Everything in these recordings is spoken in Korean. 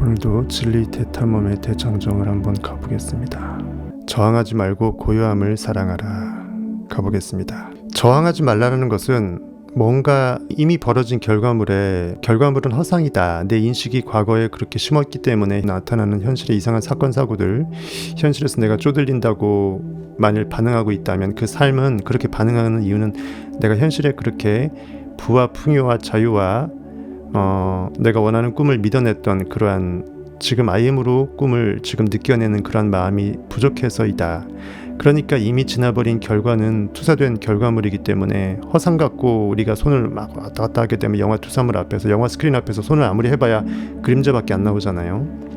오늘도 진리 대탐험의 대장정을 한번 가보겠습니다. 저항하지 말고 고요함을 사랑하라. 가보겠습니다. 저항하지 말라는 것은 뭔가 이미 벌어진 결과물은 허상이다. 내 인식이 과거에 그렇게 심었기 때문에 나타나는 현실의 이상한 사건 사고들, 현실에서 내가 쪼들린다고 만일 반응하고 있다면 그 삶은 그렇게 반응하는 이유는 내가 현실에 그렇게 부와 풍요와 자유와 내가 원하는 꿈을 믿어냈던 그러한 지금 IM으로 꿈을 지금 느껴내는 그러한 마음이 부족해서이다. 그러니까 이미 지나버린 결과는 투사된 결과물이기 때문에 허상 같고 우리가 손을 막 왔다 갔다 하게 되면 영화 투사물 앞에서 영화 스크린 앞에서 손을 아무리 해봐야 그림자밖에 안 나오잖아요.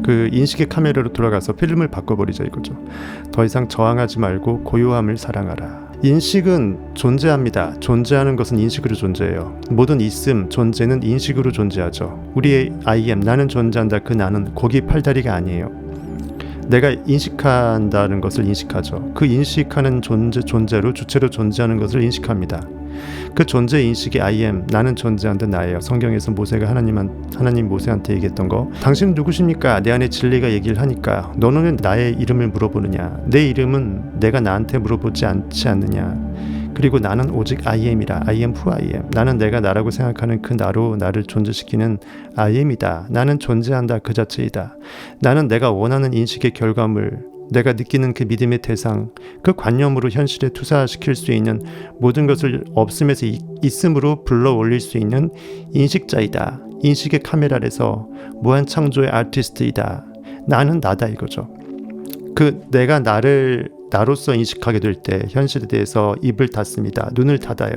그 인식의 카메라로 돌아가서 필름을 바꿔버리자 이거죠. 더 이상 저항하지 말고 고요함을 사랑하라. 인식은 존재합니다. 존재하는 것은 인식으로 존재해요. 모든 있음, 존재는 인식으로 존재하죠. 우리의 I am, 나는 존재한다. 그 나는 고기 팔다리가 아니에요. 내가 인식한다는 것을 인식하죠. 그 인식하는 존재로 주체로 존재하는 것을 인식합니다. 그 존재 인식이 I am, 나는 존재한다 나예요. 성경에서 모세가 하나님 모세한테 얘기했던 거, 당신은 누구십니까? 내 안에 진리가 얘기를 하니까 너는 왜 나의 이름을 물어보느냐? 내 이름은 내가 나한테 물어보지 않지 않느냐? 그리고 나는 오직 I am이라. I am who I am. 나는 내가 나라고 생각하는 그 나로 나를 존재시키는 I am이다. 나는 존재한다 그 자체이다. 나는 내가 원하는 인식의 결과물, 내가 느끼는 그 믿음의 대상, 그 관념으로 현실에 투사시킬 수 있는 모든 것을 없음에서 있음으로 불러 올릴 수 있는 인식자이다. 인식의 카메라에서 무한 창조의 아티스트이다. 나는 나다 이거죠. 그 내가 나로서 인식하게 될 때 현실에 대해서 입을 닫습니다. 눈을 닫아요.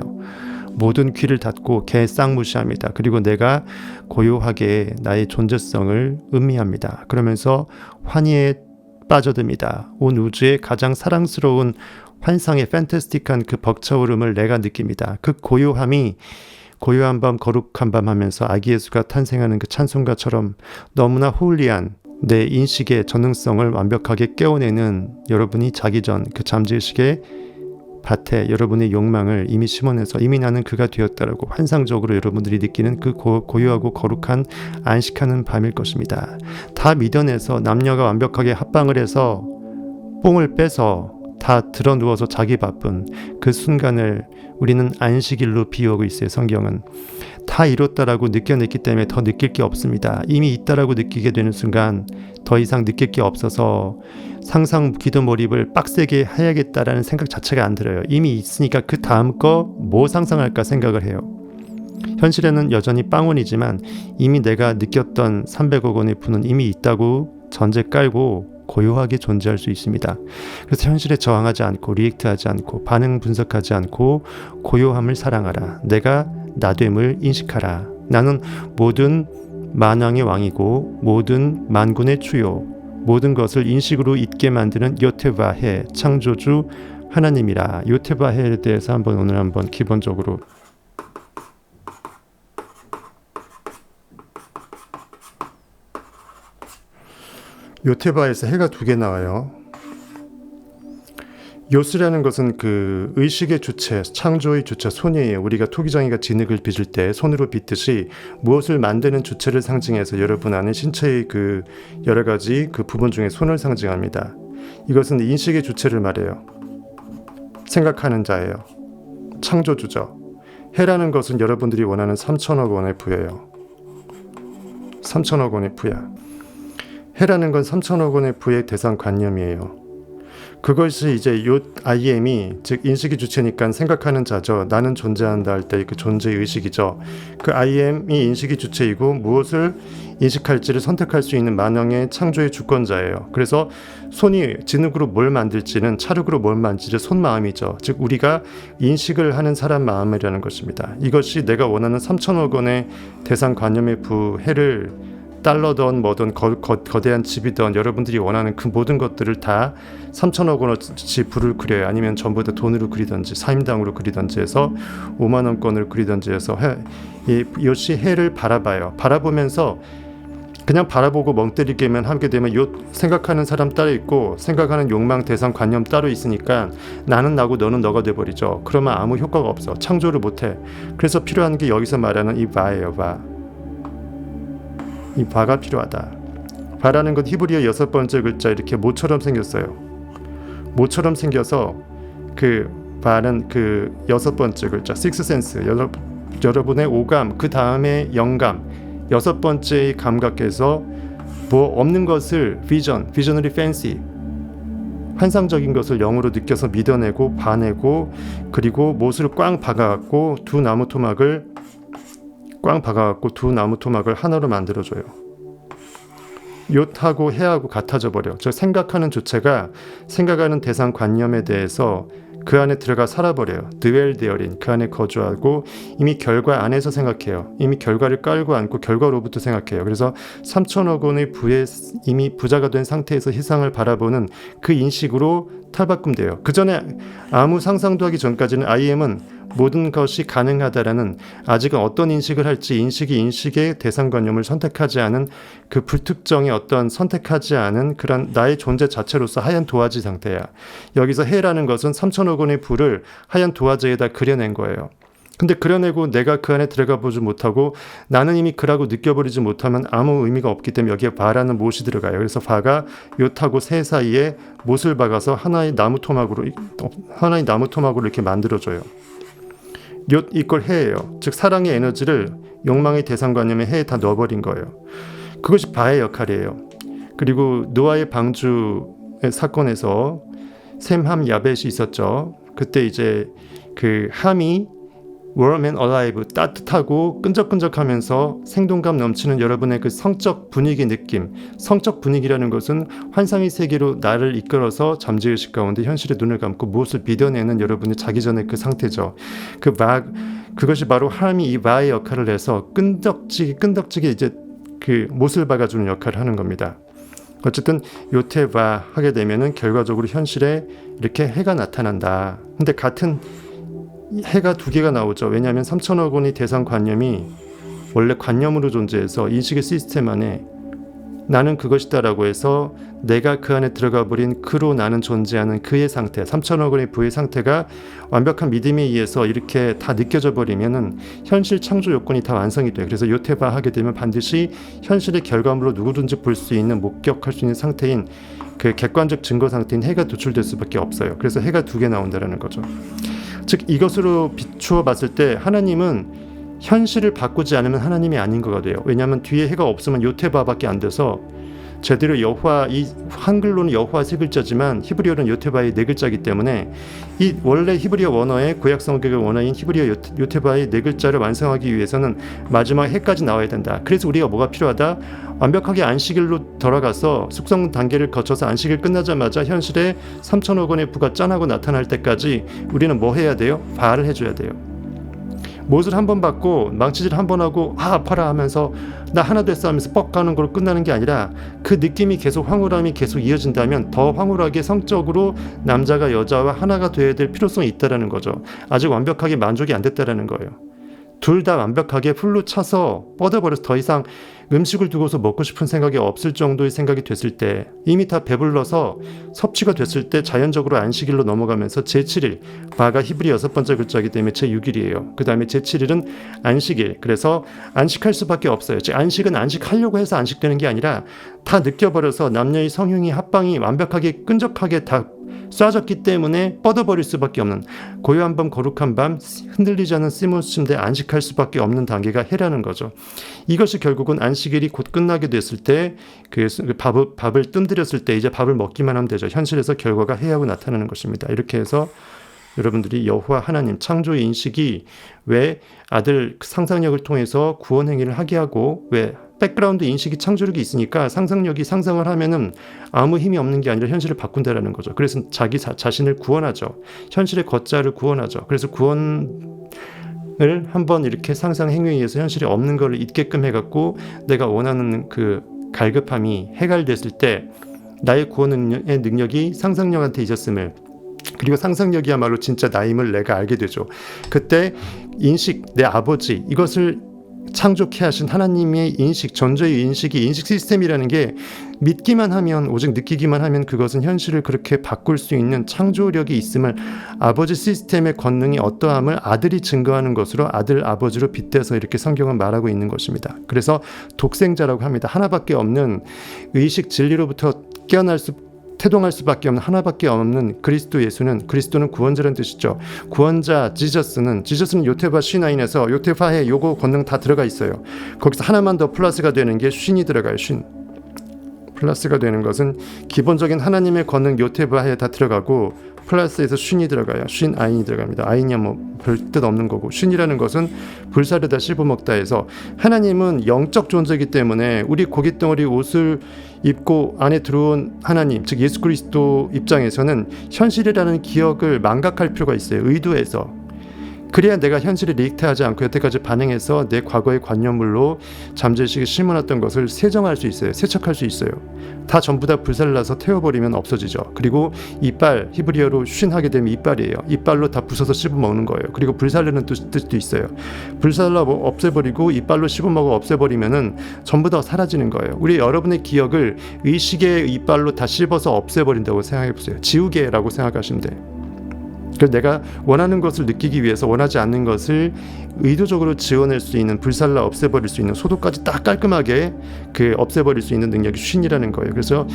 모든 귀를 닫고 개쌍무시합니다. 그리고 내가 고요하게 나의 존재성을 음미합니다. 그러면서 환희에 빠져듭니다. 온 우주의 가장 사랑스러운 환상의 판타스틱한 그 벅차오름을 내가 느낍니다. 그 고요함이 고요한 밤 거룩한 밤 하면서 아기 예수가 탄생하는 그 찬송가처럼 너무나 홀리한 내 인식의 전능성을 완벽하게 깨워내는 여러분이 자기 전 그 잠재의식의 밭에 여러분의 욕망을 이미 심어내서 이미 나는 그가 되었다라고 환상적으로 여러분들이 느끼는 그 고요하고 거룩한 안식하는 밤일 것입니다. 다 믿어내서 남녀가 완벽하게 합방을 해서 뽕을 빼서 다 드러누워서 자기 바쁜 그 순간을 우리는 안식일로 비유하고 있어요. 성경은 다 이뤘다라고 느껴냈기 때문에 더 느낄 게 없습니다. 이미 있다라고 느끼게 되는 순간 더 이상 느낄 게 없어서 상상 기도 몰입을 빡세게 해야겠다라는 생각 자체가 안 들어요. 이미 있으니까 그 다음 거 뭐 상상할까 생각을 해요. 현실에는 여전히 빵원이지만 이미 내가 느꼈던 300억 원의 부는 이미 있다고 전제 깔고 고요하게 존재할 수 있습니다. 그래서 현실에 저항하지 않고 리액트하지 않고 반응 분석하지 않고 고요함을 사랑하라. 내가 나됨을 인식하라. 나는 모든 만왕의 왕이고 모든 만군의 주요, 모든 것을 인식으로 있게 만드는 요테바해 창조주 하나님이라. 요테바해에 대해서 오늘 한번 기본적으로 요테바에서 해가 두 개 나와요. 요스라는 것은 그 의식의 주체, 창조의 주체, 손이에요. 우리가 토기장이가 진흙을 빚을 때 손으로 빚듯이 무엇을 만드는 주체를 상징해서 여러분 안에 신체의 그 여러 가지 그 부분 중에 손을 상징합니다. 이것은 인식의 주체를 말해요. 생각하는 자예요. 창조주죠. 해라는 것은 여러분들이 원하는 3천억 원의 부예요. 3천억 원의 부야. 해라는 건 3천억 원의 부의 대상 관념이에요. 그것이 이제 요 IM이 즉 인식이 주체니까 생각하는 자죠. 나는 존재한다 할 때 그 존재의 의식이죠. 그 IM이 인식이 주체이고 무엇을 인식할지를 선택할 수 있는 만왕의 창조의 주권자예요. 그래서 손이 진흙으로 뭘 만들지는 찰흙으로 뭘 만들지 손마음이죠. 즉 우리가 인식을 하는 사람 마음이라는 것입니다. 이것이 내가 원하는 3천억 원의 대상 관념의 부 해를 달러든 뭐든 거대한 집이든 여러분들이 원하는 그 모든 것들을 다 3천억 원어치 불을 그려요. 아니면 전부 다 돈으로 그리든지 사임당으로 그리든지 해서 5만 원권을 그리든지 해서 요시 해를 바라봐요. 바라보면서 그냥 바라보고 멍 때리기만 하게 되면 요 생각하는 사람 따로 있고 생각하는 욕망 대상 관념 따로 있으니까 나는 나고 너는 너가 돼버리죠. 그러면 아무 효과가 없어. 창조를 못해. 그래서 필요한 게 여기서 말하는 이 바예요. 바. 이 바가 필요하다. 바라는 것 히브리어 6번째 글자 이렇게 모처럼 생겼어요. 모처럼 생겨서 그 바는 그 6번째 글자 sixth sense, 여러분의 오감, 그 다음에 영감, 6번째의 감각에서 뭐 없는 것을 visionary fancy, 환상적인 것을 영으로 느껴서 믿어내고 봐내고, 그리고 못을 꽝 박아갖고 두 나무 토막을 하나로 만들어줘요. 욤하고 해하고 같아져 버려. 저 생각하는 주체가 생각하는 대상 관념에 대해서 그 안에 들어가 살아버려요. dwell therein, 그 안에 거주하고 이미 결과 안에서 생각해요. 이미 결과를 깔고 앉고 결과로부터 생각해요. 그래서 3천억 원의 부에 이미 부자가 된 상태에서 희상을 바라보는 그 인식으로 탈바꿈돼요. 그 전에 아무 상상도 하기 전까지는 IM은 모든 것이 가능하다라는, 아직은 어떤 인식을 할지 인식의 대상관념을 선택하지 않은 그 불특정의 어떤 선택하지 않은 그런 나의 존재 자체로서 하얀 도화지 상태야. 여기서 해라는 것은 3천억 원의 불을 하얀 도화지에다 그려낸 거예요. 근데 그려내고 내가 그 안에 들어가 보지 못하고 나는 이미 그라고 느껴버리지 못하면 아무 의미가 없기 때문에 여기에 바라는 못이 들어가요. 그래서 바가 욤하고 새 사이에 못을 박아서 하나의 나무 토막으로 이렇게 만들어줘요. 욤 이퀄 해예요. 즉 사랑의 에너지를 욕망의 대상관념에 해에 다 넣어버린 거예요. 그것이 바의 역할이에요. 그리고 노아의 방주의 사건에서 셈, 함, 야벳이 있었죠. 그때 이제 그 함이 warm and alive, 따뜻하고 끈적끈적하면서 생동감 넘치는 여러분의 그 성적 분위기 느낌. 성적 분위기라는 것은 환상의 세계로 나를 이끌어서 잠재의식 가운데 현실의 눈을 감고 무엇을 믿어내는 여러분의 자기 전의 그 상태죠. 그것이 바로 하나님이 이 바의 역할을 해서 끈덕지게 이제 그 못을 박아주는 역할을 하는 겁니다. 어쨌든 요테바 하게 되면은 결과적으로 현실에 이렇게 해가 나타난다. 근데 같은 해가 두 개가 나오죠. 왜냐하면 3천억 원의 대상관념이 원래 관념으로 존재해서 인식의 시스템 안에 나는 그것이다라고 해서 내가 그 안에 들어가 버린 그로 나는 존재하는 그의 상태, 3천억 원의 부의 상태가 완벽한 믿음에 의해서 이렇게 다 느껴져 버리면은 현실 창조 요건이 다 완성이 돼요. 그래서 요테바 하게 되면 반드시 현실의 결과물로 누구든지 볼 수 있는, 목격할 수 있는 상태인 그 객관적 증거 상태인 해가 도출될 수밖에 없어요. 그래서 해가 두 개 나온다라는 거죠. 즉 이것으로 비추어 봤을 때 하나님은 현실을 바꾸지 않으면 하나님이 아닌 거가 돼요. 왜냐하면 뒤에 해가 없으면 요테바밖에 안 돼서 제대로 여호와, 이 한글로는 여호와 세 글자지만 히브리어는 요테바의 네 글자이기 때문에 이 원래 히브리어 원어의 구약 성경의 원어인 히브리어 요테바의 네 글자를 완성하기 위해서는 마지막 해까지 나와야 된다. 그래서 우리가 뭐가 필요하다? 완벽하게 안식일로 돌아가서 숙성 단계를 거쳐서 안식일 끝나자마자 현실에 3천억 원의 부가 짠하고 나타날 때까지 우리는 뭐 해야 돼요? 바알을 해줘야 돼요. 못을 한 번 받고 망치질 한 번 하고 아파라 하면서 나 하나 됐어 하면서 뻑 가는 걸로 끝나는 게 아니라 그 느낌이 계속 황홀함이 계속 이어진다면 더 황홀하게 성적으로 남자가 여자와 하나가 돼야 될 필요성이 있다라는 거죠. 아직 완벽하게 만족이 안 됐다라는 거예요. 둘 다 완벽하게 풀로 차서 뻗어버려서 더 이상 음식을 두고서 먹고 싶은 생각이 없을 정도의 생각이 됐을 때, 이미 다 배불러서 섭취가 됐을 때 자연적으로 안식일로 넘어가면서 제7일, 바가 히브리 6번째 글자이기 때문에 제6일이에요. 그 다음에 제7일은 안식일. 그래서 안식할 수밖에 없어요. 즉 안식은 안식하려고 해서 안식되는 게 아니라 다 느껴버려서 남녀의 성흉이 합방이 완벽하게 끈적하게 다 쏴졌기 때문에 뻗어버릴 수밖에 없는, 고요한 밤 거룩한 밤 흔들리지 않은 시몬스 침대에 안식할 수밖에 없는 단계가 해라는 거죠. 이것이 결국은 안식일이 곧 끝나게 됐을 때 그 밥을 뜸들였을 때 이제 밥을 먹기만 하면 되죠. 현실에서 결과가 해하고 나타나는 것입니다. 이렇게 해서 여러분들이 여호와 하나님 창조의 인식이 왜 아들 상상력을 통해서 구원 행위를 하게 하고, 왜 백그라운드 인식이 창조력이 있으니까 상상력이 상상을 하면은 아무 힘이 없는 게 아니라 현실을 바꾼다라는 거죠. 그래서 자기 자신을 구원하죠. 현실의 걷자를 구원하죠. 그래서 구원을 한번 이렇게 상상 행위에 의해서 현실에 없는 걸 있게끔 해갖고 내가 원하는 그 갈급함이 해갈됐을 때 나의 구원의 능력이 상상력한테 있었음을, 그리고 상상력이야말로 진짜 나임을 내가 알게 되죠. 그때 인식, 내 아버지, 이것을 창조케 하신 하나님의 인식, 전조의 인식이 인식 시스템이라는 게 믿기만 하면, 오직 느끼기만 하면 그것은 현실을 그렇게 바꿀 수 있는 창조력이 있음을, 아버지 시스템의 권능이 어떠함을 아들이 증거하는 것으로 아들 아버지로 빗대서 이렇게 성경은 말하고 있는 것입니다. 그래서 독생자라고 합니다. 하나밖에 없는 의식 진리로부터 태동할 수밖에 없는 하나밖에 없는 그리스도는 구원자라는 뜻이죠. 구원자 지저스는 요테바 쉬나인에서 요테바에 요거 권능 다 들어가 있어요. 거기서 하나만 더 플러스가 되는 게 쉰이 들어가요. 쉰 플러스가 되는 것은 기본적인 하나님의 권능 요테바에 다 들어가고, 플러스에서 쉰이 들어가요. 쉰 아인이 들어갑니다. 아인이야 뭐 별 뜻 없는 거고, 쉰이라는 것은 불사르다 씹어먹다 해서 하나님은 영적 존재이기 때문에 우리 고깃덩어리 옷을 입고 안에 들어온 하나님, 즉 예수 그리스도 입장에서는 현실이라는 기억을 망각할 필요가 있어요. 의도해서. 그래야 내가 현실에 리액트하지 않고 여태까지 반응해서 내 과거의 관념물로 잠재의식에 심어놨던 것을 세정할 수 있어요. 세척할 수 있어요. 다 전부 다 불살라서 태워버리면 없어지죠. 그리고 이빨, 히브리어로 쉰하게 되면 이빨이에요. 이빨로 다 부숴서 씹어먹는 거예요. 그리고 불살르는 뜻도 있어요. 불살라 없애버리고 이빨로 씹어먹어 없애버리면은 전부 다 사라지는 거예요. 우리 여러분의 기억을 의식의 이빨로 다 씹어서 없애버린다고 생각해보세요. 지우개라고 생각하시면 돼요. 그래서 내가 원하는 것을 느끼기 위해서 원하지 않는 것을 의도적으로 지워낼 수 있는, 불살라 없애버릴 수 있는, 소도까지 딱 깔끔하게 없애버릴 수 있는 능력이 쉰이라는 거예요. 그래서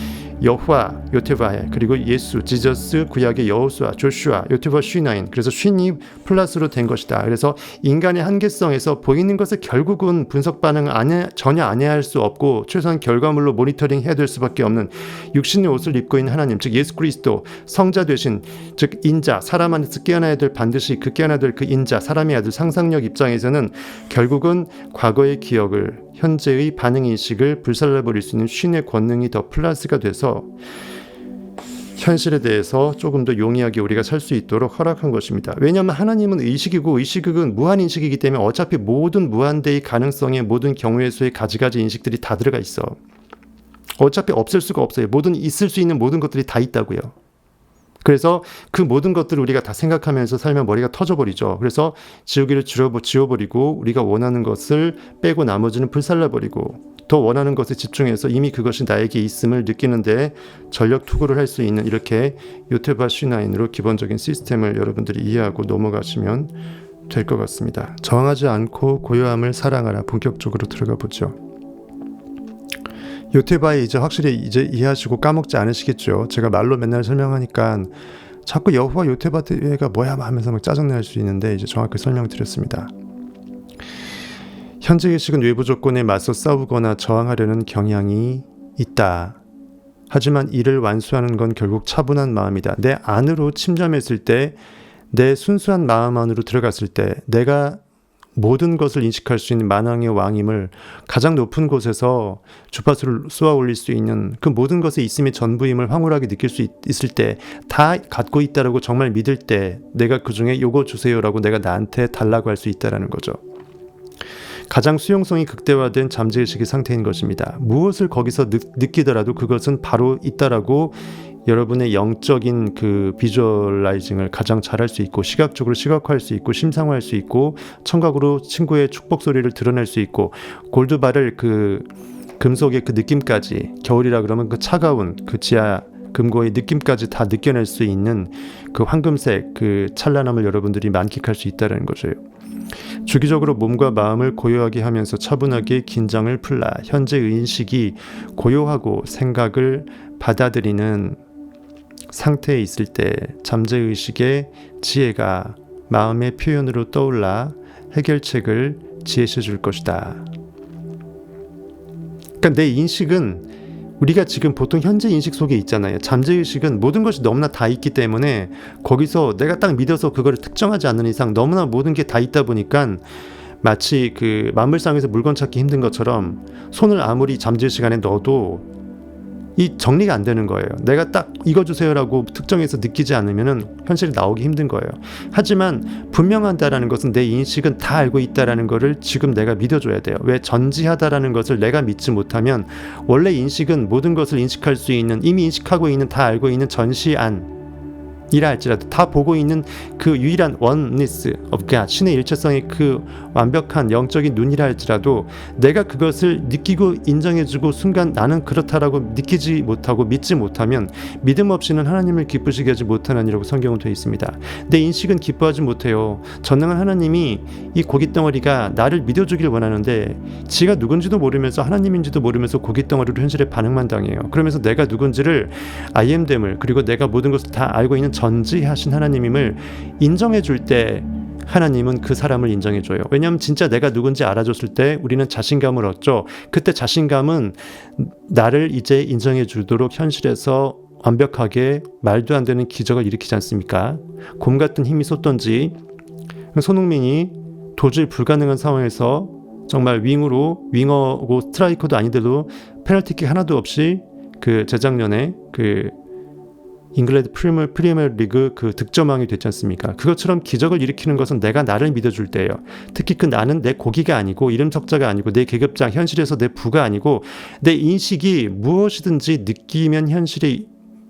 여호와 요테바에, 그리고 예수 지저스 구약의 여호수아 조슈아 요테바 쉰나인, 그래서 쉰이 플러스로 된 것이다. 그래서 인간의 한계성에서 보이는 것을 결국은 분석 반응 전혀 안 해야 할 수 없고 최소한 결과물로 모니터링 해야 될 수밖에 없는 육신의 옷을 입고 있는 하나님, 즉 예수 그리스도 성자 되신, 즉 인자, 사람 안에서 깨어나야 될, 반드시 깨어나야 될 그 인자, 사람의 아들 상상력 입장에서는 결국은 과거의 기억을, 현재의 반응인식을 불살라버릴 수 있는 쉰의 권능이 더 플러스가 돼서 현실에 대해서 조금 더 용이하게 우리가 살 수 있도록 허락한 것입니다. 왜냐하면 하나님은 의식이고, 의식은 무한인식이기 때문에 어차피 모든 무한대의 가능성의 모든 경우의 수의 가지가지 인식들이 다 들어가 있어. 어차피 없을 수가 없어요. 모든 있을 수 있는 모든 것들이 다 있다고요. 그래서 그 모든 것들을 우리가 다 생각하면서 살면 머리가 터져버리죠. 그래서 지우개를 지워버리고 우리가 원하는 것을 빼고 나머지는 불살라버리고 더 원하는 것에 집중해서 이미 그것이 나에게 있음을 느끼는데 전력 투구를 할 수 있는, 이렇게 요테바 슈나인으로 기본적인 시스템을 여러분들이 이해하고 넘어가시면 될 것 같습니다. 저항하지 않고 고요함을 사랑하라. 본격적으로 들어가 보죠. 요테바에 이제 확실히 이제 이해하시고 까먹지 않으시겠죠. 제가 말로 맨날 설명하니까 자꾸 여호와 요테바가 뭐야 하면서 막 짜증날 수 있는데 이제 정확히 설명드렸습니다. 현재 의식은 외부 조건에 맞서 싸우거나 저항하려는 경향이 있다. 하지만 이를 완수하는 건 결국 차분한 마음이다. 내 안으로 침잠했을 때, 내 순수한 마음 안으로 들어갔을 때 내가 모든 것을 인식할 수 있는 만왕의 왕임을 가장 높은 곳에서 주파수를 쏘아 올릴 수 있는 그 모든 것의 있음의 전부임을 황홀하게 느낄 수 있을 때, 다 갖고 있다라고 정말 믿을 때 내가 그 중에 요거 주세요라고 내가 나한테 달라고 할 수 있다라는 거죠. 가장 수용성이 극대화된 잠재의식의 상태인 것입니다. 무엇을 거기서 느끼더라도 그것은 바로 있다라고 여러분의 영적인 그 비주얼라이징을 가장 잘할 수 있고, 시각적으로 시각화할 수 있고, 심상화할 수 있고, 청각으로 친구의 축복 소리를 드러낼 수 있고, 골드바를 그 금속의 그 느낌까지, 겨울이라 그러면 그 차가운 그 지하 금고의 느낌까지 다 느껴낼 수 있는 그 황금색 그 찬란함을 여러분들이 만끽할 수 있다는 거죠. 주기적으로 몸과 마음을 고요하게 하면서 차분하게 긴장을 풀라. 현재 의식이 고요하고 생각을 받아들이는 상태에 있을 때 잠재의식의 지혜가 마음의 표현으로 떠올라 해결책을 제시해 줄 것이다. 그러니까 내 인식은 우리가 지금 보통 현재 인식 속에 있잖아요. 잠재의식은 모든 것이 너무나 다 있기 때문에 거기서 내가 딱 믿어서 그거를 특정하지 않는 이상 너무나 모든 게 다 있다 보니까 마치 그 만물상에서 물건 찾기 힘든 것처럼 손을 아무리 잠재의식 안에 넣어도 이 정리가 안 되는 거예요. 내가 딱 이거 주세요라고 특정해서 느끼지 않으면 현실이 나오기 힘든 거예요. 하지만 분명하다라는 것은 내 인식은 다 알고 있다라는 것을 지금 내가 믿어줘야 돼요. 왜? 전지하다라는 것을 내가 믿지 못하면, 원래 인식은 모든 것을 인식할 수 있는, 이미 인식하고 있는, 다 알고 있는 전시안, 이라 할지라도 다 보고 있는 그 유일한 oneness of God, 신의 일체성의 그 완벽한 영적인 눈이라 할지라도 내가 그것을 느끼고 인정해주고 순간 나는 그렇다라고 느끼지 못하고 믿지 못하면 믿음 없이는 하나님을 기쁘시게 하지 못하느니라고 성경은 되어 있습니다. 내 인식은 기뻐하지 못해요. 전능한 하나님이 이 고깃덩어리가 나를 믿어주길 원하는데 지가 누군지도 모르면서 하나님인지도 모르면서 고깃덩어리로 현실에 반응만 당해요. 그러면서 내가 누군지를 I am됨을, 그리고 내가 모든 것을 다 알고 있는 전지하신 하나님임을 인정해 줄 때 하나님은 그 사람을 인정해 줘요. 왜냐하면 진짜 내가 누군지 알아줬을 때 우리는 자신감을 얻죠. 그때 자신감은 나를 이제 인정해 주도록 현실에서 완벽하게 말도 안 되는 기적을 일으키지 않습니까? 곰 같은 힘이 솟던지 손흥민이 도저히 불가능한 상황에서 정말 윙어고 스트라이커도 아닌데도 페널티킥 하나도 없이 그 재작년에 그 잉글랜드 프리미어리그 그 득점왕이 됐지 않습니까? 그것처럼 기적을 일으키는 것은 내가 나를 믿어줄 때예요. 특히 그 나는 내 고기가 아니고 이름 석자가 아니고 내 계급장, 현실에서 내 부가 아니고 내 인식이 무엇이든지 느끼면 현실에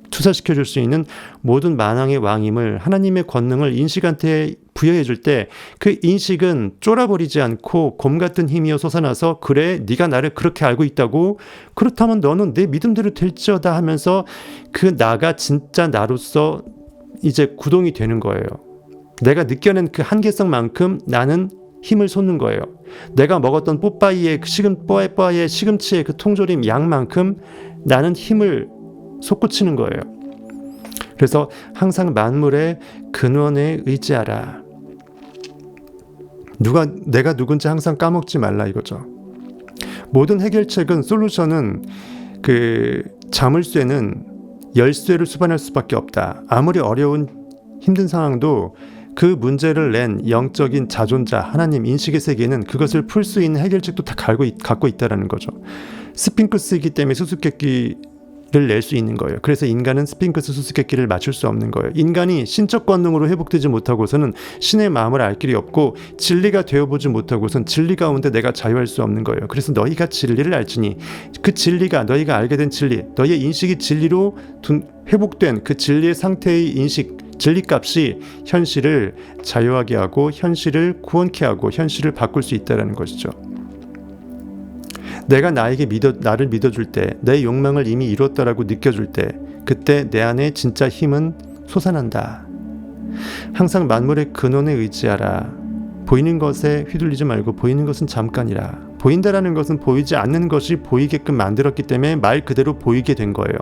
투사시켜줄 수 있는 모든 만왕의 왕임을, 하나님의 권능을 인식한테 부여해 줄 때 그 인식은 쫄아버리지 않고 곰 같은 힘이어 솟아나서 그래 네가 나를 그렇게 알고 있다고, 그렇다면 너는 내 믿음대로 될지어다 하면서 그 나가 진짜 나로서 이제 구동이 되는 거예요. 내가 느껴낸 그 한계성만큼 나는 힘을 솟는 거예요. 내가 먹었던 뽀빠이의 뽀빠이의 시금치의 그 통조림 양만큼 나는 힘을 솟구치는 거예요. 그래서 항상 만물의 근원에 의지하라. 내가 누군지 항상 까먹지 말라 이거죠. 모든 해결책은, 솔루션은 그 자물쇠는 열쇠를 수반할 수밖에 없다. 아무리 어려운 힘든 상황도 그 문제를 낸 영적인 자존자 하나님 인식의 세계는 그것을 풀 수 있는 해결책도 다 갖고 있다라는 거죠. 스핑크스이기 때문에 수수께끼를 낼 수 있는 거예요. 그래서 인간은 스핑크스 수수께끼를 맞출 수 없는 거예요. 인간이 신적 권능으로 회복되지 못하고서는 신의 마음을 알 길이 없고 진리가 되어보지 못하고선 진리 가운데 내가 자유할 수 없는 거예요. 그래서 너희가 진리를 알지니 그 진리가 너희가 알게 된 진리, 너희의 인식이 진리로 회복된 그 진리의 상태의 인식, 진리값이 현실을 자유하게 하고 현실을 구원케 하고 현실을 바꿀 수 있다는 것이죠. 내가 나를 믿어줄 때, 내 욕망을 이미 이뤘다라고 느껴줄 때, 그때 내 안에 진짜 힘은 솟아난다. 항상 만물의 근원에 의지하라. 보이는 것에 휘둘리지 말고 보이는 것은 잠깐이라. 보인다라는 것은 보이지 않는 것이 보이게끔 만들었기 때문에 말 그대로 보이게 된 거예요.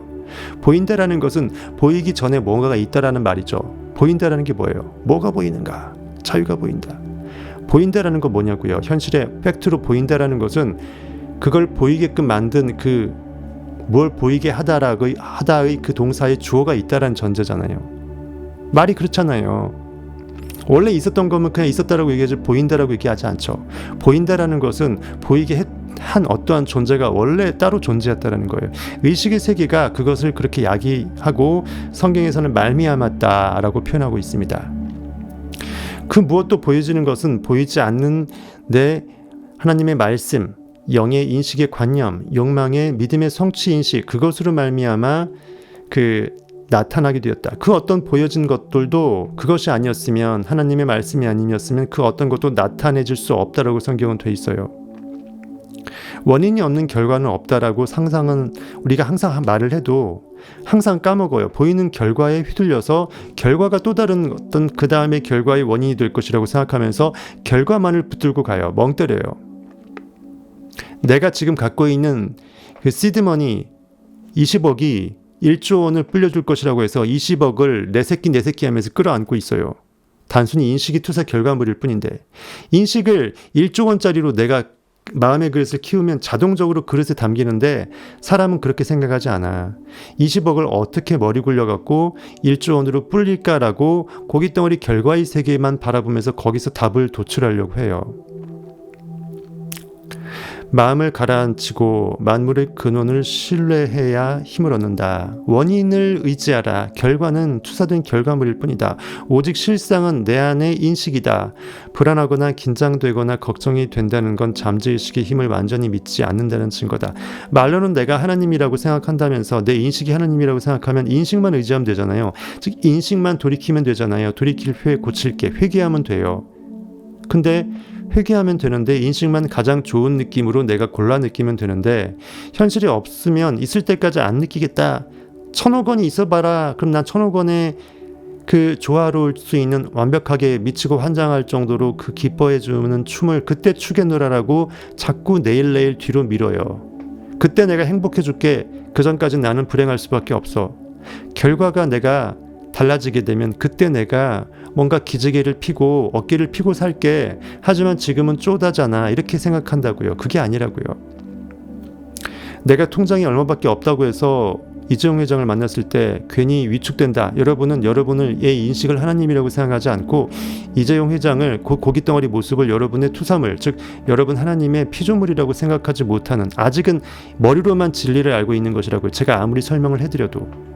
보인다라는 것은 보이기 전에 뭔가가 있다라는 말이죠. 보인다라는 게 뭐예요? 뭐가 보이는가? 자유가 보인다. 보인다라는 건 뭐냐고요? 현실의 팩트로 보인다라는 것은 그걸 보이게끔 만든 그 뭘 보이게 하다의 그 동사의 주어가 있다라는 전제잖아요. 말이 그렇잖아요. 원래 있었던 거면 그냥 있었다라고 얘기하지 보인다라고 얘기하지 않죠. 보인다라는 것은 보이게 한 어떠한 존재가 원래 따로 존재했다라는 거예요. 의식의 세계가 그것을 그렇게 야기하고 성경에서는 말미암았다라고 표현하고 있습니다. 그 무엇도 보여지는 것은 보이지 않는 내 하나님의 말씀, 영의 인식의 관념, 욕망의 믿음의 성취 인식, 그것으로 말미암아 나타나게 되었다. 그 어떤 보여진 것들도 그것이 아니었으면, 하나님의 말씀이 아니었으면 그 어떤 것도 나타내질 수 없다라고 성경은 돼 있어요. 원인이 없는 결과는 없다라고 상상은 우리가 항상 말을 해도 항상 까먹어요. 보이는 결과에 휘둘려서 결과가 또 다른 어떤 그 다음의 결과의 원인이 될 것이라고 생각하면서 결과만을 붙들고 가요. 멍 때려요. 내가 지금 갖고 있는 그 시드머니 20억이 1조 원을 불려줄 것이라고 해서 20억을 내 새끼 하면서 끌어안고 있어요. 단순히 인식이 투사 결과물일 뿐인데, 인식을 1조 원짜리로 내가 마음의 그릇을 키우면 자동적으로 그릇에 담기는데 사람은 그렇게 생각하지 않아. 20억을 어떻게 머리 굴려갖고 1조 원으로 불릴까라고 고깃덩어리 결과의 세계만 바라보면서 거기서 답을 도출하려고 해요. 마음을 가라앉히고 만물의 근원을 신뢰해야 힘을 얻는다. 원인을 의지하라. 결과는 투사된 결과물일 뿐이다. 오직 실상은 내 안의 인식이다. 불안하거나 긴장되거나 걱정이 된다는 건 잠재의식의 힘을 완전히 믿지 않는다는 증거다. 말로는 내가 하나님이라고 생각한다면서 내 인식이 하나님이라고 생각하면 인식만 의지하면 되잖아요. 즉 인식만 돌이키면 되잖아요. 돌이킬 회 고칠게. 회개하면 돼요. 근데 회개하면 되는데 인식만 가장 좋은 느낌으로 내가 골라 느끼면 되는데 현실이 없으면 있을 때까지 안 느끼겠다. 1,000억 원이 있어봐라. 그럼 난 1,000억 원에 그 조화로울 수 있는 완벽하게 미치고 환장할 정도로 그 기뻐해주는 춤을 그때 추겠노라라고 자꾸 내일 뒤로 밀어요. 그때 내가 행복해줄게. 그 전까지 나는 불행할 수밖에 없어. 결과가 내가 달라지게 되면 그때 내가 뭔가 기지개를 피고 어깨를 피고 살게. 하지만 지금은 쪼다잖아. 이렇게 생각한다고요. 그게 아니라고요. 내가 통장이 얼마밖에 없다고 해서 이재용 회장을 만났을 때 괜히 위축된다. 여러분은 여러분의 인식을 하나님이라고 생각하지 않고 이재용 회장을 고깃덩어리 모습을 여러분의 투사물, 즉 여러분 하나님의 피조물이라고 생각하지 못하는, 아직은 머리로만 진리를 알고 있는 것이라고요. 제가 아무리 설명을 해드려도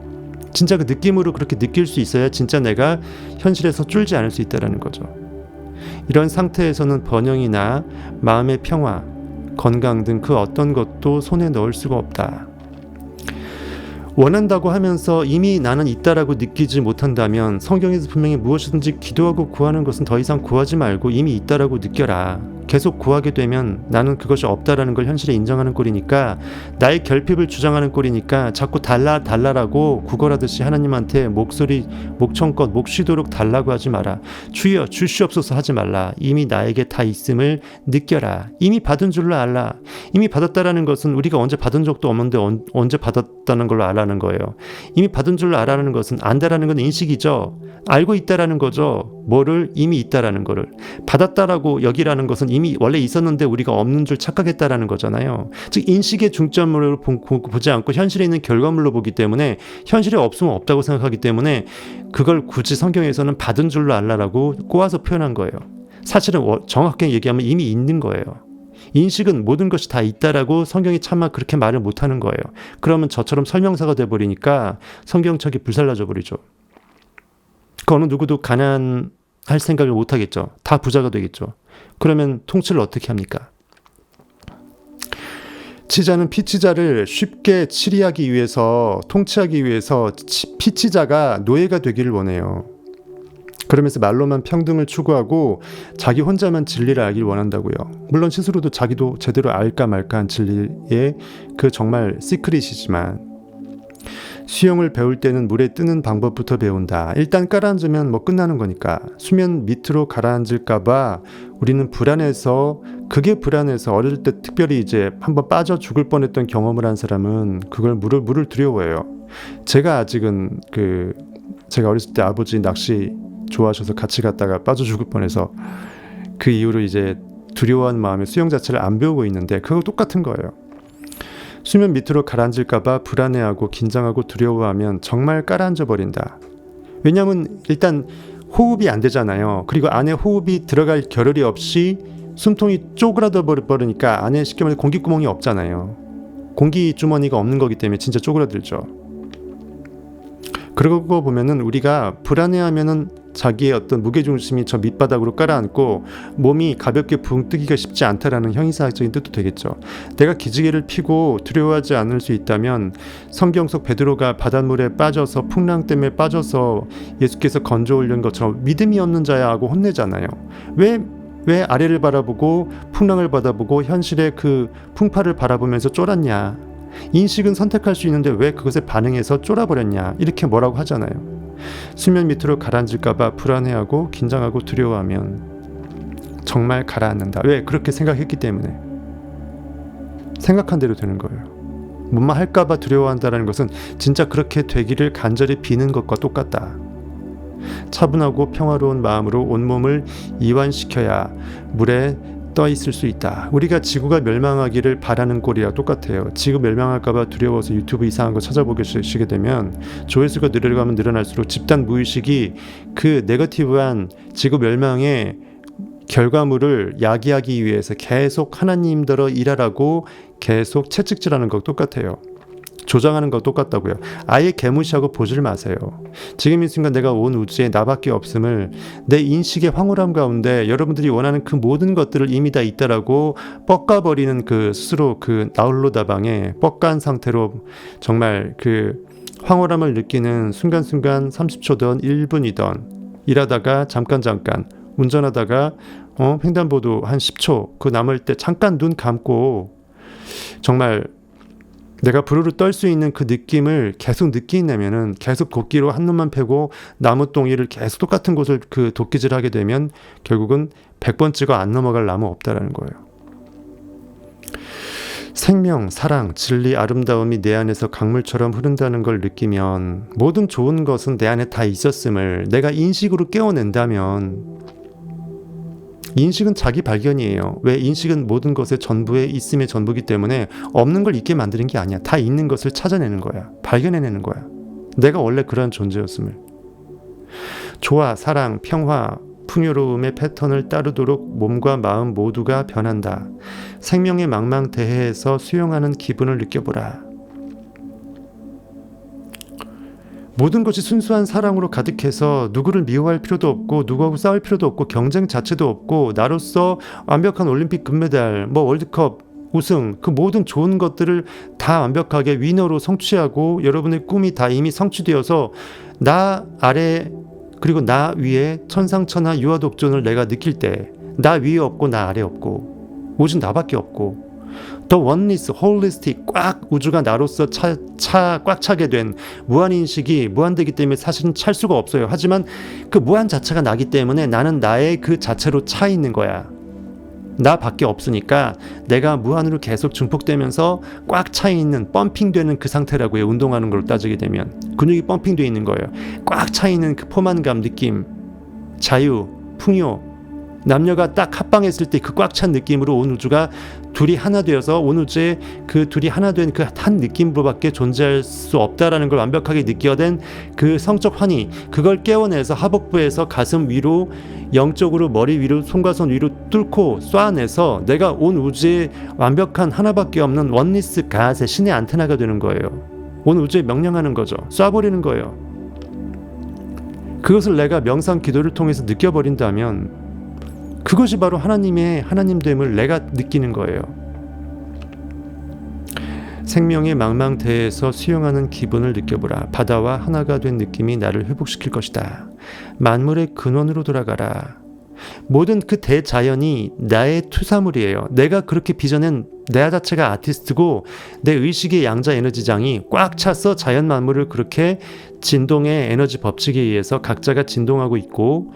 진짜 그 느낌으로 그렇게 느낄 수 있어야 진짜 내가 현실에서 쫄지 않을 수 있다는 거죠. 이런 상태에서는 번영이나 마음의 평화, 건강 등 그 어떤 것도 손에 넣을 수가 없다. 원한다고 하면서 이미 나는 있다라고 느끼지 못한다면 성경에서 분명히 무엇이든지 기도하고 구하는 것은 더 이상 구하지 말고 이미 있다라고 느껴라. 계속 구하게 되면 나는 그것이 없다라는 걸 현실에 인정하는 꼴이니까, 나의 결핍을 주장하는 꼴이니까 자꾸 달라라고 구걸하듯이 하나님한테 목소리 목청껏 목 쉬도록 달라고 하지 마라. 주여 주시옵소서 하지 말라. 이미 나에게 다 있음을 느껴라. 이미 받은 줄로 알라. 이미 받았다라는 것은 우리가 언제 받은 적도 없는데 언제 받았다는 걸로 알라는 거예요. 이미 받은 줄로 알라는 것은 안다라는 건 인식이죠. 알고 있다라는 거죠. 뭐를? 이미 있다라는 거를. 받았다라고 여기라는 것은 이미 원래 있었는데 우리가 없는 줄 착각했다라는 거잖아요. 즉 인식의 중점으로 보지 않고 현실에 있는 결과물로 보기 때문에, 현실에 없으면 없다고 생각하기 때문에 그걸 굳이 성경에서는 받은 줄로 알라라고 꼬아서 표현한 거예요. 사실은 정확하게 얘기하면 이미 있는 거예요. 인식은 모든 것이 다 있다라고 성경이 차마 그렇게 말을 못하는 거예요. 그러면 저처럼 설명사가 돼버리니까 성경책이 불살라져 버리죠. 그 어느 누구도 가난할 생각을 못하겠죠. 다 부자가 되겠죠. 그러면 통치를 어떻게 합니까? 치자는 피치자를 쉽게 치리하기 위해서, 통치하기 위해서 피치자가 노예가 되기를 원해요. 그러면서 말로만 평등을 추구하고 자기 혼자만 진리를 알길 원한다고요. 물론 스스로도 자기도 제대로 알까 말까한 진리의 그 정말 시크릿이지만, 수영을 배울 때는 물에 뜨는 방법부터 배운다. 일단 가라앉으면 뭐 끝나는 거니까. 수면 밑으로 가라앉을까봐 우리는 불안해서, 그게 불안해서 어릴 때 특별히 이제 한번 빠져 죽을 뻔했던 경험을 한 사람은 그걸 물을 두려워해요. 제가 아직은 제가 어렸을 때 아버지 낚시 좋아하셔서 같이 갔다가 빠져 죽을 뻔해서 그 이후로 이제 두려워하는 마음에 수영 자체를 안 배우고 있는데, 그거 똑같은 거예요. 수면 밑으로 가라앉을까봐 불안해하고 긴장하고 두려워하면 정말 깔아앉아 버린다. 왜냐하면 일단 호흡이 안 되잖아요. 그리고 안에 호흡이 들어갈 겨를이 없이 숨통이 쪼그라져 버리니까 안에 쉽게 말해 공기구멍이 없잖아요. 공기 주머니가 없는 거기 때문에 진짜 쪼그라들죠. 그러고 보면은 우리가 불안해하면은 자기의 어떤 무게중심이 저 밑바닥으로 깔아앉고 몸이 가볍게 붕 뜨기가 쉽지 않다라는 형이사학적인 뜻도 되겠죠. 내가 기지개를 피고 두려워하지 않을 수 있다면 성경 속 베드로가 바닷물에 빠져서 풍랑 때문에 빠져서 예수께서 건져 올린 것처럼 믿음이 없는 자야 하고 혼내잖아요. 왜 아래를 바라보고 풍랑을 바라보고 현실의 그 풍파를 바라보면서 쫄았냐. 인식은 선택할 수 있는데 왜 그것에 반응해서 쫄아버렸냐. 이렇게 뭐라고 하잖아요. 수면 밑으로 가라앉을까봐 불안해하고 긴장하고 두려워하면 정말 가라앉는다. 왜? 그렇게 생각했기 때문에. 생각한 대로 되는 거예요. 뭐만 할까봐 두려워한다는 것은 진짜 그렇게 되기를 간절히 비는 것과 똑같다. 차분하고 평화로운 마음으로 온몸을 이완시켜야 물에 떠 있을 수 있다. 우리가 지구가 멸망하기를 바라는 꼴이랑 똑같아요. 지구 멸망할까봐 두려워서 유튜브 이상한 거 찾아보시게 되면 조회수가 늘어가면 늘어날수록 집단 무의식이 그 네거티브한 지구 멸망의 결과물을 야기하기 위해서 계속 하나님대로 일하라고 계속 채찍질하는 거 똑같아요. 조장하는 거 똑같다고요. 아예 개무시하고 보질 마세요. 지금 이 순간 내가 온 우주에 나밖에 없음을 내 인식의 황홀함 가운데 여러분들이 원하는 그 모든 것들을 이미 다 있다라고 뻑가버리는 그 스스로 그 나홀로 다방에 뻑간 상태로 정말 그 황홀함을 느끼는 순간순간 30초든 1분이든 일하다가 잠깐 운전하다가 횡단보도 한 10초 그 남을 때 잠깐 눈 감고 정말 내가 부르르 떨 수 있는 그 느낌을 계속 느끼려면은 계속 도끼로 한 놈만 패고 나무 똥이를 계속 똑같은 곳을 그 도끼질하게 되면 결국은 100번 찍어 안 넘어갈 나무 없다라는 거예요. 생명, 사랑, 진리, 아름다움이 내 안에서 강물처럼 흐른다는 걸 느끼면 모든 좋은 것은 내 안에 다 있었음을 내가 인식으로 깨워낸다면 인식은 자기 발견이에요. 왜? 인식은 모든 것의 전부에 있음의 전부이기 때문에 없는 걸 있게 만드는 게 아니야. 다 있는 것을 찾아내는 거야. 발견해내는 거야. 내가 원래 그런 존재였음을. 조화, 사랑, 평화, 풍요로움의 패턴을 따르도록 몸과 마음 모두가 변한다. 생명의 망망대해에서 수용하는 기분을 느껴보라. 모든 것이 순수한 사랑으로 가득해서 누구를 미워할 필요도 없고 누구하고 싸울 필요도 없고 경쟁 자체도 없고 나로서 완벽한 올림픽 금메달, 월드컵 우승, 그 모든 좋은 것들을 다 완벽하게 위너로 성취하고 여러분의 꿈이 다 이미 성취되어서 나 아래 그리고 나 위에 천상천하 유아독존을 내가 느낄 때 나 위에 없고 나 아래 없고 오직 나밖에 없고 The oneness, holistic, 꽉 우주가 나로서 꽉 차게 된 무한인식이 무한되기 때문에 사실은 찰 수가 없어요. 하지만 그 무한 자체가 나기 때문에 나는 나의 그 자체로 차 있는 거야. 나밖에 없으니까 내가 무한으로 계속 증폭되면서 꽉 차 있는 펌핑되는 그 상태라고요. 운동하는 걸로 따지게 되면 근육이 펌핑되어 있는 거예요. 꽉 차 있는 그 포만감 느낌, 자유, 풍요, 남녀가 딱 합방했을 때 그 꽉 찬 느낌으로 온 우주가 둘이 하나 되어서 온 우주에 그 둘이 하나 된 그 한 느낌으로밖에 존재할 수 없다라는 걸 완벽하게 느껴낸 그 성적 환희, 그걸 깨워내서 하복부에서 가슴 위로 영적으로 머리 위로 손과 손 위로 뚫고 쏴내서 내가 온 우주에 완벽한 하나밖에 없는 원리스 가세 신의 안테나가 되는 거예요. 온 우주에 명령하는 거죠. 쏴버리는 거예요. 그것을 내가 명상 기도를 통해서 느껴버린다면 그것이 바로 하나님의 하나님됨을 내가 느끼는 거예요. 생명의 망망대해에서 수용하는 기분을 느껴보라. 바다와 하나가 된 느낌이 나를 회복시킬 것이다. 만물의 근원으로 돌아가라. 모든 그 대자연이 나의 투사물이에요. 내가 그렇게 빚어낸 내 자체가 아티스트고 내 의식의 양자 에너지장이 꽉 차서 자연 만물을 그렇게 진동의 에너지 법칙에 의해서 각자가 진동하고 있고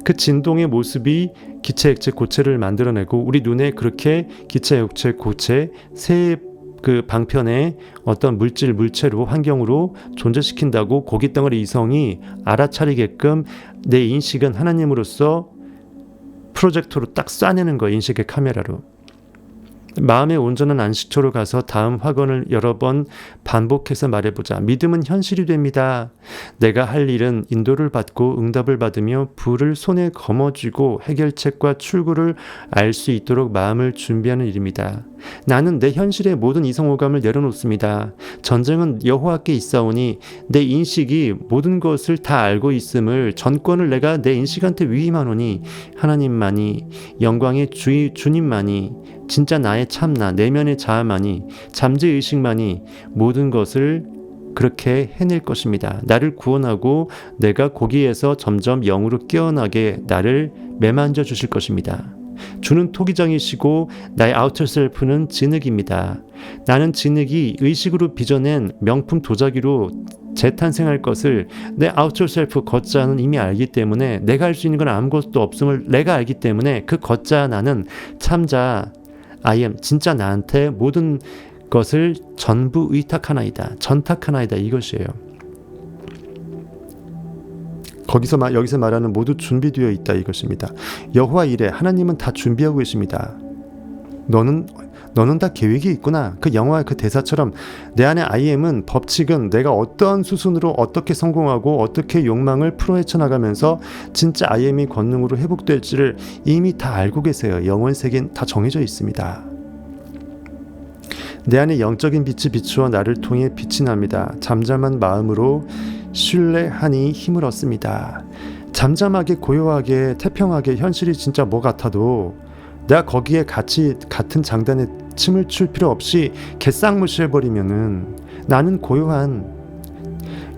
그 진동의 모습이 기체, 액체, 고체를 만들어내고 우리 눈에 그렇게 기체, 액체, 고체 세 그 방편의 어떤 물체로 환경으로 존재시킨다고 고기 덩어리 이성이 알아차리게끔 내 인식은 하나님으로서 프로젝터로 딱 쏴내는 거예요. 인식의 카메라로. 마음의 온전한 안식처로 가서 다음 확언을 여러 번 반복해서 말해보자. 믿음은 현실이 됩니다. 내가 할 일은 인도를 받고 응답을 받으며 불을 손에 거머쥐고 해결책과 출구를 알 수 있도록 마음을 준비하는 일입니다. 나는 내 현실의 모든 이성오감을 내려놓습니다. 전쟁은 여호와께 있사오니 내 인식이 모든 것을 다 알고 있음을 전권을 내가 내 인식한테 위임하노니 하나님만이 영광의 주님만이 진짜 나의 참나 내면의 자아만이 잠재의식만이 모든 것을 그렇게 해낼 것입니다. 나를 구원하고 내가 거기에서 점점 영으로 깨어나게 나를 매만져 주실 것입니다. 주는 토기장이시고 나의 아우터 셀프는 진흙입니다. 나는 진흙이 의식으로 빚어낸 명품 도자기로 재탄생할 것을 내 아우터 셀프 걷자는 이미 알기 때문에 내가 할 수 있는 건 아무것도 없음을 내가 알기 때문에 그 걷자 나는 참자 I am 진짜 나한테 모든 것을 전부 의탁하나이다. 전탁하나이다. 이것이에요. 여기서 말하는 모두 준비되어 있다 이것입니다. 여호와 이래 하나님은 다 준비하고 계십니다. 너는 너는 다 계획이 있구나. 그 영화의 그 대사처럼 내 안에 I am은 법칙은 내가 어떠한 수순으로 어떻게 성공하고 어떻게 욕망을 풀어 헤쳐나가면서 진짜 I am이 권능으로 회복될지를 이미 다 알고 계세요. 영혼 세계는 다 정해져 있습니다. 내 안에 영적인 빛이 비추어 나를 통해 빛이 납니다. 잠잠한 마음으로 신뢰하니 힘을 얻습니다. 잠잠하게 고요하게 태평하게 현실이 진짜 뭐 같아도 내가 거기에 같은 장단에 침을 출 필요 없이 개쌍무시해버리면은 나는 고요한,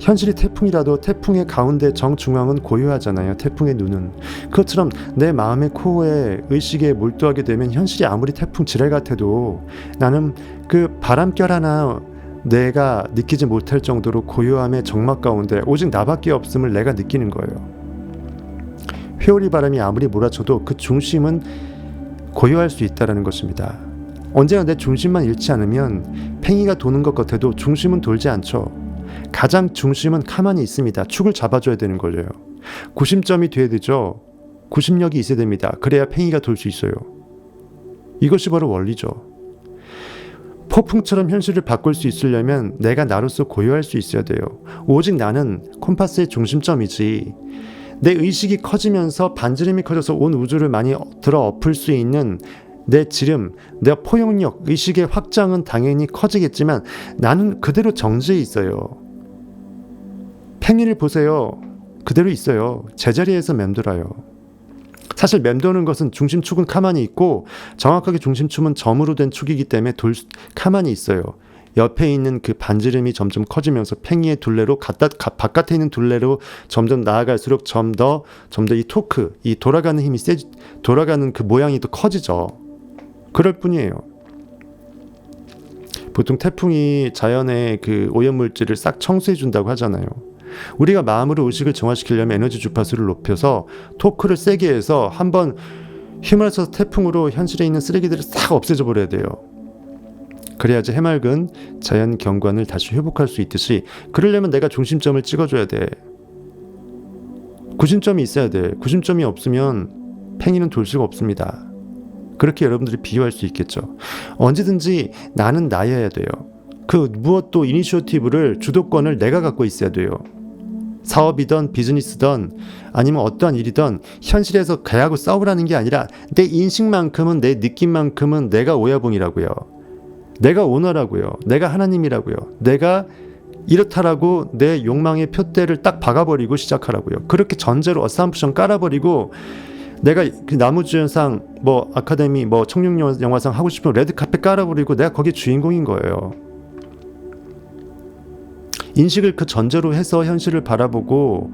현실이 태풍이라도 태풍의 가운데 정중앙은 고요하잖아요. 태풍의 눈은. 그것처럼 내 마음의 코어에 의식에 몰두하게 되면 현실이 아무리 태풍 지뢰 같아도 나는 그 바람결 하나 내가 느끼지 못할 정도로 고요함의 정막 가운데 오직 나밖에 없음을 내가 느끼는 거예요. 회오리 바람이 아무리 몰아쳐도 그 중심은 고요할 수 있다는 것입니다. 언제나 내 중심만 잃지 않으면 팽이가 도는 것 같아도 중심은 돌지 않죠. 가장 중심은 가만히 있습니다. 축을 잡아줘야 되는 거예요. 구심점이 돼야 되죠. 구심력이 있어야 됩니다. 그래야 팽이가 돌 수 있어요. 이것이 바로 원리죠. 폭풍처럼 현실을 바꿀 수 있으려면 내가 나로서 고요할 수 있어야 돼요. 오직 나는 콤파스의 중심점이지, 내 의식이 커지면서 반지름이 커져서 온 우주를 많이 들어 엎을 수 있는 내 지름, 내 포용력, 의식의 확장은 당연히 커지겠지만 나는 그대로 정지해 있어요. 팽이를 보세요. 그대로 있어요. 제자리에서 맴돌아요. 사실 맴도는 것은 중심축은 가만히 있고 정확하게 중심축은 점으로 된 축이기 때문에 가만히 있어요. 옆에 있는 그 반지름이 점점 커지면서 팽이의 둘레로 바깥에 있는 둘레로 점점 나아갈수록 좀 더 이 토크, 이 돌아가는 힘이 돌아가는 그 모양이 더 커지죠. 그럴 뿐이에요. 보통 태풍이 자연의 그 오염물질을 싹 청소해 준다고 하잖아요. 우리가 마음으로 의식을 정화시키려면 에너지 주파수를 높여서 토크를 세게 해서 한번 힘을 써서 태풍으로 현실에 있는 쓰레기들을 싹 없애줘 버려야 돼요. 그래야지 해맑은 자연 경관을 다시 회복할 수 있듯이, 그러려면 내가 중심점을 찍어줘야 돼. 구심점이 있어야 돼. 구심점이 없으면 팽이는 돌 수가 없습니다. 그렇게 여러분들이 비유할 수 있겠죠. 언제든지 나는 나여야 돼요. 그 무엇도 이니셔티브를, 주도권을 내가 갖고 있어야 돼요. 사업이든 비즈니스든 아니면 어떠한 일이든 현실에서 걔하고 싸우라는 게 아니라 내 인식만큼은, 내 느낌만큼은 내가 오야봉이라고요. 내가 오너라고요. 내가 하나님이라고요. 내가 이렇다라고 내 욕망의 표대를 딱 박아버리고 시작하라고요. 그렇게 전제로 어삼프션 깔아버리고 내가 그 나무주연상 뭐 아카데미 뭐 청룡영화상 하고 싶은 레드카펫 깔아버리고 내가 거기에 주인공인 거예요. 인식을 그 전제로 해서 현실을 바라보고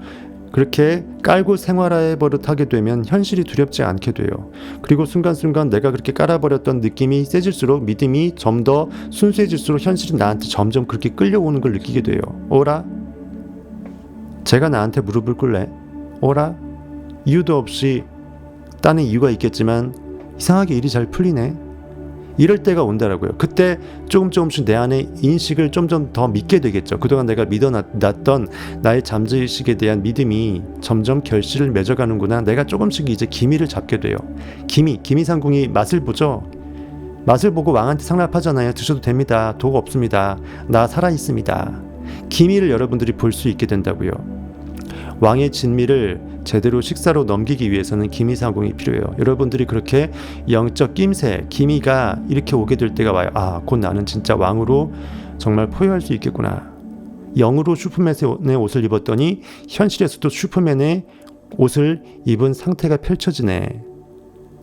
그렇게 깔고 생활해 버릇하게 되면 현실이 두렵지 않게 돼요. 그리고 순간순간 내가 그렇게 깔아버렸던 느낌이 세질수록 믿음이 좀 더 순수해질수록 현실이 나한테 점점 그렇게 끌려오는 걸 느끼게 돼요. 오라? 제가 나한테 무릎을 꿇래? 오라? 이유도 없이 딴에 이유가 있겠지만 이상하게 일이 잘 풀리네. 이럴 때가 온다라고요. 그때 조금씩 내 안에 인식을 좀 더 믿게 되겠죠. 그동안 내가 믿어놨던 나의 잠재의식에 대한 믿음이 점점 결실을 맺어가는구나. 내가 조금씩 이제 기미를 잡게 돼요. 기미상궁이 맛을 보죠. 맛을 보고 왕한테 상납하잖아요. 드셔도 됩니다. 도가 없습니다. 나 살아있습니다. 기미를 여러분들이 볼 수 있게 된다고요. 왕의 진미를 제대로 식사로 넘기기 위해서는 기미상궁이 필요해요. 여러분들이 그렇게 영적 낌새, 기미가 이렇게 오게 될 때가 와요. 아, 곧 나는 진짜 왕으로 정말 포효할 수 있겠구나. 영으로 슈퍼맨의 옷을 입었더니 현실에서도 슈퍼맨의 옷을 입은 상태가 펼쳐지네.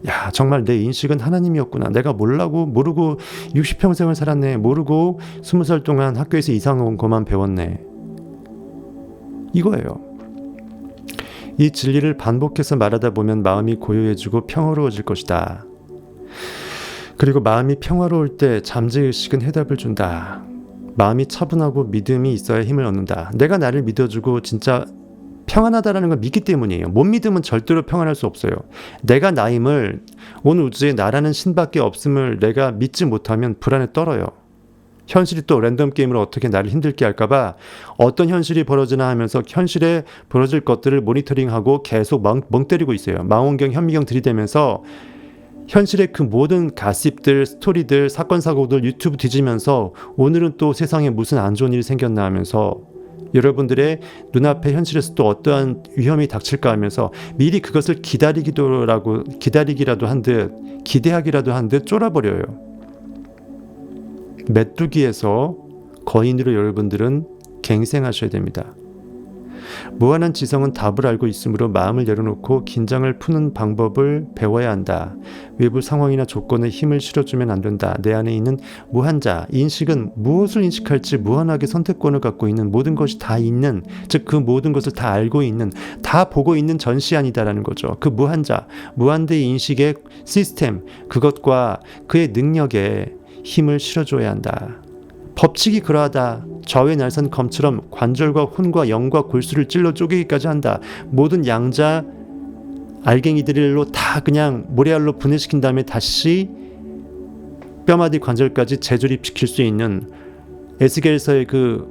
야, 정말 내 인식은 하나님이었구나. 내가 모르고 60평생을 살았네. 모르고 20살 동안 학교에서 이상 온 것만 배웠네. 이거예요. 이 진리를 반복해서 말하다 보면 마음이 고요해지고 평화로워질 것이다. 그리고 마음이 평화로울 때 잠재의식은 해답을 준다. 마음이 차분하고 믿음이 있어야 힘을 얻는다. 내가 나를 믿어주고 진짜 평안하다라는 걸 믿기 때문이에요. 못 믿으면 절대로 평안할 수 없어요. 내가 나임을, 온 우주에 나라는 신밖에 없음을 내가 믿지 못하면 불안에 떨어요. 현실이 또 랜덤 게임으로 어떻게 나를 힘들게 할까봐 어떤 현실이 벌어지나 하면서 현실에 벌어질 것들을 모니터링하고 계속 멍 때리고 있어요. 망원경, 현미경 들이대면서 현실의 그 모든 가십들, 스토리들, 사건, 사고들 유튜브 뒤지면서 오늘은 또 세상에 무슨 안 좋은 일이 생겼나 하면서 여러분들의 눈앞에 현실에서 또 어떠한 위험이 닥칠까 하면서 미리 그것을 기다리기라도 한 듯, 기대하기라도 한 듯 쫄아버려요. 메뚜기에서 거인으로 여러분들은 갱생하셔야 됩니다. 무한한 지성은 답을 알고 있으므로 마음을 열어놓고 긴장을 푸는 방법을 배워야 한다. 외부 상황이나 조건에 힘을 실어주면 안 된다. 내 안에 있는 무한자, 인식은 무엇을 인식할지 무한하게 선택권을 갖고 있는, 모든 것이 다 있는, 즉 그 모든 것을 다 알고 있는, 다 보고 있는 전시안이다라는 거죠. 그 무한자, 무한대의 인식의 시스템, 그것과 그의 능력에 힘을 실어줘야 한다. 법칙이 그러하다. 좌우의 날선 검처럼 관절과 혼과 영과 골수를 찔러 쪼개기까지 한다. 모든 양자 알갱이들로 다 그냥 모래알로 분해시킨 다음에 다시 뼈마디 관절까지 재조립시킬 수 있는 에스겔서의 그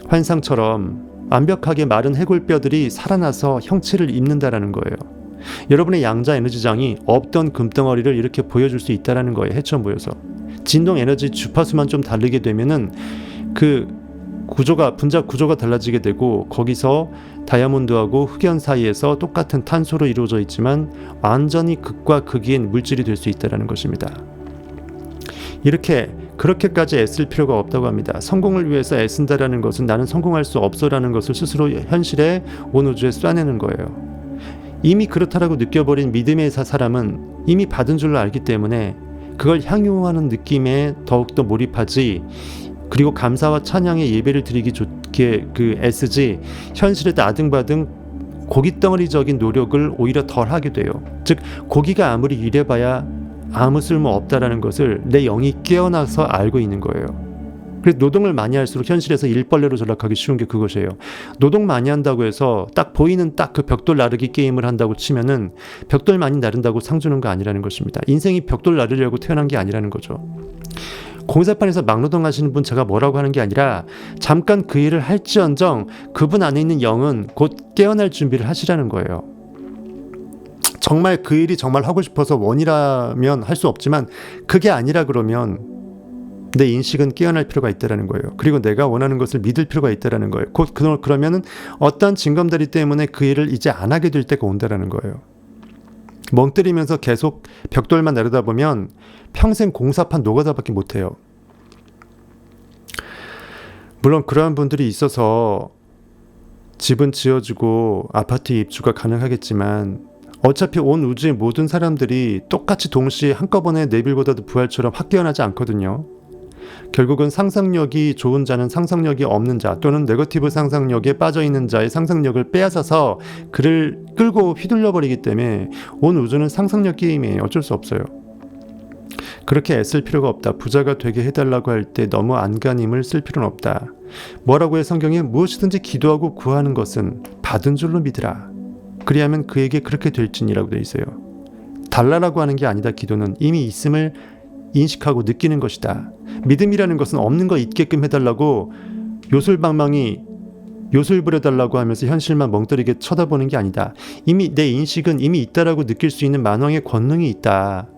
환상처럼 완벽하게 마른 해골뼈들이 살아나서 형체를 입는다라는 거예요. 여러분의 양자 에너지장이 없던 금덩어리를 이렇게 보여줄 수 있다라는 거예요. 해처 모여서. 진동 에너지 주파수만 좀 다르게 되면은 그 분자 구조가 달라지게 되고, 거기서 다이아몬드하고 흑연 사이에서 똑같은 탄소로 이루어져 있지만 완전히 극과 극인 물질이 될 수 있다는 것입니다. 그렇게까지 애쓸 필요가 없다고 합니다. 성공을 위해서 애쓴다라는 것은 나는 성공할 수 없어라는 것을 스스로 현실에 온 우주에 쏴내는 거예요. 이미 그렇다라고 느껴버린 믿음의 사람은 이미 받은 줄로 알기 때문에 그걸 향유하는 느낌에 더욱더 몰입하지, 그리고 감사와 찬양의 예배를 드리기 좋게 애쓰지, 현실에 아등바등 고깃덩어리적인 노력을 오히려 덜 하게 돼요. 즉 고기가 아무리 일해봐야 아무 쓸모 없다라는 것을 내 영이 깨어나서 알고 있는 거예요. 그래서 노동을 많이 할수록 현실에서 일벌레로 전락하기 쉬운 게 그것이에요. 노동 많이 한다고 해서 딱 보이는 딱 그 벽돌 나르기 게임을 한다고 치면은 벽돌 많이 나른다고 상 주는 거 아니라는 것입니다. 인생이 벽돌 나르려고 태어난 게 아니라는 거죠. 공사판에서 막노동 하시는 분 제가 뭐라고 하는 게 아니라 잠깐 그 일을 할지언정 그분 안에 있는 영은 곧 깨어날 준비를 하시라는 거예요. 정말 그 일이 정말 하고 싶어서 원이라면 할 수 없지만 그게 아니라 그러면 내 인식은 깨어날 필요가 있다는 거예요. 그리고 내가 원하는 것을 믿을 필요가 있다는 거예요. 곧 그러면은 어떤 징검다리 때문에 그 일을 이제 안 하게 될 때가 온다는 거예요. 멍 때리면서 계속 벽돌만 나르다 보면 평생 공사판 노가다밖에 못해요. 물론 그러한 분들이 있어서 집은 지어주고 아파트 입주가 가능하겠지만 어차피 온 우주의 모든 사람들이 똑같이 동시에 한꺼번에 네빌보다도 부활처럼 확 깨어나지 않거든요. 결국은 상상력이 좋은 자는 상상력이 없는 자, 또는 네거티브 상상력에 빠져있는 자의 상상력을 빼앗아서 그를 끌고 휘둘러버리기 때문에 온 우주는 상상력 게임이에요. 어쩔 수 없어요. 그렇게 애쓸 필요가 없다. 부자가 되게 해달라고 할 때 너무 안간힘을 쓸 필요는 없다. 뭐라고 해 성경에? 무엇이든지 기도하고 구하는 것은 받은 줄로 믿으라. 그리하면 그에게 그렇게 될지니라고 되어 있어요. 달라라고 하는 게 아니다. 기도는 이미 있음을 인식하고 느끼는 것이다. 믿음이라는 것은 없는 거 있게끔 해달라고 요술방망이 요술 부려달라고 하면서 현실만 멍때리게 쳐다보는 게 아니다. 이미 내 인식은 이미 있다라고 느낄 수 있는 만왕의 권능이 있다.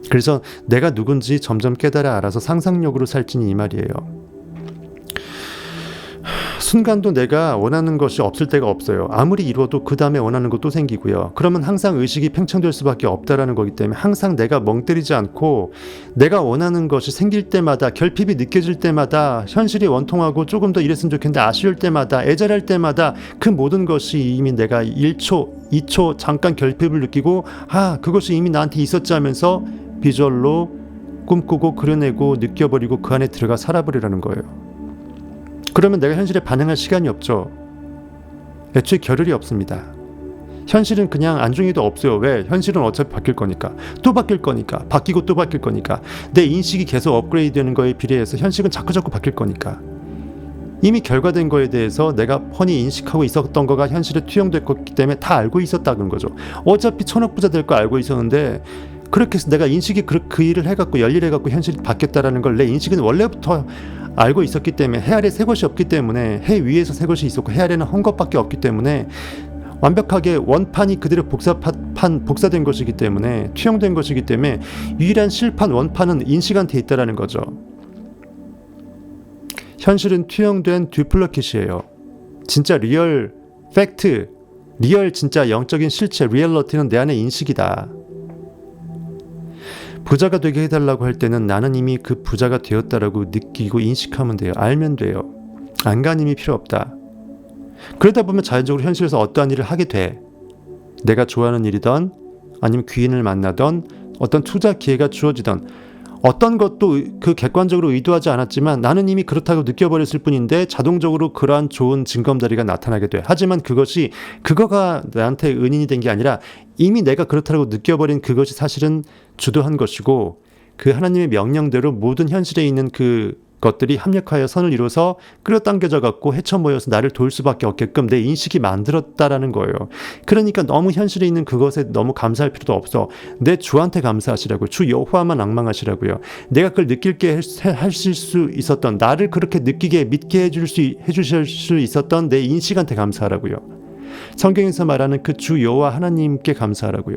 그래서 내가 누군지 점점 깨달아 알아서 상상력으로 살지니 이 말이에요. 순간도 내가 원하는 것이 없을 때가 없어요. 아무리 이루어도 그 다음에 원하는 것도 생기고요. 그러면 항상 의식이 팽창될 수밖에 없다라는 거기 때문에 항상 내가 멍 때리지 않고 내가 원하는 것이 생길 때마다, 결핍이 느껴질 때마다, 현실이 원통하고 조금 더 이랬으면 좋겠는데 아쉬울 때마다, 애절할 때마다 그 모든 것이 이미 내가 1초, 2초 잠깐 결핍을 느끼고 그것이 이미 나한테 있었지 하면서 비주얼로 꿈꾸고 그려내고 느껴버리고 그 안에 들어가 살아버리라는 거예요. 그러면 내가 현실에 반응할 시간이 없죠. 애초에 겨를이 없습니다. 현실은 그냥 안중에도 없어요. 왜? 현실은 어차피 바뀔 거니까. 또 바뀔 거니까. 바뀌고 또 바뀔 거니까. 내 인식이 계속 업그레이드 되는 거에 비례해서 현실은 자꾸자꾸 바뀔 거니까. 이미 결과된 거에 대해서 내가 뻔히 인식하고 있었던 거가 현실에 투영됐기 때문에 다 알고 있었다는 거죠. 어차피 천억 부자 될 거 알고 있었는데 그렇게 해서 내가 인식이 그 일을 해갖고 열일해갖고 현실이 바뀌었다라는 걸 내 인식은 원래부터 알고 있었기 때문에 해 아래 새 것이 없기 때문에 해 위에서 새 것이 있었고 해 아래는 한 것밖에 없기 때문에 완벽하게 원판이 그대로 복사된 것이기 때문에, 투영된 것이기 때문에 유일한 실판 원판은 인식한테 있다라는 거죠. 현실은 투영된 듀플리케이트예요. 진짜 리얼 팩트, 리얼 진짜 영적인 실체, 리얼리티는 내 안의 인식이다. 부자가 되게 해달라고 할 때는 나는 이미 그 부자가 되었다라고 느끼고 인식하면 돼요. 알면 돼요. 안간힘이 필요 없다. 그러다 보면 자연적으로 현실에서 어떠한 일을 하게 돼. 내가 좋아하는 일이든 아니면 귀인을 만나던 어떤 투자 기회가 주어지던 어떤 것도 그 객관적으로 의도하지 않았지만 나는 이미 그렇다고 느껴버렸을 뿐인데 자동적으로 그러한 좋은 징검다리가 나타나게 돼. 하지만 그거가 나한테 은인이 된 게 아니라 이미 내가 그렇다고 느껴버린 그것이 사실은 주도한 것이고, 그 하나님의 명령대로 모든 현실에 있는 것들이 합력하여 선을 이루어서 끌어당겨져 갖고 헤쳐 모여서 나를 도울 수밖에 없게끔 내 인식이 만들었다라는 거예요. 그러니까 너무 현실에 있는 그것에 너무 감사할 필요도 없어. 내 주한테 감사하시라고요. 주 여호와만 앙망하시라고요. 내가 그걸 느낄게 하실 수 있었던, 나를 그렇게 느끼게 믿게 해주실 수 있었던 내 인식한테 감사하라고요. 성경에서 말하는 그 주 여호와 하나님께 감사하라고요.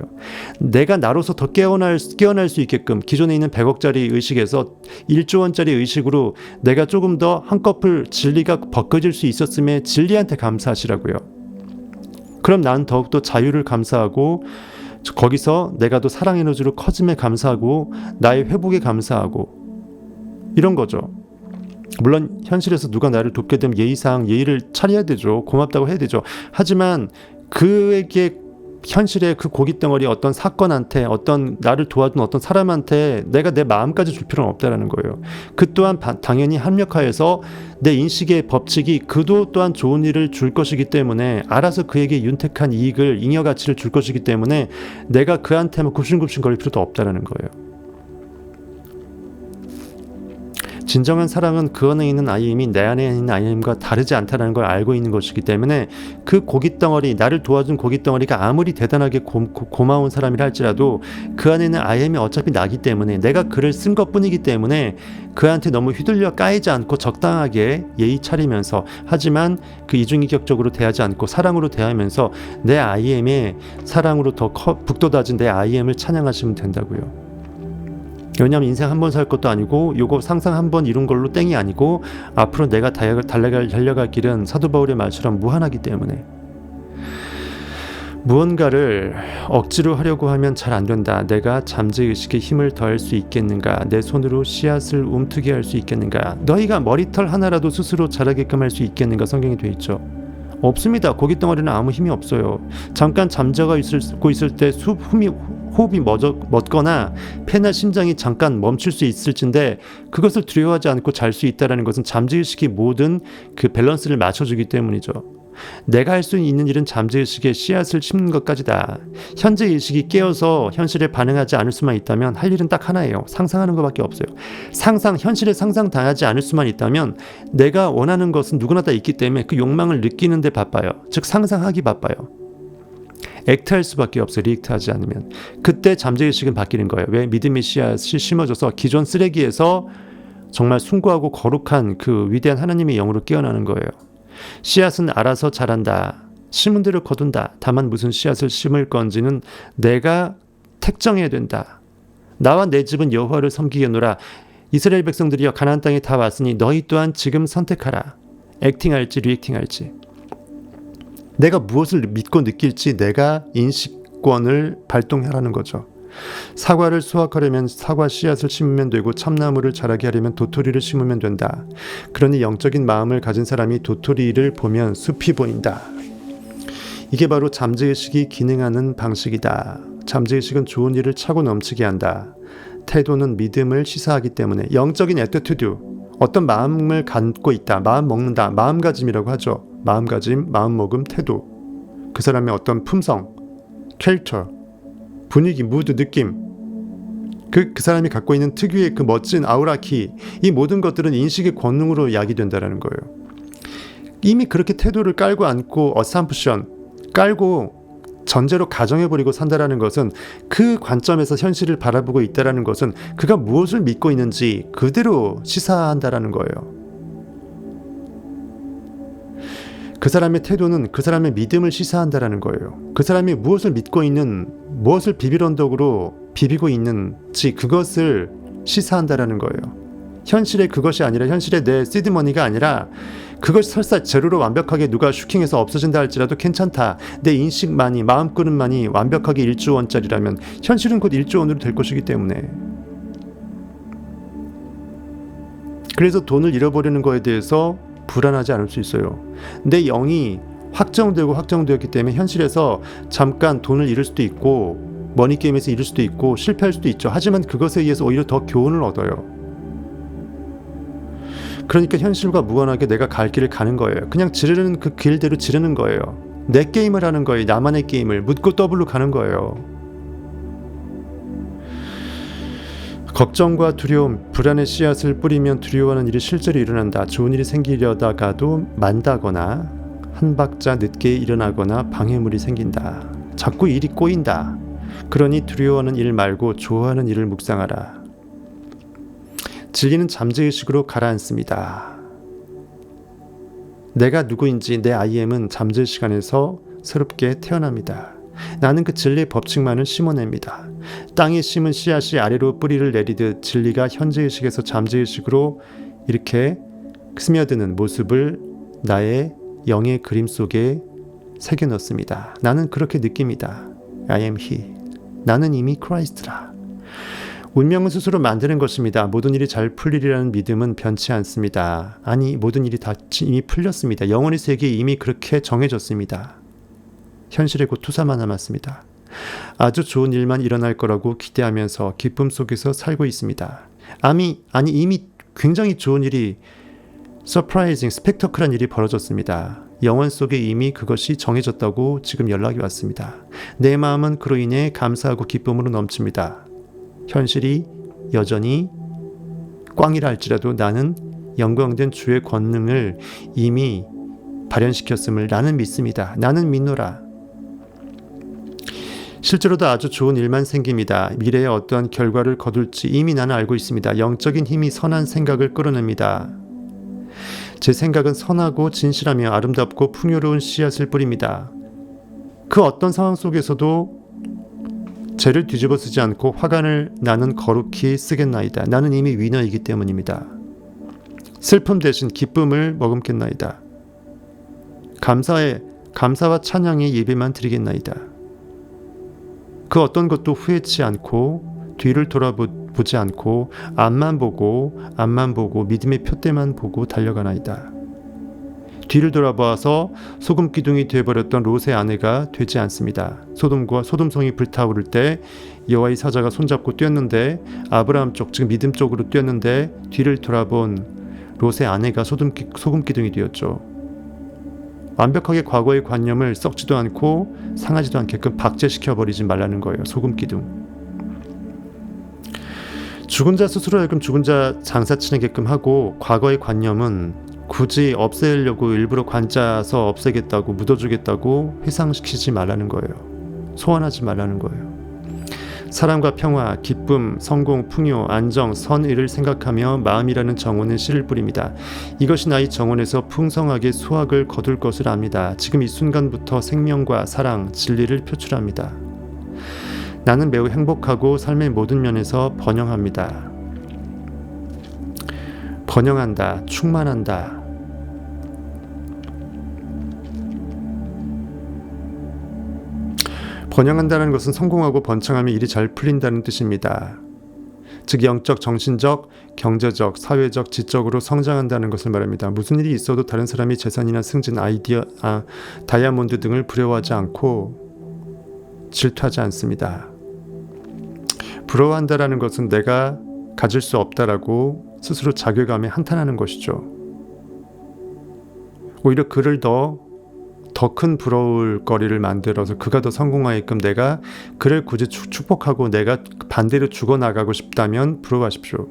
내가 나로서 더 깨어날 수 있게끔 기존에 있는 100억짜리 의식에서 1조 원짜리 의식으로 내가 조금 더 한꺼풀 진리가 벗겨질 수 있었음에 진리한테 감사하시라고요. 그럼 난 더욱더 자유를 감사하고, 거기서 내가 더 사랑 에너지로 커짐에 감사하고, 나의 회복에 감사하고, 이런 거죠. 물론 현실에서 누가 나를 돕게 되면 예의상 예의를 차려야 되죠. 고맙다고 해야 되죠. 하지만 그에게 현실의 그 고깃덩어리 어떤 사건한테, 어떤 나를 도와준 어떤 사람한테 내가 내 마음까지 줄 필요는 없다라는 거예요. 그 또한 당연히 합력하여서 내 인식의 법칙이 그도 또한 좋은 일을 줄 것이기 때문에, 알아서 그에게 윤택한 이익을, 잉여 가치를 줄 것이기 때문에 내가 그한테만 굽신굽신 거릴 필요도 없다라는 거예요. 진정한 사랑은 그 안에 있는 아이엠이 내 안에 있는 아이엠과 다르지 않다는 걸 알고 있는 것이기 때문에, 그 고깃덩어리, 나를 도와준 고깃덩어리가 아무리 대단하게 고마운 사람이라 할지라도 그 안에 있는 아이엠이 어차피 나기 때문에, 내가 글을 쓴 것뿐이기 때문에 그한테 너무 휘둘려 까이지 않고 적당하게 예의 차리면서, 하지만 그 이중인격적으로 대하지 않고 사랑으로 대하면서 내 아이엠의 사랑으로 더 북돋아진 내 아이엠을 찬양하시면 된다고요. 왜냐하면 인생 한 번 살 것도 아니고, 요거 상상 한 번 이룬 걸로 땡이 아니고, 앞으로 내가 달려갈 길은 사도 바울의 말처럼 무한하기 때문에, 무언가를 억지로 하려고 하면 잘 안 된다. 내가 잠재의식에 힘을 더할 수 있겠는가? 내 손으로 씨앗을 움트게 할 수 있겠는가? 너희가 머리털 하나라도 스스로 자라게끔 할 수 있겠는가? 성경이 돼 있죠. 없습니다. 고깃덩어리는 아무 힘이 없어요. 잠깐 잠자고 있을 때 호흡이 멎거나 폐나 심장이 잠깐 멈출 수 있을진데, 그것을 두려워하지 않고 잘 수 있다는 것은 잠재의식이 모든 그 밸런스를 맞춰주기 때문이죠. 내가 할 수 있는 일은 잠재의식에 씨앗을 심는 것까지다. 현재의식이 깨어서 현실에 반응하지 않을 수만 있다면 할 일은 딱 하나예요. 상상하는 것밖에 없어요. 현실에 상상당하지 않을 수만 있다면 내가 원하는 것은 누구나 다 있기 때문에 그 욕망을 느끼는 데 바빠요. 즉 상상하기 바빠요. 액트할 수밖에 없어요. 리액트하지 않으면. 그때 잠재의식은 바뀌는 거예요. 왜? 믿음의 씨앗이 심어져서 기존 쓰레기에서 정말 숭고하고 거룩한 그 위대한 하나님의 영으로 깨어나는 거예요. 씨앗은 알아서 자란다. 심은 대로 거둔다. 다만 무슨 씨앗을 심을 건지는 내가 택정해야 된다. 나와 내 집은 여호와를 섬기겠노라. 이스라엘 백성들이여 가나안 땅에 다 왔으니 너희 또한 지금 선택하라. 액팅할지 리액팅할지. 내가 무엇을 믿고 느낄지 내가 인식권을 발동하라는 거죠. 사과를 수확하려면 사과 씨앗을 심으면 되고, 참나무를 자라게 하려면 도토리를 심으면 된다. 그러니 영적인 마음을 가진 사람이 도토리를 보면 숲이 보인다. 이게 바로 잠재의식이 기능하는 방식이다. 잠재의식은 좋은 일을 차고 넘치게 한다. 태도는 믿음을 시사하기 때문에, 영적인 애티튜드, 어떤 마음을 갖고 있다, 마음 먹는다, 마음가짐이라고 하죠. 마음가짐, 마음먹음, 태도, 그 사람의 어떤 품성, 캐릭터, 분위기, 무드, 느낌, 그 사람이 갖고 있는 특유의 그 멋진 아우라키, 이 모든 것들은 인식의 권능으로 야기된다는 거예요. 이미 그렇게 태도를 깔고 앉고 어삼프션 깔고 전제로 가정해버리고 산다라는 것은, 그 관점에서 현실을 바라보고 있다라는 것은 그가 무엇을 믿고 있는지 그대로 시사한다라는 거예요. 그 사람의 태도는 그 사람의 믿음을 시사한다라는 거예요. 그 사람이 무엇을 믿고 있는, 무엇을 비빌언덕으로 비비고 있는지 그것을 시사한다라는 거예요. 현실의 그것이 아니라, 현실의 내 시드머니가 아니라, 그것이 설사 제로로 완벽하게 누가 슈킹해서 없어진다 할지라도 괜찮다. 내 인식만이, 마음그릇만이 완벽하게 1조 원짜리라면 현실은 곧 1조 원으로 될 것이기 때문에. 그래서 돈을 잃어버리는 거에 대해서 불안하지 않을 수 있어요. 내 영이 확정되었기 때문에 현실에서 잠깐 돈을 잃을 수도 있고 머니게임에서 잃을 수도 있고 실패할 수도 있죠. 하지만 그것에 의해서 오히려 더 교훈을 얻어요. 그러니까 현실과 무관하게 내가 갈 길을 가는 거예요. 그냥 지르는 그 길대로 지르는 거예요. 내 게임을 하는 거예요. 나만의 게임을 묻고 더블로 가는 거예요. 걱정과 두려움, 불안의 씨앗을 뿌리면 두려워하는 일이 실제로 일어난다. 좋은 일이 생기려다가도 만다거나 한 박자 늦게 일어나거나 방해물이 생긴다. 자꾸 일이 꼬인다. 그러니 두려워하는 일 말고 좋아하는 일을 묵상하라. 진리는 잠재의식으로 가라앉습니다. 내가 누구인지 내 IM은 잠재 시간에서 새롭게 태어납니다. 나는 그 진리의 법칙만을 심어냅니다. 땅에 심은 씨앗이 아래로 뿌리를 내리듯 진리가 현재의식에서 잠재의식으로 이렇게 스며드는 모습을 나의 영의 그림 속에 새겨넣습니다. 나는 그렇게 느낍니다. I am He. 나는 이미 크라이스트라. 운명은 스스로 만드는 것입니다. 모든 일이 잘 풀리리라는 믿음은 변치 않습니다. 아니, 모든 일이 다 이미 풀렸습니다. 영혼의 세계에 이미 그렇게 정해졌습니다. 현실에 곧 투사만 남았습니다. 아주 좋은 일만 일어날 거라고 기대하면서 기쁨 속에서 살고 있습니다. 아니 이미 굉장히 좋은 일이 서프라이징, 스펙터클한 일이 벌어졌습니다. 영혼 속에 이미 그것이 정해졌다고 지금 연락이 왔습니다. 내 마음은 그로 인해 감사하고 기쁨으로 넘칩니다. 현실이 여전히 꽝이라 할지라도 나는 영광된 주의 권능을 이미 발현시켰음을 나는 믿습니다. 나는 믿노라. 실제로도 아주 좋은 일만 생깁니다. 미래에 어떠한 결과를 거둘지 이미 나는 알고 있습니다. 영적인 힘이 선한 생각을 끌어냅니다. 제 생각은 선하고 진실하며 아름답고 풍요로운 씨앗을 뿌립니다. 그 어떤 상황 속에서도 죄를 뒤집어 쓰지 않고 화관을 나는 거룩히 쓰겠나이다. 나는 이미 위너이기 때문입니다. 슬픔 대신 기쁨을 머금겠나이다. 감사와 찬양의 예배만 드리겠나이다. 그 어떤 것도 후회치 않고 뒤를 돌아보지 않고 앞만 보고 믿음의 표대만 보고 달려가나이다. 뒤를 돌아봐서 소금 기둥이 되어버렸던 롯의 아내가 되지 않습니다. 소돔성이 불타오를 때 여호와의 사자가 손잡고 뛰었는데 아브라함 쪽, 즉 믿음 쪽으로 뛰었는데 뒤를 돌아본 롯의 아내가 소금 기둥이 되었죠. 완벽하게 과거의 관념을 썩지도 않고 상하지도 않게끔 박제시켜버리지 말라는 거예요. 소금 기둥. 죽은 자 스스로 하여금 죽은 자 장사치게끔 하고 과거의 관념은 굳이 없애려고 일부러 관짜서 없애겠다고 묻어주겠다고 회상시키지 말라는 거예요. 소환하지 말라는 거예요. 사랑과 평화, 기쁨, 성공, 풍요, 안정, 선의를 생각하며 마음이라는 정원에 씨를 뿌립니다. 이것이 나의 정원에서 풍성하게 수확을 거둘 것을 압니다. 지금 이 순간부터 생명과 사랑, 진리를 표출합니다. 나는 매우 행복하고 삶의 모든 면에서 번영합니다. 번영한다, 충만한다. 번영한다는 것은 성공하고 번창하며 일이 잘 풀린다는 뜻입니다. 즉 영적, 정신적, 경제적, 사회적, 지적으로 성장한다는 것을 말합니다. 무슨 일이 있어도 다른 사람이 재산이나 승진, 다이아몬드 등을 부러워하지 않고 질투하지 않습니다. 부러워한다는 것은 내가 가질 수 없다라고 스스로 자괴감에 한탄하는 것이죠. 오히려 그를 더 큰 부러울 거리를 만들어서 그가 더 성공하게끔 내가 그를 굳이 축복하고 내가 반대로 죽어나가고 싶다면 부러워하십시오.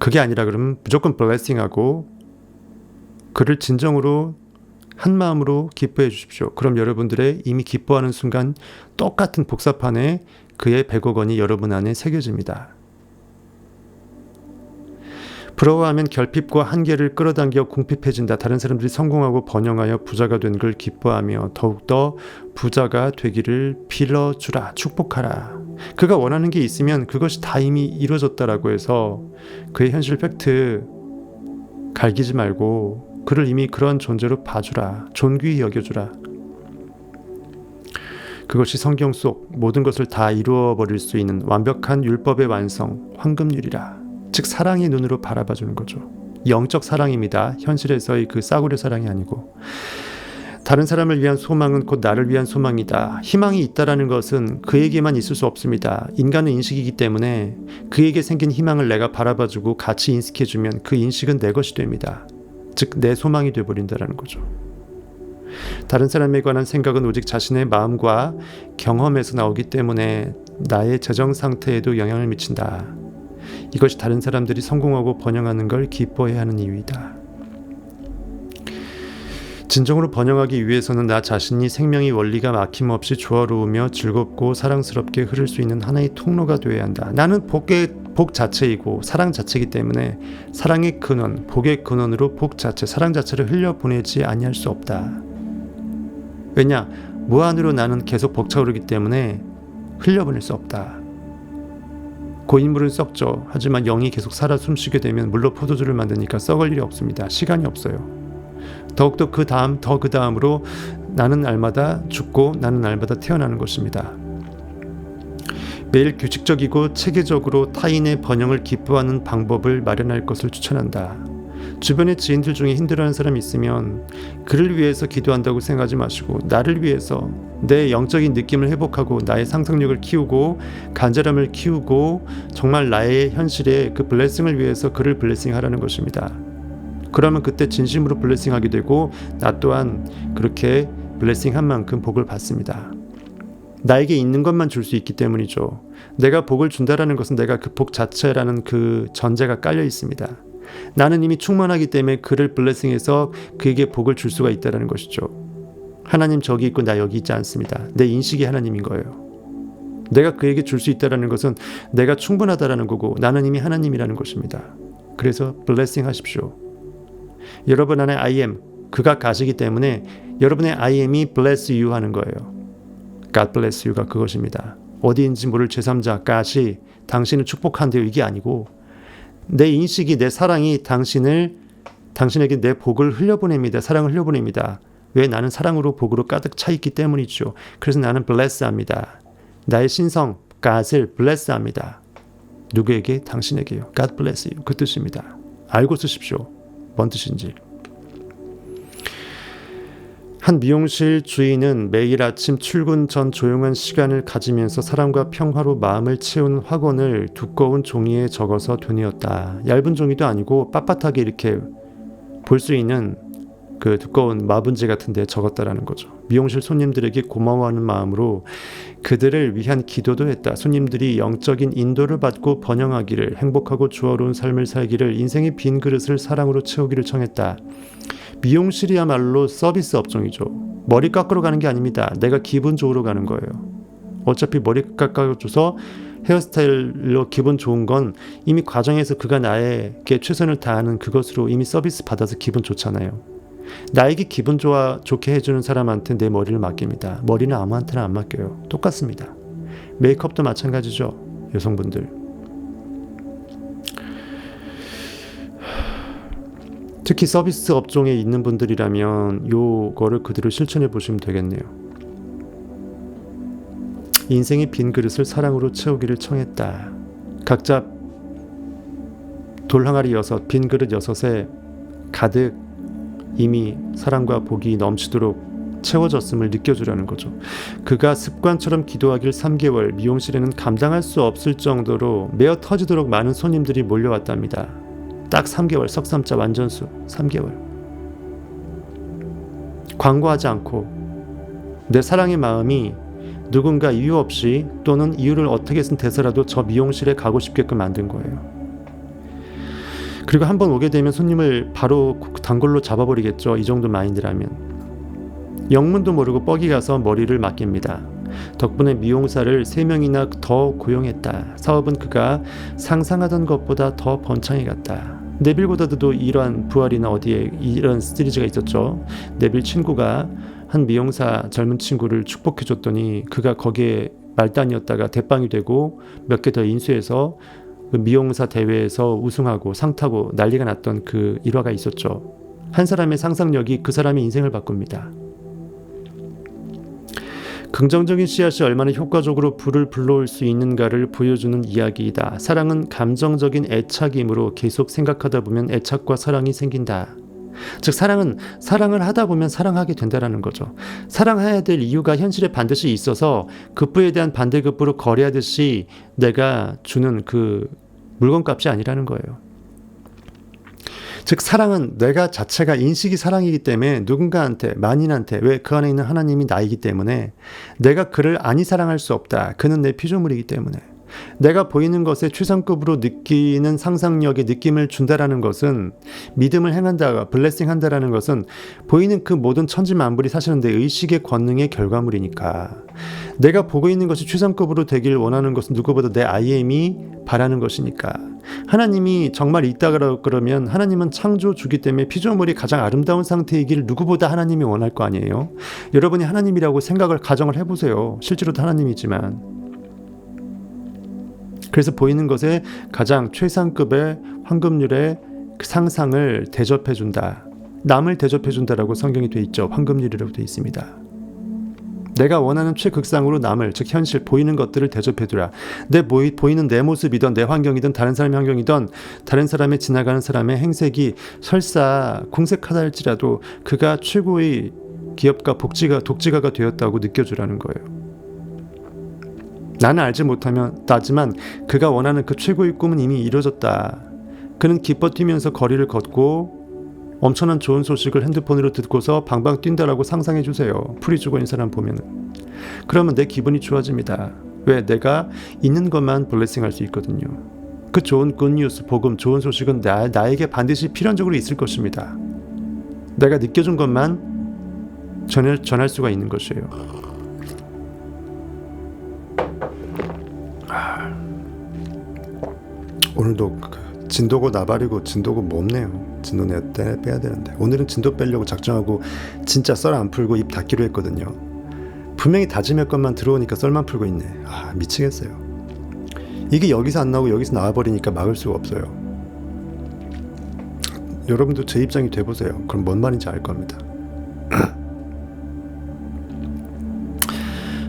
그게 아니라 그러면 무조건 블레싱하고 그를 진정으로 한 마음으로 기뻐해 주십시오. 그럼 여러분들의 이미 기뻐하는 순간 똑같은 복사판에 그의 100억 원이 여러분 안에 새겨집니다. 부러워하면 결핍과 한계를 끌어당겨 궁핍해진다. 다른 사람들이 성공하고 번영하여 부자가 된 걸 기뻐하며 더욱더 부자가 되기를 빌어주라. 축복하라. 그가 원하는 게 있으면 그것이 다 이미 이루어졌다라고 해서 그의 현실 팩트 갈기지 말고 그를 이미 그런 존재로 봐주라. 존귀히 여겨주라. 그것이 성경 속 모든 것을 다 이루어버릴 수 있는 완벽한 율법의 완성, 황금률이라. 즉 사랑의 눈으로 바라봐주는 거죠. 영적 사랑입니다. 현실에서의 그 싸구려 사랑이 아니고. 다른 사람을 위한 소망은 곧 나를 위한 소망이다. 희망이 있다라는 것은 그에게만 있을 수 없습니다. 인간은 인식이기 때문에 그에게 생긴 희망을 내가 바라봐주고 같이 인식해주면 그 인식은 내 것이 됩니다. 즉 내 소망이 되어버린다는 거죠. 다른 사람에 관한 생각은 오직 자신의 마음과 경험에서 나오기 때문에 나의 재정 상태에도 영향을 미친다. 이것이 다른 사람들이 성공하고 번영하는 걸 기뻐해야 하는 이유이다. 진정으로 번영하기 위해서는 나 자신이 생명의 원리가 막힘없이 조화로우며 즐겁고 사랑스럽게 흐를 수 있는 하나의 통로가 되어야 한다. 나는 복 자체이고 사랑 자체이기 때문에 사랑의 근원, 복의 근원으로 복 자체, 사랑 자체를 흘려보내지 아니할 수 없다. 왜냐? 무한으로 나는 계속 벅차오르기 때문에 흘려보낼 수 없다. 고인물은 썩죠. 하지만 영이 계속 살아 숨쉬게 되면 물로 포도주를 만드니까 썩을 일이 없습니다. 시간이 없어요. 더욱더 그 다음으로 나는 날마다 죽고 나는 날마다 태어나는 것입니다. 매일 규칙적이고 체계적으로 타인의 번영을 기뻐하는 방법을 마련할 것을 추천한다. 주변의 지인들 중에 힘들어하는 사람이 있으면 그를 위해서 기도한다고 생각하지 마시고 나를 위해서 내 영적인 느낌을 회복하고 나의 상상력을 키우고 간절함을 키우고 정말 나의 현실의 그 블레싱을 위해서 그를 블레싱하라는 것입니다. 그러면 그때 진심으로 블레싱하게 되고 나 또한 그렇게 블레싱한 만큼 복을 받습니다. 나에게 있는 것만 줄 수 있기 때문이죠. 내가 복을 준다라는 것은 내가 그 복 자체라는 그 전제가 깔려 있습니다. 나는 이미 충만하기 때문에 그를 블레싱해서 그에게 복을 줄 수가 있다는 것이죠. 하나님 저기 있고 나 여기 있지 않습니다. 내 인식이 하나님인 거예요. 내가 그에게 줄 수 있다는 것은 내가 충분하다라는 거고 나는 이미 하나님이라는 것입니다. 그래서 블레싱 하십시오. 여러분 안에 I am, 그가 가시기 때문에 여러분의 I am이 bless you 하는 거예요. God bless you가 그것입니다. 어디인지 모를 제3자 God이 당신을 축복한대요. 이게 아니고 내 인식이, 내 사랑이 당신에게 내 복을 흘려보냅니다. 사랑을 흘려보냅니다. 왜? 나는 사랑으로 복으로 가득 차 있기 때문이죠. 그래서 나는 bless 합니다. 나의 신성 God을 bless 합니다. 누구에게? 당신에게요. God bless you. 그 뜻입니다. 알고 쓰십시오. 뭔 뜻인지. 한 미용실 주인은 매일 아침 출근 전 조용한 시간을 가지면서 사람과 평화로 마음을 채운 확언을 두꺼운 종이에 적어서 되뇌었다. 얇은 종이도 아니고 빳빳하게 이렇게 볼 수 있는 그 두꺼운 마분지 같은 데 적었다라는 거죠. 미용실 손님들에게 고마워하는 마음으로 그들을 위한 기도도 했다. 손님들이 영적인 인도를 받고 번영하기를, 행복하고 조화로운 삶을 살기를, 인생의 빈 그릇을 사랑으로 채우기를 청했다. 미용실이야말로 서비스 업종이죠. 머리 깎으러 가는 게 아닙니다. 내가 기분 좋으러 가는 거예요. 어차피 머리 깎아줘서 헤어스타일로 기분 좋은 건 이미 과정에서 그가 나에게 최선을 다하는 그것으로 이미 서비스 받아서 기분 좋잖아요. 나에게 기분 좋게 해주는 사람한테 내 머리를 맡깁니다. 머리는 아무한테나 안 맡겨요. 똑같습니다. 메이크업도 마찬가지죠. 여성분들. 특히 서비스 업종에 있는 분들이라면 요거를 그대로 실천해 보시면 되겠네요. 인생의 빈 그릇을 사랑으로 채우기를 청했다. 각자 돌항아리 6, 빈 그릇 6에 가득 이미 사랑과 복이 넘치도록 채워졌음을 느껴주라는 거죠. 그가 습관처럼 기도하길 3개월, 미용실에는 감당할 수 없을 정도로 메어 터지도록 많은 손님들이 몰려왔답니다. 딱 3개월, 석삼자 완전수 3개월. 광고하지 않고 내 사랑의 마음이 누군가 이유 없이 또는 이유를 어떻게 쓴 대서라도 저 미용실에 가고 싶게끔 만든 거예요. 그리고 한번 오게 되면 손님을 바로 단골로 잡아버리겠죠. 이 정도 마인드라면. 영문도 모르고 뻑이 가서 머리를 맡깁니다. 덕분에 미용사를 3명이나 더 고용했다. 사업은 그가 상상하던 것보다 더 번창해 갔다. 네빌 고다드도 이러한 부활이나 어디에 이런 시리즈가 있었죠. 네빌 친구가 한 미용사 젊은 친구를 축복해줬더니 그가 거기에 말단이었다가 대빵이 되고 몇 개 더 인수해서 그 미용사 대회에서 우승하고 상 타고 난리가 났던 그 일화가 있었죠. 한 사람의 상상력이 그 사람의 인생을 바꿉니다. 긍정적인 씨앗이 얼마나 효과적으로 불을 불러올 수 있는가를 보여주는 이야기이다. 사랑은 감정적인 애착이므로 계속 생각하다 보면 애착과 사랑이 생긴다. 즉 사랑을 하다 보면 사랑하게 된다라는 거죠. 사랑해야 될 이유가 현실에 반드시 있어서 급부에 대한 반대급부로 거래하듯이 내가 주는 그 물건값이 아니라는 거예요. 즉 사랑은 내가 자체가 인식이 사랑이기 때문에 누군가한테 만인한테 왜 그 안에 있는 하나님이 나이기 때문에 내가 그를 아니 사랑할 수 없다. 그는 내 피조물이기 때문에 내가 보이는 것에 최상급으로 느끼는 상상력의 느낌을 준다라는 것은 믿음을 행한다, 블레싱한다라는 것은 보이는 그 모든 천지만물이 사실은 내 의식의 권능의 결과물이니까 내가 보고 있는 것이 최상급으로 되길 원하는 것은 누구보다 내 IM이 바라는 것이니까 하나님이 정말 있다 그러면 하나님은 창조주기 때문에 피조물이 가장 아름다운 상태이길 누구보다 하나님이 원할 거 아니에요. 여러분이 하나님이라고 가정을 해보세요. 실제로도 하나님이지만 그래서 보이는 것에 가장 최상급의 황금률의 그 상상을 대접해준다. 남을 대접해준다라고 성경이 돼 있죠. 황금률이라고 돼 있습니다. 내가 원하는 최극상으로 남을, 즉 현실, 보이는 것들을 대접해두라. 보이는 내 모습이든 내 환경이든 다른 사람의 환경이든 다른 사람의 지나가는 사람의 행색이 설사 궁색하다 할지라도 그가 최고의 기업가, 독지가가 되었다고 느껴주라는 거예요. 나는 알지 못하지만 그가 원하는 그 최고의 꿈은 이미 이루어졌다. 그는 기뻐 뛰면서 거리를 걷고 엄청난 좋은 소식을 핸드폰으로 듣고서 방방 뛴다라고 상상해 주세요. 풀이 죽어 있는 사람 보면은. 그러면 내 기분이 좋아집니다. 왜? 내가 있는 것만 블레싱할 수 있거든요. 그 좋은 굿뉴스, 복음, 좋은 소식은 나에게 반드시 필연적으로 있을 것입니다. 내가 느껴준 것만 전할 수가 있는 것이에요. 오늘도 진도고 나발이고 진도고 몹네요. 진도 빼야 되는데 오늘은 진도 빼려고 작정하고 진짜 썰 안 풀고 입 닫기로 했거든요. 분명히 다짐할 것만 들어오니까 썰만 풀고 있네. 미치겠어요. 이게 여기서 안 나오고 여기서 나와버리니까 막을 수가 없어요. 여러분도 제 입장이 돼보세요. 그럼 뭔 말인지 알 겁니다.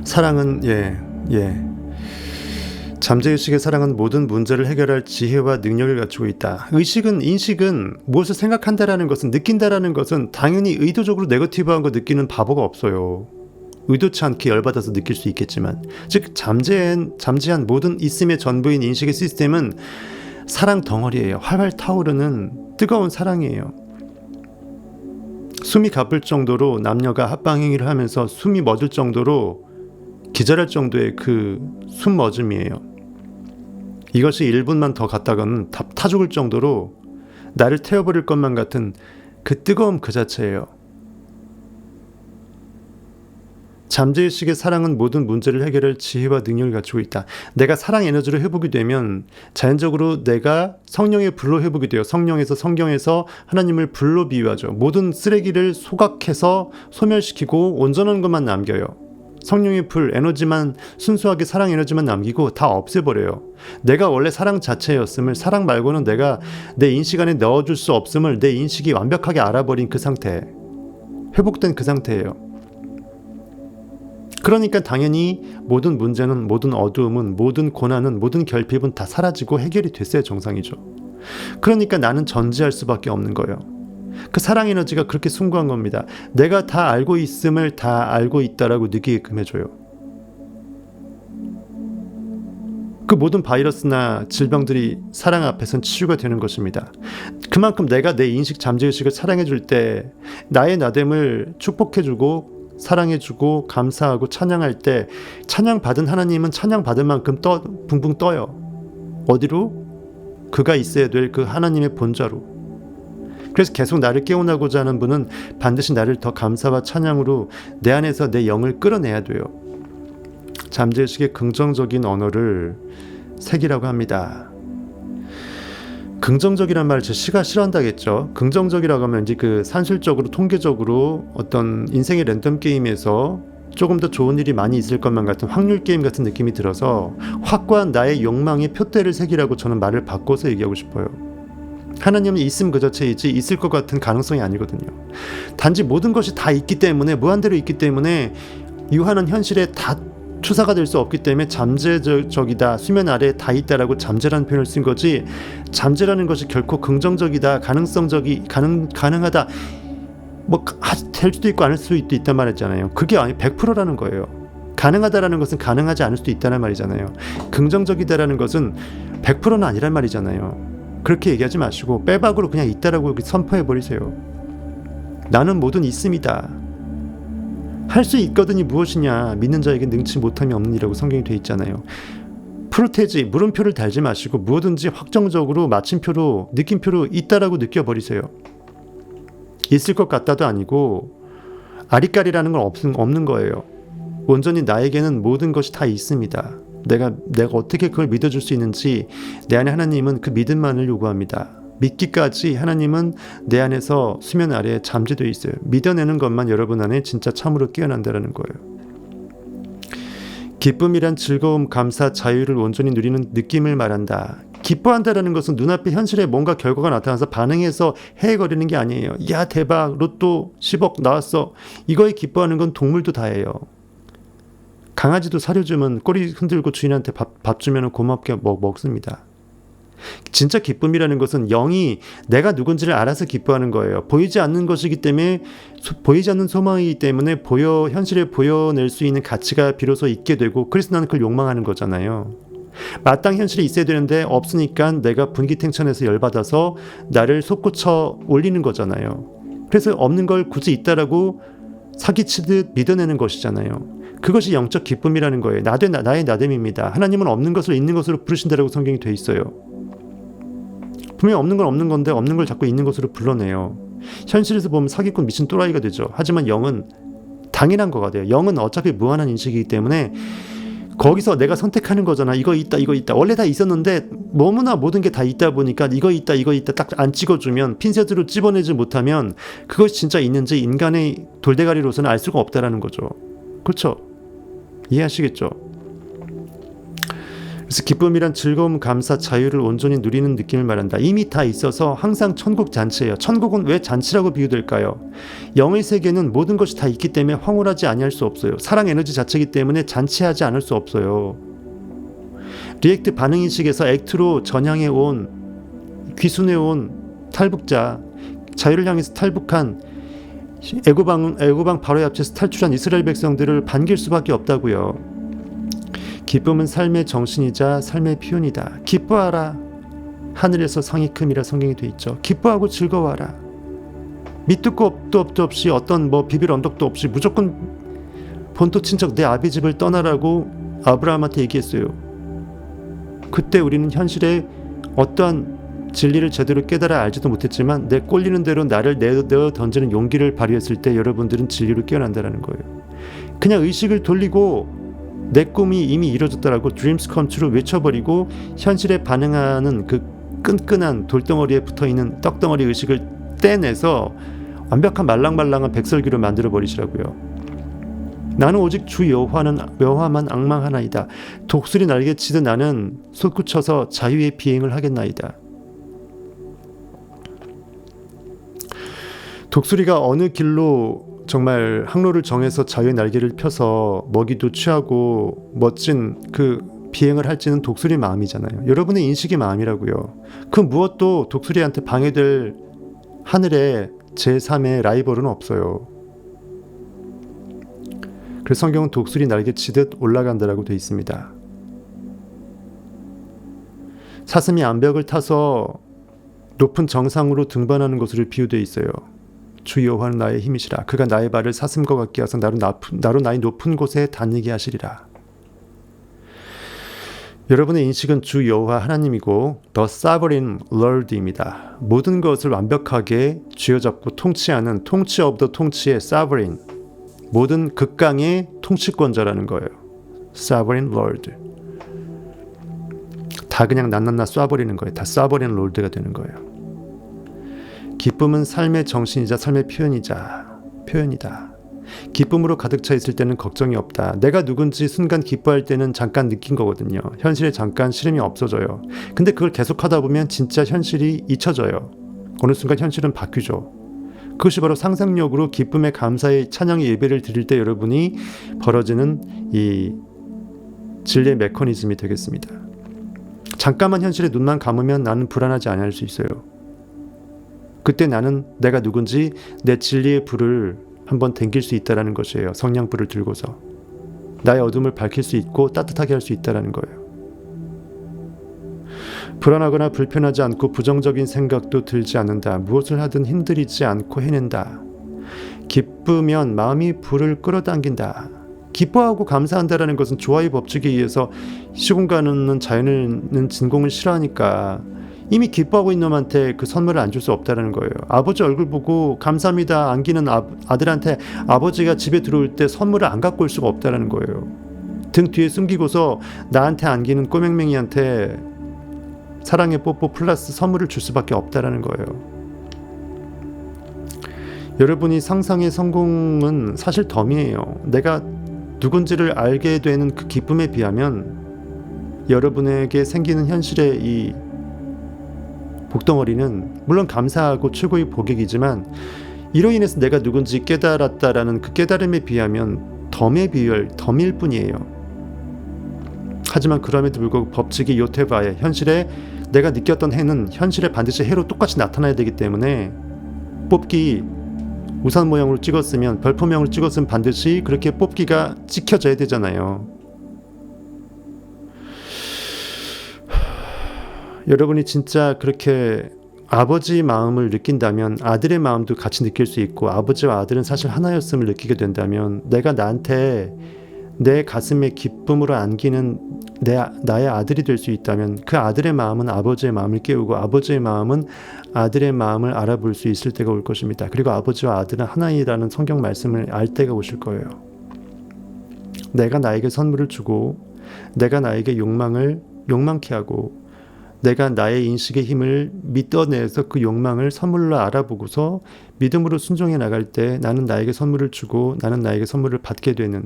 사랑은 잠재의식의 사랑은 모든 문제를 해결할 지혜와 능력을 갖추고 있다. 인식은 무엇을 생각한다라는 것은, 느낀다라는 것은 당연히 의도적으로 네거티브한 거 느끼는 바보가 없어요. 의도치 않게 열받아서 느낄 수 있겠지만, 즉 잠재한 모든 있음의 전부인 인식의 시스템은 사랑 덩어리예요. 활활 타오르는 뜨거운 사랑이에요. 숨이 가쁠 정도로 남녀가 합방행위를 하면서 숨이 멎을 정도로 기절할 정도의 그 숨머짐이에요. 이것이 1분만 더 갔다가는 타 죽을 정도로 나를 태워버릴 것만 같은 그 뜨거움 그 자체예요. 잠재의식의 사랑은 모든 문제를 해결할 지혜와 능력을 갖추고 있다. 내가 사랑 에너지를 회복이 되면 자연적으로 내가 성령의 불로 회복이 돼요. 성경에서 하나님을 불로 비유하죠. 모든 쓰레기를 소각해서 소멸시키고 온전한 것만 남겨요. 성령의 불 에너지만 순수하게 사랑 에너지만 남기고 다 없애버려요. 내가 원래 사랑 자체였음을, 사랑 말고는 내가 내 인식 안에 넣어줄 수 없음을 내 인식이 완벽하게 알아버린 그 상태, 회복된 그 상태예요. 그러니까 당연히 모든 문제는, 모든 어두움은, 모든 고난은, 모든 결핍은 다 사라지고 해결이 됐어야 정상이죠. 그러니까 나는 전지할 수밖에 없는 거예요. 그 사랑 에너지가 그렇게 숭고한 겁니다. 내가 다 알고 있음을 다 알고 있다라고 느끼게끔 해줘요. 그 모든 바이러스나 질병들이 사랑 앞에선 치유가 되는 것입니다. 그만큼 내가 내 인식, 잠재의식을 사랑해줄 때 나의 나됨을 축복해주고 사랑해주고 감사하고 찬양할 때 찬양받은 하나님은 찬양받은 만큼 붕붕 떠요. 어디로? 그가 있어야 될 그 하나님의 본좌로. 그래서 계속 나를 깨어나고자 하는 분은 반드시 나를 더 감사와 찬양으로 내 안에서 내 영을 끌어내야 돼요. 잠재의식의 긍정적인 언어를 색이라고 합니다. 긍정적이란 말을 제 시가 싫어한다겠죠. 긍정적이라고 하면 이제 그 산술적으로 통계적으로 어떤 인생의 랜덤 게임에서 조금 더 좋은 일이 많이 있을 것만 같은 확률 게임 같은 느낌이 들어서 확고한 나의 욕망의 표대를 새기라고 저는 말을 바꿔서 얘기하고 싶어요. 하나님은 있음 그 자체이지 있을 것 같은 가능성이 아니거든요. 단지 모든 것이 다 있기 때문에, 무한대로 있기 때문에 유한한 현실에 다 투사가 될 수 없기 때문에 잠재적이다, 수면 아래에 다 있다라고 잠재라는 표현을 쓴 거지, 잠재라는 것이 결코 긍정적이다, 가능하다, 뭐 될 수도 있고 아닐 수도 있단 말이잖아요. 그게 아니 100%라는 거예요. 가능하다라는 것은 가능하지 않을 수도 있다는 말이잖아요. 긍정적이다라는 것은 100%는 아니란 말이잖아요. 그렇게 얘기하지 마시고 빼박으로 그냥 있다라고 선포해 버리세요. 나는 뭐든 있습니다. 할 수 있거든이 무엇이냐, 믿는 자에게 능치 못함이 없는 이라고 성경이 돼 있잖아요. 프로테지, 물음표를 달지 마시고 무엇든지 확정적으로 마침표로, 느낌표로 있다라고 느껴버리세요. 있을 것 같다도 아니고 아리까리라는 건 없는 거예요. 온전히 나에게는 모든 것이 다 있습니다. 내가 어떻게 그걸 믿어줄 수 있는지 내 안에 하나님은 그 믿음만을 요구합니다. 믿기까지 하나님은 내 안에서 수면 아래에 잠재되어 있어요. 믿어내는 것만 여러분 안에 진짜 참으로 깨어난다는 거예요. 기쁨이란 즐거움, 감사, 자유를 온전히 누리는 느낌을 말한다. 기뻐한다라는 것은 눈앞에 현실에 뭔가 결과가 나타나서 반응해서 헤헤거리는 게 아니에요. 야 대박, 로또 10억 나왔어. 이거에 기뻐하는 건 동물도 다예요. 강아지도 사료 주면 꼬리 흔들고 주인한테 밥 주면 고맙게 먹습니다. 진짜 기쁨이라는 것은 영이 내가 누군지를 알아서 기뻐하는 거예요. 보이지 않는 것이기 때문에, 보이지 않는 소망이기 때문에 현실에 보여낼 수 있는 가치가 비로소 있게 되고, 그래서 나는 그걸 욕망하는 거잖아요. 마땅 현실이 있어야 되는데 없으니까 내가 분기탱천해서 열받아서 나를 솟구쳐 올리는 거잖아요. 그래서 없는 걸 굳이 있다라고 사기치듯 믿어내는 것이잖아요. 그것이 영적 기쁨이라는 거예요. 나의 나됨입니다. 하나님은 없는 것을 있는 것으로 부르신다라고 성경이 돼 있어요. 분명히 없는 건 없는 건데 없는 걸 자꾸 있는 것으로 불러내요. 현실에서 보면 사기꾼 미친 또라이가 되죠. 하지만 영은 당연한 거가 돼요. 영은 어차피 무한한 인식이기 때문에 거기서 내가 선택하는 거잖아. 이거 있다. 원래 다 있었는데 너무나 모든 게 다 있다 보니까 이거 있다 딱 안 찍어주면, 핀셋으로 찝어내지 못하면 그것이 진짜 있는지 인간의 돌대가리로서는 알 수가 없다라는 거죠. 그렇죠? 이해하시겠죠? 그래서 기쁨이란 즐거움, 감사, 자유를 온전히 누리는 느낌을 말한다. 이미 다 있어서 항상 천국 잔치예요. 천국은 왜 잔치라고 비유될까요? 영의 세계는 모든 것이 다 있기 때문에 황홀하지 아니할 수 없어요. 사랑 에너지 자체이기 때문에 잔치하지 않을 수 없어요. 리액트 반응인식에서 액트로 전향해 온, 귀순해 온 탈북자, 자유를 향해서 탈북한 애고방 바로 앞에서 탈출한 이스라엘 백성들을 반길 수밖에 없다고요. 기쁨은 삶의 정신이자 삶의 표현이다. 기뻐하라. 하늘에서 상이 큼이라 성경이 돼 있죠. 기뻐하고 즐거워하라. 밑도 끝도 없이 어떤 비빌 언덕도 없이 무조건 본토 친척 내 아비 집을 떠나라고 아브라함한테 얘기했어요. 그때 우리는 현실에 어떠한 진리를 제대로 깨달아 알지도 못했지만 내 꼴리는 대로 나를 내어 던지는 용기를 발휘했을 때 여러분들은 진리로 깨어난다는 거예요. 그냥 의식을 돌리고 내 꿈이 이미 이루어졌다라고 Dreams come true 외쳐버리고 현실에 반응하는 그 끈끈한 돌덩어리에 붙어있는 떡덩어리 의식을 떼내서 완벽한 말랑말랑한 백설기로 만들어버리시라고요. 나는 오직 주 여호와만 앙망하나이다. 독수리 날개 치듯 나는 솟구쳐서 자유의 비행을 하겠나이다. 독수리가 어느 길로 정말 항로를 정해서 자유의 날개를 펴서 먹이도 취하고 멋진 그 비행을 할지는 독수리 마음이잖아요. 여러분의 인식의 마음이라고요. 그 무엇도 독수리한테 방해될 하늘의 제3의 라이벌은 없어요. 그래서 성경은 독수리 날개 치듯 올라간다라고 되어 있습니다. 사슴이 암벽을 타서 높은 정상으로 등반하는 것으로 비유되어 있어요. 주 여호와는 나의 힘이시라. 그가 나의 발을 사슴과 같게 하사 나로 나의 높은 곳에 다니게 하시리라. 여러분의 인식은 주 여호와 하나님이고 The Sovereign Lord입니다. 모든 것을 완벽하게 쥐어잡고 통치하는 통치 오브 더 통치의 Sovereign, 모든 극강의 통치권자라는 거예요. Sovereign Lord. 다 그냥 낫낫나 쏴버리는 거예요. 다 쏴버리는 롤드가 되는 거예요. 기쁨은 삶의 정신이자 삶의 표현이다. 기쁨으로 가득 차 있을 때는 걱정이 없다. 내가 누군지 순간 기뻐할 때는 잠깐 느낀 거거든요. 현실에 잠깐 시름이 없어져요. 근데 그걸 계속하다 보면 진짜 현실이 잊혀져요. 어느 순간 현실은 바뀌죠. 그것이 바로 상상력으로 기쁨의 감사의 찬양의 예배를 드릴 때 여러분이 벌어지는 이 진리의 메커니즘이 되겠습니다. 잠깐만 현실에 눈만 감으면 나는 불안하지 않을 수 있어요. 그때 나는 내가 누군지 내 진리의 불을 한번 댕길 수 있다는 것이에요. 성냥불을 들고서 나의 어둠을 밝힐 수 있고 따뜻하게 할 수 있다는 거예요. 불안하거나 불편하지 않고 부정적인 생각도 들지 않는다. 무엇을 하든 힘들이지 않고 해낸다. 기쁘면 마음이 불을 끌어당긴다. 기뻐하고 감사한다라는 것은 조화의 법칙에 의해서 시공간은 자연은 진공을 싫어하니까 이미 기뻐하고 있는 놈한테 그 선물을 안 줄 수 없다는 거예요. 아버지 얼굴 보고 감사합니다 안기는 아들한테 아버지가 집에 들어올 때 선물을 안 갖고 올 수가 없다는 거예요. 등 뒤에 숨기고서 나한테 안기는 꼬맹맹이한테 사랑의 뽀뽀 플러스 선물을 줄 수밖에 없다는 거예요. 여러분이 상상의 성공은 사실 덤이에요. 내가 누군지를 알게 되는 그 기쁨에 비하면 여러분에게 생기는 현실의 이 복덩어리는 물론 감사하고 최고의 복이지만 이로 인해서 내가 누군지 깨달았다라는 그 깨달음에 비하면 덤일 뿐이에요. 하지만 그럼에도 불구하고 법칙이 요테바에 현실에 내가 느꼈던 해는 현실에 반드시 해로 똑같이 나타나야 되기 때문에 뽑기 우산 모양으로 찍었으면 별표 모양으로 찍었으면 반드시 그렇게 뽑기가 찍혀져야 되잖아요. 여러분이 진짜 그렇게 아버지의 마음을 느낀다면 아들의 마음도 같이 느낄 수 있고 아버지와 아들은 사실 하나였음을 느끼게 된다면 내가 나한테 내 가슴에 기쁨으로 안기는 나의 아들이 될 수 있다면 그 아들의 마음은 아버지의 마음을 깨우고 아버지의 마음은 아들의 마음을 알아볼 수 있을 때가 올 것입니다. 그리고 아버지와 아들은 하나이라는 성경 말씀을 알 때가 오실 거예요. 내가 나에게 선물을 주고 내가 나에게 욕망케 하고 내가 나의 인식의 힘을 믿어내서 그 욕망을 선물로 알아보고서 믿음으로 순종해 나갈 때 나는 나에게 선물을 주고 나는 나에게 선물을 받게 되는,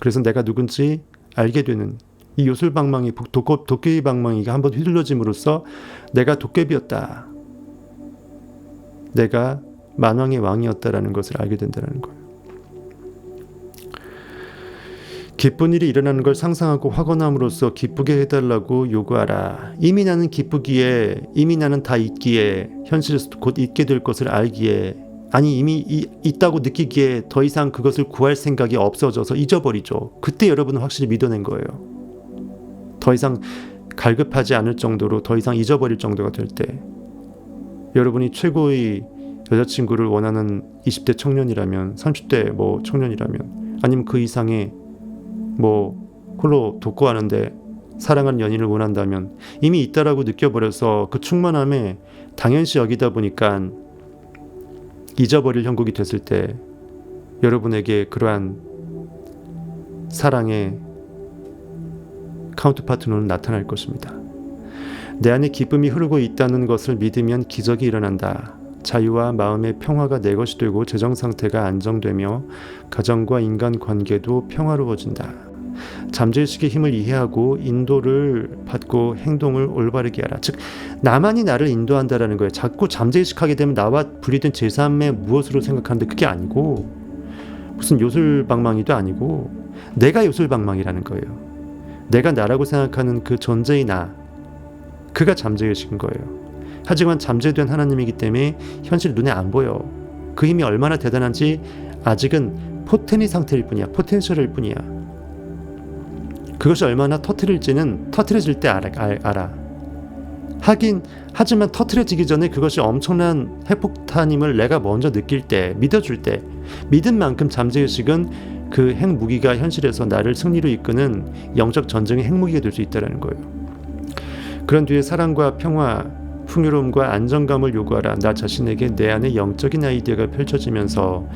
그래서 내가 누군지 알게 되는 이 요술방망이 도깨비 방망이가 한번 휘둘러짐으로써 내가 도깨비였다, 내가 만왕의 왕이었다라는 것을 알게 된다는 거예요. 기쁜 일이 일어나는 걸 상상하고 확언함으로써 기쁘게 해달라고 요구하라. 이미 나는 기쁘기에, 이미 나는 다 있기에, 현실에서 곧 있게 될 것을 알기에, 아니 이미 있다고 느끼기에 더 이상 그것을 구할 생각이 없어져서 잊어버리죠. 그때 여러분은 확실히 믿어낸 거예요. 더 이상 갈급하지 않을 정도로 더 이상 잊어버릴 정도가 될 때, 여러분이 최고의 여자친구를 원하는 20대 청년이라면, 30대 청년이라면, 아니면 그 이상의 홀로 독거하는데 사랑하는 연인을 원한다면 이미 있다라고 느껴버려서 그 충만함에 당연시 여기다 보니까 잊어버릴 형국이 됐을 때 여러분에게 그러한 사랑의 카운트파트너는 나타날 것입니다. 내 안에 기쁨이 흐르고 있다는 것을 믿으면 기적이 일어난다. 자유와 마음의 평화가 내 것이 되고 재정상태가 안정되며 가정과 인간관계도 평화로워진다. 잠재의식의 힘을 이해하고 인도를 받고 행동을 올바르게 하라. 즉 나만이 나를 인도한다라는 거예요. 자꾸 잠재의식하게 되면 나와 분리된 제3의 무엇으로 생각하는데 그게 아니고 무슨 요술방망이도 아니고 내가 요술방망이라는 거예요. 내가 나라고 생각하는 그 존재의 나, 그가 잠재의식인 거예요. 하지만 잠재된 하나님이기 때문에 현실 눈에 안 보여. 그 힘이 얼마나 대단한지 아직은 포텐의 상태일 뿐이야. 포텐셜일 뿐이야. 그것이 얼마나 터트려질 때 알아. 하지만 터트려지기 전에 그것이 엄청난 핵폭탄임을 내가 먼저 느낄 때, 믿어줄 때, 믿은 만큼 잠재의식은 그 핵무기가 현실에서 나를 승리로 이끄는 영적 전쟁의 핵무기가 될 수 있다는 거예요. 그런 뒤에 사랑과 평화, 풍요로움과 안정감을 요구하라. 나 자신에게 내 안에 영적인 아이디어가 펼쳐지면서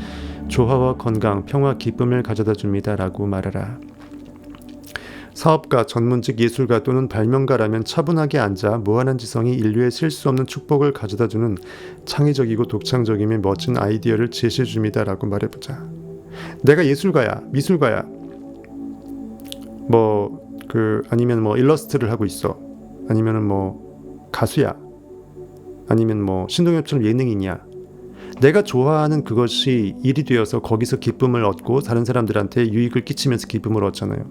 조화와 건강, 평화, 기쁨을 가져다 줍니다. 라고 말하라. 사업가, 전문직 예술가 또는 발명가라면 차분하게 앉아 무한한 지성이 인류에 셀 수 없는 축복을 가져다주는 창의적이고 독창적이며 멋진 아이디어를 제시해줍니다 라고 말해보자. 내가 예술가야, 미술가야, 아니면 일러스트를 하고 있어, 아니면은 가수야, 아니면 신동엽처럼 예능인이야. 내가 좋아하는 그것이 일이 되어서 거기서 기쁨을 얻고 다른 사람들한테 유익을 끼치면서 기쁨을 얻잖아요.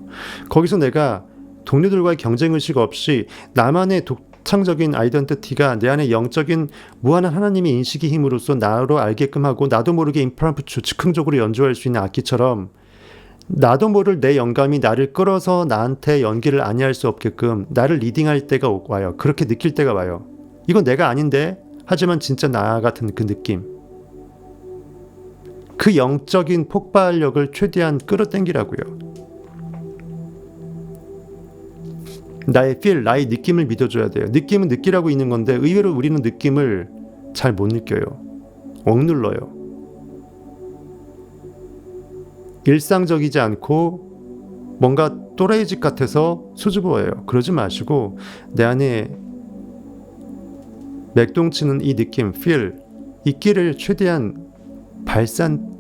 거기서 내가 동료들과의 경쟁의식 없이 나만의 독창적인 아이덴티티가 내 안에 영적인 무한한 하나님의 인식의 힘으로써 나로 알게끔 하고 나도 모르게 임프럼프트 즉흥적으로 연주할 수 있는 악기처럼 나도 모를 내 영감이 나를 끌어서 나한테 연기를 아니할 수 없게끔 나를 리딩할 때가 와요. 그렇게 느낄 때가 와요. 이건 내가 아닌데 하지만 진짜 나 같은 그 느낌, 그 영적인 폭발력을 최대한 끌어당기라고요. 나의 feel, 나의 느낌을 믿어줘야 돼요. 느낌은 느끼라고 있는 건데 의외로 우리는 느낌을 잘 못 느껴요. 억눌러요. 일상적이지 않고 뭔가 또라이 집 같아서 수줍어해요. 그러지 마시고 내 안에 맥동치는 이 느낌, feel, 있기를 최대한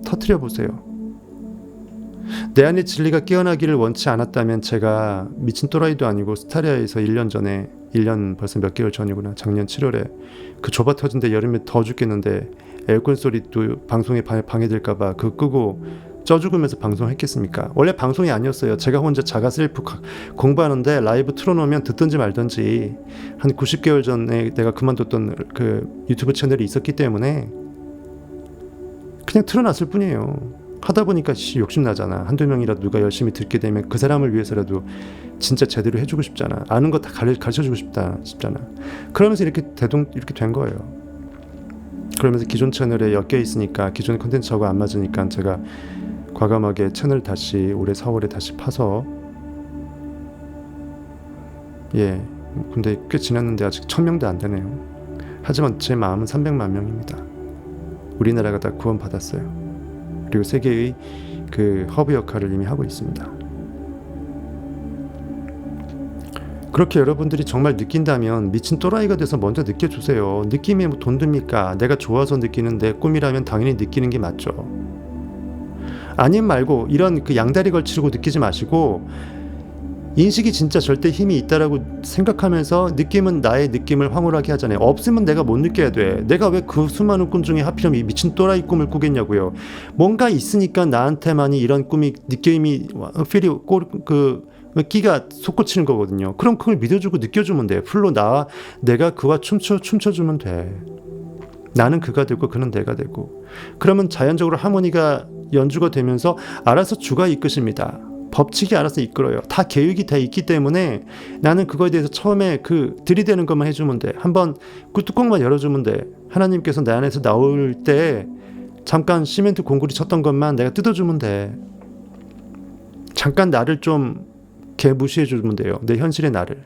터트려 보세요. 내 안에 진리가 깨어나기를 원치 않았다면 제가 미친 또라이도 아니고 스타리아에서 1년 전에, 1년 벌써 몇 개월 전이구나, 작년 7월에 그 좁아 터진 데 여름에 더 죽겠는데 에어컨 소리도 방송에 방해될까봐 그거 끄고 쪄 죽으면서 방송했겠습니까? 원래 방송이 아니었어요. 제가 혼자 자가 셀프 공부하는데 라이브 틀어놓으면 듣든지 말든지 한 90개월 전에 내가 그만뒀던 그 유튜브 채널이 있었기 때문에 그냥 틀어놨을 뿐이에요. 하다 보니까 욕심나잖아. 한두 명이라도 누가 열심히 듣게 되면 그 사람을 위해서라도 진짜 제대로 해주고 싶잖아. 아는 거 다 가르쳐주고 싶잖아. 그러면서 이렇게 된 거예요. 그러면서 기존 채널에 엮여 있으니까 기존 컨텐츠하고 안 맞으니까 제가 과감하게 채널 다시 올해 4월에 다시 파서, 근데 꽤 지났는데 아직 1000명도 안 되네요. 하지만 제 마음은 300만 명입니다. 우리나라가 다 구원받았어요. 그리고 세계의 그 허브 역할을 이미 하고 있습니다. 그렇게 여러분들이 정말 느낀다면 미친 또라이가 돼서 먼저 느껴주세요. 느낌에 돈 듭니까? 내가 좋아서 느끼는 내 꿈이라면 당연히 느끼는 게 맞죠. 아님 말고 이런 그 양다리 걸치고 느끼지 마시고 인식이 진짜 절대 힘이 있다라고 생각하면서 느낌은 나의 느낌을 황홀하게 하잖아요. 없으면 내가 못 느껴야 돼. 내가 왜 그 수많은 꿈 중에 하필이면 이 미친 또라이 꿈을 꾸겠냐고요. 뭔가 있으니까 나한테만이 이런 꿈이 느낌이 끼가 솟구치는 거거든요. 그럼 그걸 믿어주고 느껴주면 돼. 풀로 내가 그와 춤춰주면 돼. 나는 그가 되고 그는 내가 되고. 그러면 자연적으로 하모니가 연주가 되면서 알아서 주가 이끄십니다. 법칙이 알아서 이끌어요. 다 계획이 돼 있기 때문에 나는 그거에 대해서 처음에 그 들이대는 것만 해주면 돼. 한번 그 뚜껑만 열어주면 돼. 하나님께서 내 안에서 나올 때 잠깐 시멘트 공구리 쳤던 것만 내가 뜯어주면 돼. 잠깐 나를 좀 무시해주면 돼요. 내 현실의 나를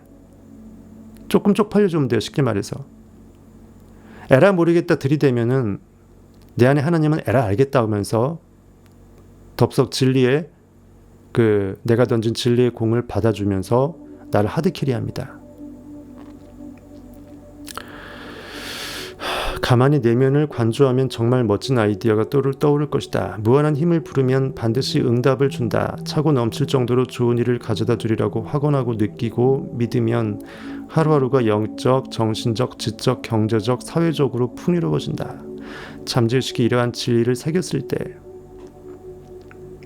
조금 쪽팔려주면 돼요. 쉽게 말해서 에라 모르겠다 들이대면은 내 안에 하나님은 에라 알겠다 하면서 덥석 진리의 내가 던진 진리의 공을 받아주면서 나를 하드캐리합니다. 가만히 내면을 관조하면 정말 멋진 아이디어가 떠오를 것이다. 무한한 힘을 부르면 반드시 응답을 준다. 차고 넘칠 정도로 좋은 일을 가져다 주리라고 확언하고 느끼고 믿으면 하루하루가 영적, 정신적, 지적, 경제적, 사회적으로 풍요로워진다. 잠재의식이 이러한 진리를 새겼을 때,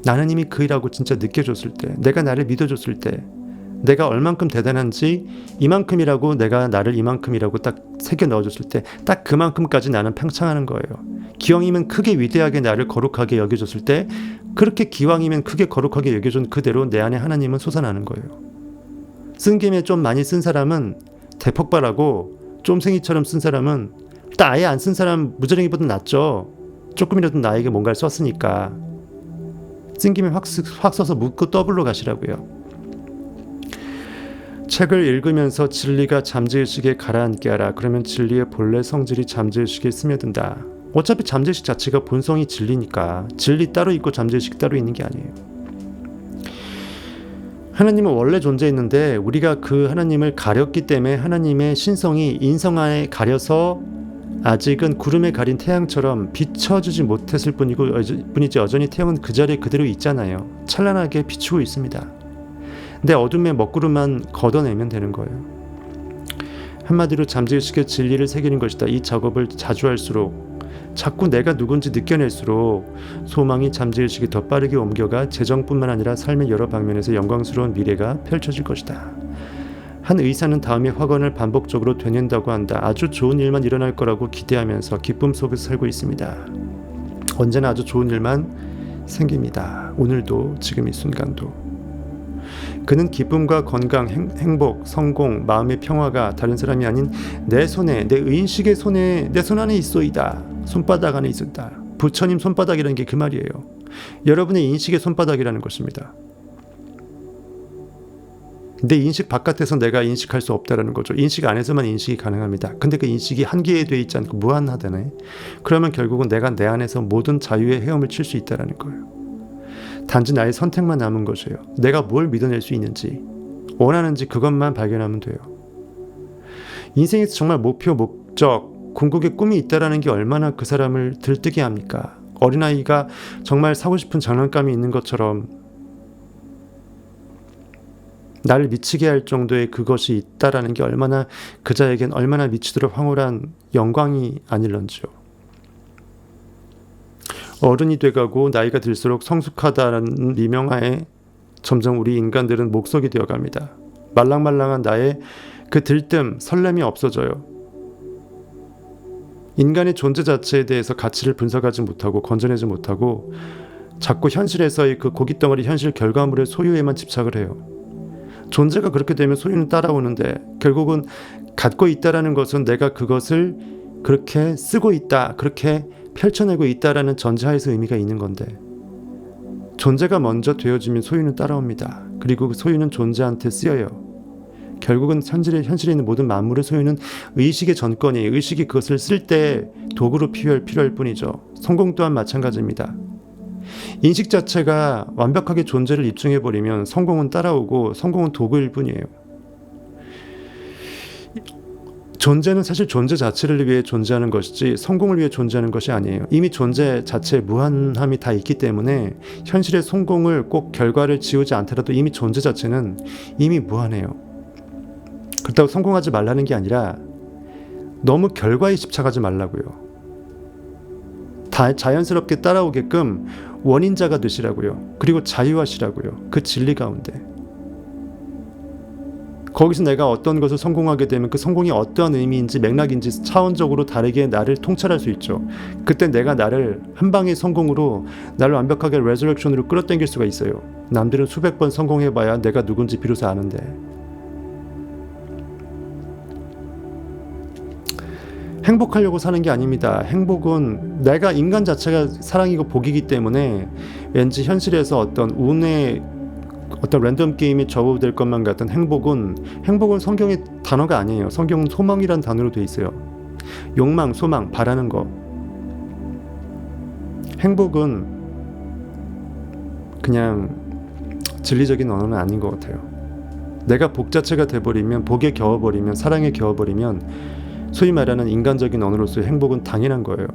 나는 이미 그이라고 진짜 느껴줬을 때, 내가 나를 믿어줬을 때, 내가 얼만큼 대단한지 이만큼이라고, 내가 나를 이만큼이라고 딱 새겨 넣어줬을 때 딱 그만큼까지 나는 팽창하는 거예요. 기왕이면 크게 위대하게 나를 거룩하게 여겨줬을 때, 그렇게 기왕이면 크게 거룩하게 여겨준 그대로 내 안에 하나님은 솟아나는 거예요. 쓴 김에 좀 많이 쓴 사람은 대폭발하고 쫌생이처럼 쓴 사람은 딱 아예 안 쓴 사람 무저랭이보다 낫죠. 조금이라도 나에게 뭔가를 썼으니까 쓴 김에 확 써서 묻고 더블로 가시라고요. 책을 읽으면서 진리가 잠재의식에 가라앉게 하라. 그러면 진리의 본래 성질이 잠재의식에 스며든다. 어차피 잠재의식 자체가 본성이 진리니까 진리 따로 있고 잠재의식 따로 있는 게 아니에요. 하나님은 원래 존재했는데 우리가 그 하나님을 가렸기 때문에 하나님의 신성이 인성하에 가려서 아직은 구름에 가린 태양처럼 비춰주지 못했을 뿐이지 여전히 태양은 그 자리에 그대로 있잖아요. 찬란하게 비추고 있습니다. 근데 어둠의 먹구름만 걷어내면 되는 거예요. 한마디로 잠재의식의 진리를 새기는 것이다. 이 작업을 자주 할수록 자꾸 내가 누군지 느껴낼수록 소망이 잠재의식이 더 빠르게 옮겨가 재정뿐만 아니라 삶의 여러 방면에서 영광스러운 미래가 펼쳐질 것이다. 한 의사는 다음에 확언을 반복적으로 되낸다고 한다. 아주 좋은 일만 일어날 거라고 기대하면서 기쁨 속에서 살고 있습니다. 언제나 아주 좋은 일만 생깁니다. 오늘도 지금 이 순간도. 그는 기쁨과 건강, 행복, 성공, 마음의 평화가 다른 사람이 아닌 내 손에, 내 의식의 손에, 내 손 안에 있소이다. 손바닥 안에 있었다. 부처님 손바닥이라는 게 그 말이에요. 여러분의 인식의 손바닥이라는 것입니다. 내 인식 바깥에서 내가 인식할 수 없다라는 거죠. 인식 안에서만 인식이 가능합니다. 근데 그 인식이 한계되어 있지 않고 무한하다네. 그러면 결국은 내가 내 안에서 모든 자유의 헤엄을 칠 수 있다라는 거예요. 단지 나의 선택만 남은 것이에요. 내가 뭘 믿어낼 수 있는지, 원하는지 그것만 발견하면 돼요. 인생에서 정말 목표, 목적, 궁극의 꿈이 있다라는 게 얼마나 그 사람을 들뜨게 합니까? 어린아이가 정말 사고 싶은 장난감이 있는 것처럼 나를 미치게 할 정도의 그것이 있다라는 게 얼마나 그 자에겐 얼마나 미치도록 황홀한 영광이 아닐런지요. 어른이 돼가고 나이가 들수록 성숙하다는 미명하에 점점 우리 인간들은 목석이 되어갑니다. 말랑말랑한 나의 그 들뜸, 설렘이 없어져요. 인간의 존재 자체에 대해서 가치를 분석하지 못하고 건져내지 못하고 자꾸 현실에서의 그 고깃덩어리 현실 결과물의 소유에만 집착을 해요. 존재가 그렇게 되면 소유는 따라오는데 결국은 갖고 있다라는 것은 내가 그것을 그렇게 쓰고 있다, 그렇게 펼쳐내고 있다라는 전제하에서 의미가 있는 건데 존재가 먼저 되어지면 소유는 따라옵니다. 그리고 그 소유는 존재한테 쓰여요. 결국은 현실에 있는 모든 만물의 소유는 의식의 전권이에요. 의식이 그것을 쓸 때 도구로 필요할 뿐이죠. 성공 또한 마찬가지입니다. 인식 자체가 완벽하게 존재를 입증해버리면 성공은 따라오고 성공은 도구일 뿐이에요. 존재는 사실 존재 자체를 위해 존재하는 것이지 성공을 위해 존재하는 것이 아니에요. 이미 존재 자체에 무한함이 다 있기 때문에 현실의 성공을 꼭 결과를 지우지 않더라도 이미 존재 자체는 이미 무한해요. 그렇다고 성공하지 말라는 게 아니라 너무 결과에 집착하지 말라고요. 다 자연스럽게 따라오게끔 원인자가 되시라고요. 그리고 자유하시라고요. 그 진리 가운데. 거기서 내가 어떤 것을 성공하게 되면 그 성공이 어떠한 의미인지 맥락인지 차원적으로 다르게 나를 통찰할 수 있죠. 그때 내가 나를 한 방의 성공으로 나를 완벽하게 레저렉션으로 끌어당길 수가 있어요. 남들은 수백 번 성공해봐야 내가 누군지 비로소 아는데. 행복하려고 사는 게 아닙니다. 행복은 내가 인간 자체가 사랑이고 복이기 때문에 왠지 현실에서 어떤 운의 어떤 랜덤 게임에 접어들 것만 같은 행복은 성경의 단어가 아니에요. 성경은 소망이란 단어로 돼 있어요. 욕망, 소망, 바라는 거. 행복은 그냥 진리적인 언어는 아닌 것 같아요. 내가 복 자체가 돼버리면, 복에 겨워버리면, 사랑에 겨워버리면 소위 말하는 인간적인 언어로서의 행복은 당연한 거예요.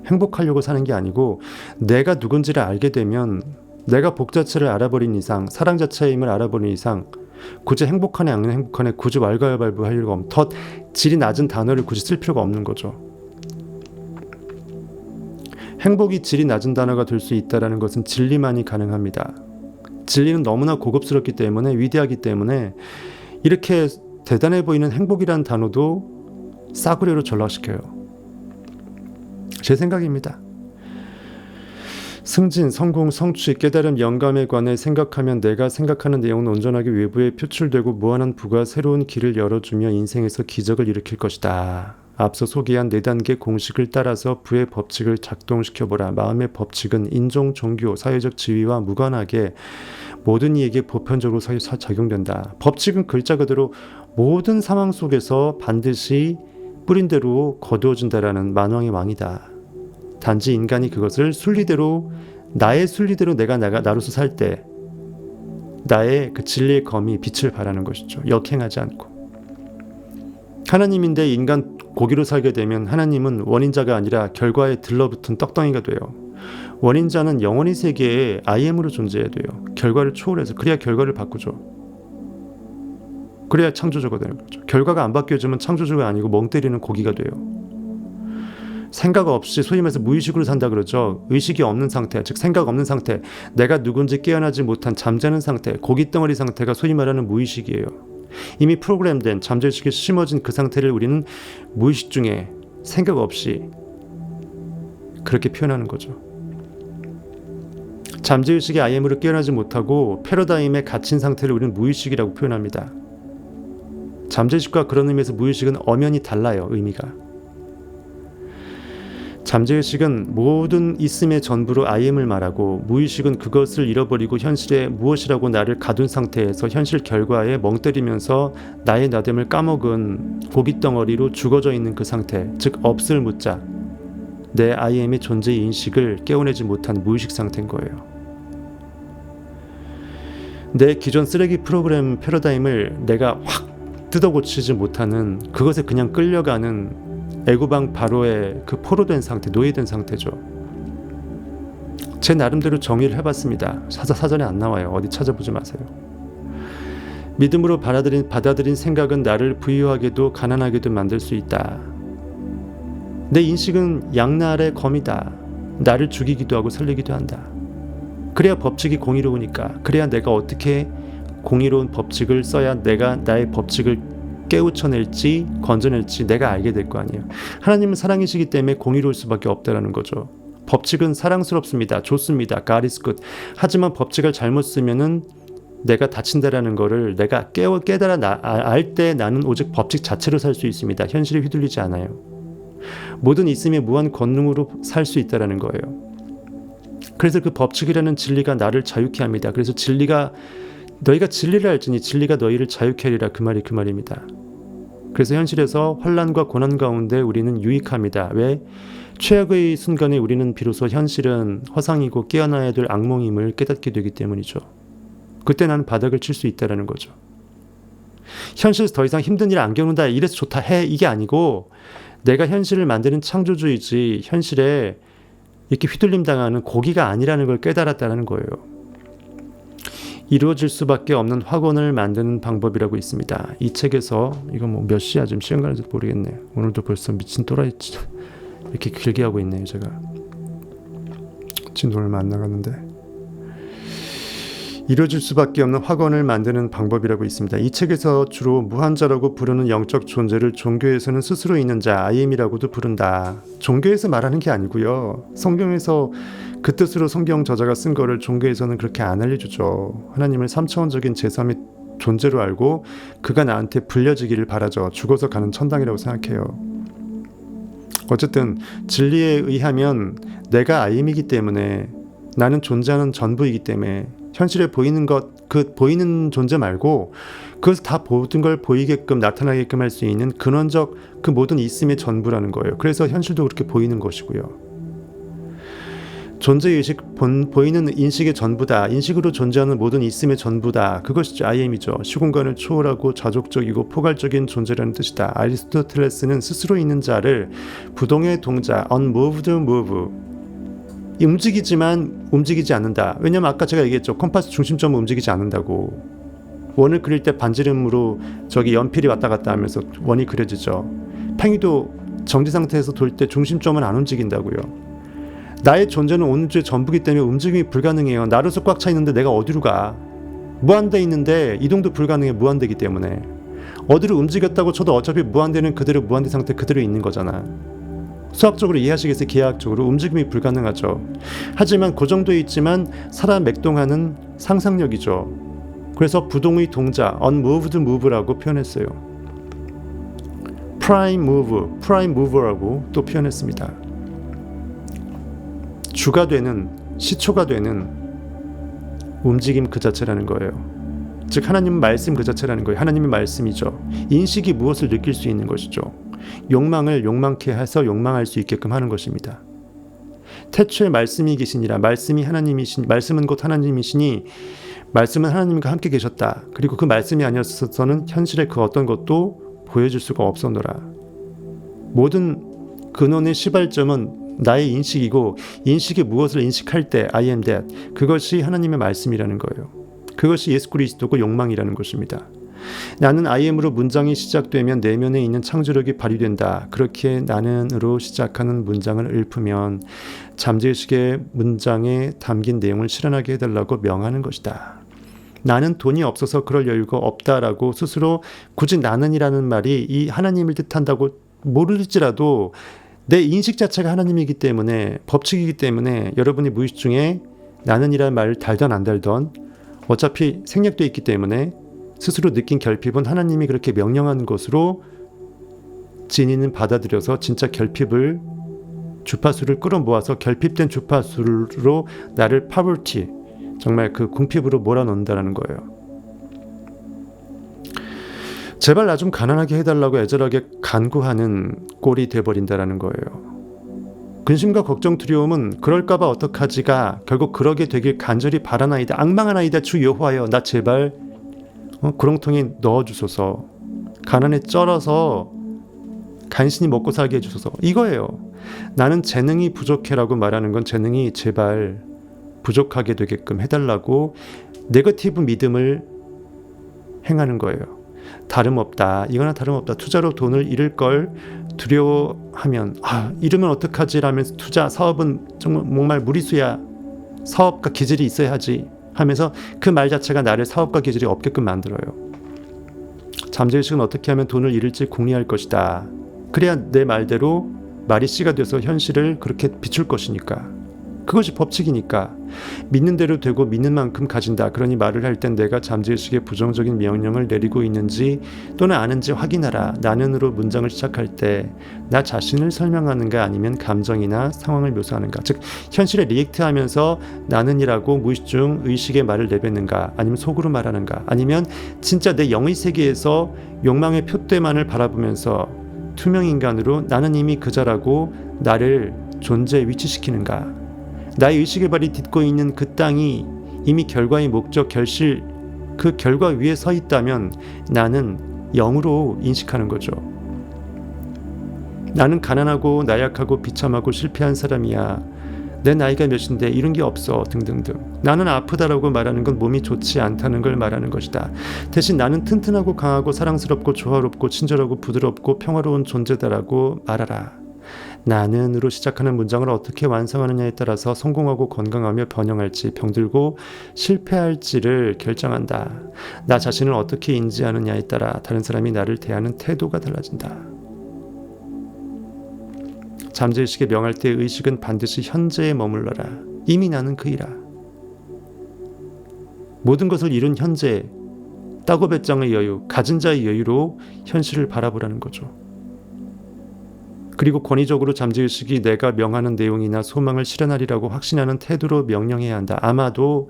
행복하려고 사는 게 아니고 내가 누군지를 알게 되면 내가 복 자체를 알아버린 이상, 사랑 자체의 힘을 알아버린 이상 굳이 행복하네 안 행복하네 굳이 왈가왈부할 이유가 없는, 더 질이 낮은 단어를 굳이 쓸 필요가 없는 거죠. 행복이 질이 낮은 단어가 될 수 있다는 것은 진리만이 가능합니다. 진리는 너무나 고급스럽기 때문에, 위대하기 때문에 이렇게 대단해 보이는 행복이라는 단어도 싸구려로 전락시켜요. 제 생각입니다. 승진, 성공, 성취, 깨달음, 영감에 관해 생각하면 내가 생각하는 내용은 온전하게 외부에 표출되고 무한한 부가 새로운 길을 열어주며 인생에서 기적을 일으킬 것이다. 앞서 소개한 4단계 공식을 따라서 부의 법칙을 작동시켜보라. 마음의 법칙은 인종, 종교, 사회적 지위와 무관하게 모든 이에게 보편적으로 작용된다. 법칙은 글자 그대로 모든 상황 속에서 반드시 뿌린 대로 거두어진다라는 만왕의 왕이다. 단지 인간이 그것을 순리대로, 나의 순리대로 내가 나로서 살 때 나의 그 진리의 검이 빛을 발하는 것이죠. 역행하지 않고. 하나님인데 인간 고기로 살게 되면 하나님은 원인자가 아니라 결과에 들러붙은 떡덩이가 돼요. 원인자는 영원히 세계에 I am으로 존재해야 돼요. 결과를 초월해서. 그래야 결과를 바꾸죠. 그래야 창조주가 되는 거죠. 결과가 안 바뀌어지면 창조주가 아니고 멍 때리는 고기가 돼요. 생각 없이 소위 말해서 무의식으로 산다 그러죠. 의식이 없는 상태, 즉 생각 없는 상태, 내가 누군지 깨어나지 못한 잠자는 상태, 고깃덩어리 상태가 소위 말하는 무의식이에요. 이미 프로그램된 잠재의식에 심어진 그 상태를 우리는 무의식 중에 생각 없이 그렇게 표현하는 거죠. 잠재의식의 I am으로 깨어나지 못하고 패러다임에 갇힌 상태를 우리는 무의식이라고 표현합니다. 잠재의식과 그런 의미에서 무의식은 엄연히 달라요. 의미가. 잠재의식은 모든 있음의 전부로 I am을 말하고, 무의식은 그것을 잃어버리고 현실에 무엇이라고 나를 가둔 상태에서 현실 결과에 멍 때리면서 나의 나됨을 까먹은 고깃덩어리로 죽어져 있는 그 상태, 즉 없을 무자, 내 I am의 존재 인식을 깨워내지 못한 무의식 상태인 거예요. 내 기존 쓰레기 프로그램 패러다임을 내가 확 뜯어고치지 못하는, 그것에 그냥 끌려가는 애구방 바로의 그 포로된 상태, 노예된 상태죠. 제 나름대로 정의를 해봤습니다. 사전에 안 나와요. 어디 찾아보지 마세요. 믿음으로 받아들인 생각은 나를 부유하게도 가난하게도 만들 수 있다. 내 인식은 양날의 검이다. 나를 죽이기도 하고 살리기도 한다. 그래야 법칙이 공의로우니까. 그래야 내가 어떻게 공의로운 법칙을 써야 내가 나의 법칙을 깨우쳐낼지 건져낼지 내가 알게 될 거 아니에요. 하나님은 사랑이시기 때문에 공의로울 수밖에 없다라는 거죠. 법칙은 사랑스럽습니다. 좋습니다. God is good. 하지만 법칙을 잘못 쓰면은 내가 다친다라는 거를 내가 깨달아 알 때 나는 오직 법칙 자체로 살 수 있습니다. 현실에 휘둘리지 않아요. 모든 있음의 무한 권능으로 살 수 있다라는 거예요. 그래서 그 법칙이라는 진리가 나를 자유케 합니다. 그래서 진리가 너희가 진리를 알지니 진리가 너희를 자유케 하리라. 그 말이 그 말입니다. 그래서 현실에서 환난과 고난 가운데 우리는 유익합니다. 왜? 최악의 순간에 우리는 비로소 현실은 허상이고 깨어나야 될 악몽임을 깨닫게 되기 때문이죠. 그때 나는 바닥을 칠 수 있다는 거죠. 현실에서 더 이상 힘든 일 안 겪는다, 이래서 좋다 해, 이게 아니고 내가 현실을 만드는 창조주이지 현실에 이렇게 휘둘림 당하는 고기가 아니라는 걸 깨달았다는 거예요. 이루어질 수밖에 없는 확언을 만드는 방법이라고 있습니다. 이 책에서, 이거 뭐 몇 시야 지금 시간 가는지 모르겠네요. 오늘도 벌써 미친 또라이 이렇게 길게 하고 있네요. 제가 진도 얼마 안 나갔는데. 이루어질 수밖에 없는 확언을 만드는 방법이라고 있습니다. 이 책에서 주로 무한자라고 부르는 영적 존재를 종교에서는 스스로 있는 자, I am이라고도 부른다. 종교에서 말하는 게 아니고요. 성경에서 그 뜻으로 성경 저자가 쓴 거를 종교에서는 그렇게 안 알려주죠. 하나님을 3차원적인 제3의 존재로 알고 그가 나한테 불려지기를 바라죠. 죽어서 가는 천당이라고 생각해요. 어쨌든 진리에 의하면 내가 I am이기 때문에, 나는 존재하는 전부이기 때문에 현실에 보이는 것, 그 보이는 존재 말고 그것을 다 모든 걸 보이게끔 나타나게끔 할 수 있는 근원적 그 모든 있음의 전부라는 거예요. 그래서 현실도 그렇게 보이는 것이고요. 존재의식, 보이는 인식의 전부다. 인식으로 존재하는 모든 있음의 전부다. 그것이 I am이죠. 시공간을 초월하고 자족적이고 포괄적인 존재라는 뜻이다. 아리스토텔레스는 스스로 있는 자를 부동의 동자, unmoved move, 움직이지만 움직이지 않는다. 왜냐면 아까 제가 얘기했죠. 컴파스 중심점은 움직이지 않는다고. 원을 그릴 때 반지름으로 저기 연필이 왔다 갔다 하면서 원이 그려지죠. 팽이도 정지 상태에서 돌 때 중심점은 안 움직인다고요. 나의 존재는 온주의 전부기 때문에 움직임이 불가능해요. 나로서 꽉 차 있는데 내가 어디로 가? 무한대 있는데 이동도 불가능해. 무한대기 때문에. 어디로 움직였다고 쳐도 어차피 무한대는 그대로 무한대 상태 그대로 있는 거잖아. 수학적으로 이해하시겠어요? 기하학적으로 움직임이 불가능하죠. 하지만 고정되어 있지만 살아 맥동하는 상상력이죠. 그래서 부동의 동자, unmoved move라고 표현했어요. prime mover라고 또 표현했습니다. 주가 되는, 시초가 되는 움직임 그 자체라는 거예요. 즉 하나님은 말씀 그 자체라는 거예요. 하나님의 말씀이죠. 인식이 무엇을 느낄 수 있는 것이죠. 욕망을 욕망케 해서 욕망할 수 있게끔 하는 것입니다. 태초에 말씀이 계시니라. 말씀은 곧 하나님이시니 말씀은 하나님과 함께 계셨다. 그리고 그 말씀이 아니었어서는 현실의 그 어떤 것도 보여줄 수가 없었노라. 모든 근원의 시발점은 나의 인식이고 인식이 무엇을 인식할 때 I am that 그것이 하나님의 말씀이라는 거예요. 그것이 예수 그리스도고 욕망이라는 것입니다. 나는 I am으로 문장이 시작되면 내면에 있는 창조력이 발휘된다. 그렇게 나는으로 시작하는 문장을 읊으면 잠재의식의 문장에 담긴 내용을 실현하게 해달라고 명하는 것이다. 나는 돈이 없어서 그럴 여유가 없다라고 스스로 굳이 나는이라는 말이 이 하나님을 뜻한다고 모를지라도 내 인식 자체가 하나님이기 때문에 법칙이기 때문에 여러분이 무의식 중에 나는이라는 말을 달던 안 달던 어차피 생략되어 있기 때문에 스스로 느낀 결핍은 하나님이 그렇게 명령한 것으로 진이는 받아들여서 진짜 결핍을 주파수를 끌어모아서 결핍된 주파수로 나를 poverty 정말 그 궁핍으로 몰아넣는다는 거예요. 제발 나 좀 가난하게 해달라고 애절하게 간구하는 꼴이 돼버린다는 거예요. 근심과 걱정 두려움은 그럴까봐 어떡하지가 결국 그러게 되길 간절히 바라나이다. 악망하나이다. 주 여호와여 나 제발 구렁텅이에 넣어주소서. 가난에 쩔어서 간신히 먹고 살게 해주소서. 이거예요. 나는 재능이 부족해라고 말하는 건 재능이 제발 부족하게 되게끔 해달라고 네거티브 믿음을 행하는 거예요. 다름없다. 이거나 다름없다. 투자로 돈을 잃을 걸 두려워하면 잃으면 어떡하지 라면서 투자 사업은 정말 무리수야. 사업과 기질이 있어야 하지 하면서 그 말 자체가 나를 사업과 기질이 없게끔 만들어요. 잠재의식은 어떻게 하면 돈을 잃을지 궁리할 것이다. 그래야 내 말대로 말이 씨가 돼서 현실을 그렇게 비출 것이니까. 그것이 법칙이니까. 믿는 대로 되고 믿는 만큼 가진다. 그러니 말을 할 땐 내가 잠재의식에 부정적인 명령을 내리고 있는지 또는 아는지 확인하라. 나는으로 문장을 시작할 때 나 자신을 설명하는가 아니면 감정이나 상황을 묘사하는가. 즉 현실에 리액트하면서 나는이라고 무의식 중 의식의 말을 내뱉는가 아니면 속으로 말하는가 아니면 진짜 내 영의 세계에서 욕망의 표대만을 바라보면서 투명인간으로 나는 이미 그자라고 나를 존재에 위치시키는가. 나의 의식의 발이 딛고 있는 그 땅이 이미 결과의 목적, 결실, 그 결과 위에 서 있다면 나는 영으로 인식하는 거죠. 나는 가난하고 나약하고 비참하고 실패한 사람이야. 내 나이가 몇인데 이런 게 없어 등등등. 나는 아프다라고 말하는 건 몸이 좋지 않다는 걸 말하는 것이다. 대신 나는 튼튼하고 강하고 사랑스럽고 조화롭고 친절하고 부드럽고 평화로운 존재다라고 말하라. 나는으로 시작하는 문장을 어떻게 완성하느냐에 따라서 성공하고 건강하며 번영할지 병들고 실패할지를 결정한다. 나 자신을 어떻게 인지하느냐에 따라 다른 사람이 나를 대하는 태도가 달라진다. 잠재의식에 명할 때 의식은 반드시 현재에 머물러라. 이미 나는 그이라. 모든 것을 이룬 현재, 따고 배짱의 여유, 가진 자의 여유로 현실을 바라보라는 거죠. 그리고 권위적으로 잠재의식이 내가 명하는 내용이나 소망을 실현하리라고 확신하는 태도로 명령해야 한다. 아마도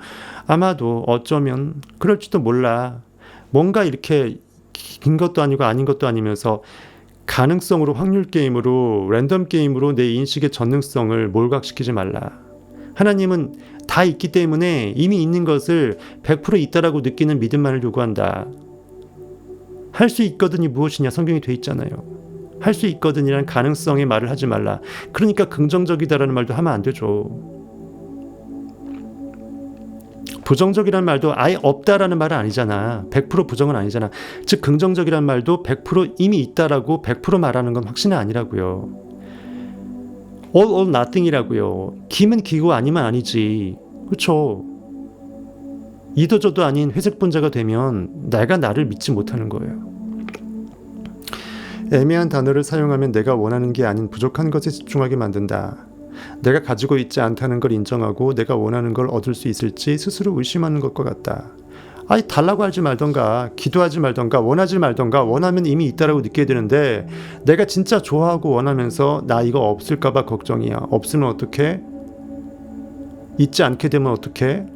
어쩌면 그럴지도 몰라. 뭔가 이렇게 긴 것도 아니고 아닌 것도 아니면서 가능성으로 확률 게임으로 랜덤 게임으로 내 인식의 전능성을 몰각시키지 말라. 하나님은 다 있기 때문에 이미 있는 것을 100% 있다라고 느끼는 믿음만을 요구한다. 할 수 있거든이 무엇이냐 성경이 돼 있잖아요. 할 수 있거든이라는 가능성의 말을 하지 말라. 그러니까 긍정적이다라는 말도 하면 안 되죠. 부정적이라는 말도 아예 없다라는 말은 아니잖아. 100% 부정은 아니잖아. 즉 긍정적이라는 말도 100% 이미 있다라고 100% 말하는 건 확신은 아니라고요. all nothing이라고요. 기면 기고 아니면 아니지. 그렇죠. 이도저도 아닌 회색 분자가 되면 내가 나를 믿지 못하는 거예요. 애매한 단어를 사용하면 내가 원하는 게 아닌 부족한 것에 집중하게 만든다. 내가 가지고 있지 않다는 걸 인정하고 내가 원하는 걸 얻을 수 있을지 스스로 의심하는 것과 같다. 달라고 하지 말던가 기도하지 말던가 원하지 말던가 원하면 이미 있다라고 느껴야 되는데 내가 진짜 좋아하고 원하면서 나 이거 없을까 봐 걱정이야. 없으면 어떡해? 있지 않게 되면 어떡해?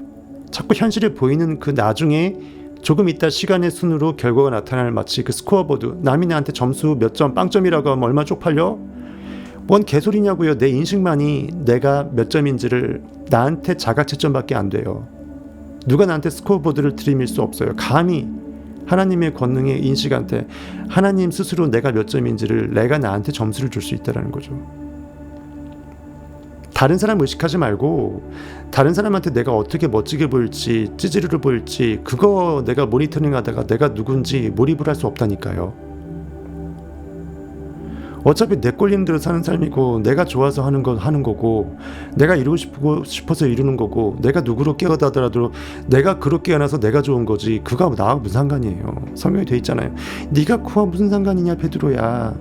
자꾸 현실에 보이는 그 나중에 조금 있다 시간의 순으로 결과가 나타날 마치 그 스코어보드. 남이 나한테 점수 몇 점 빵점이라고 하면 얼마 쪽팔려? 뭔 개소리냐고요. 내 인식만이 내가 몇 점인지를 나한테 자가채점밖에 안 돼요. 누가 나한테 스코어보드를 들이밀 수 없어요. 감히 하나님의 권능의 인식한테 하나님 스스로 내가 몇 점인지를 내가 나한테 점수를 줄 수 있다는 거죠. 다른 사람 의식하지 말고 다른 사람한테 내가 어떻게 멋지게 보일지 찌질이로 보일지 그거 내가 모니터링 하다가 내가 누군지 몰입을 할 수 없다니까요. 어차피 내 꼴림대로 사는 삶이고 내가 좋아서 하는 거고 내가 이루고 싶어서 이루는 거고 내가 누구로 깨어나더라도 내가 그로 깨어나서 내가 좋은 거지 그가 나하고 무슨 상관이에요. 성경에 돼 있잖아요. 네가 그와 무슨 상관이냐 베드로야.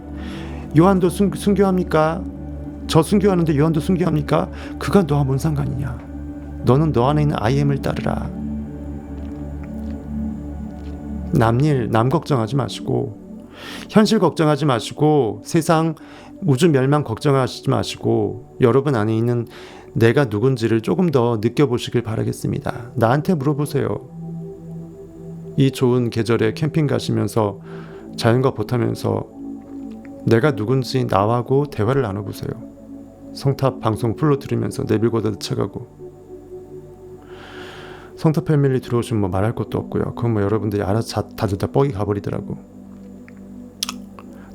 요한도 순교합니까? 저 순교하는데 요한도 순교합니까? 그가 너와 뭔 상관이냐. 너는 너 안에 있는 IM을 따르라. 남 걱정하지 마시고 현실 걱정하지 마시고 세상 우주 멸망 걱정하시지 마시고 여러분 안에 있는 내가 누군지를 조금 더 느껴보시길 바라겠습니다. 나한테 물어보세요. 이 좋은 계절에 캠핑 가시면서 자연과 보타면서 내가 누군지 나하고 대화를 나눠보세요. 성탑 방송 풀로 들으면서 내빌고도 쳐가고 성탑 패밀리 들어오시면 뭐 말할 것도 없고요. 그건 뭐 여러분들이 알아서 다들 다 뻑이 가버리더라고.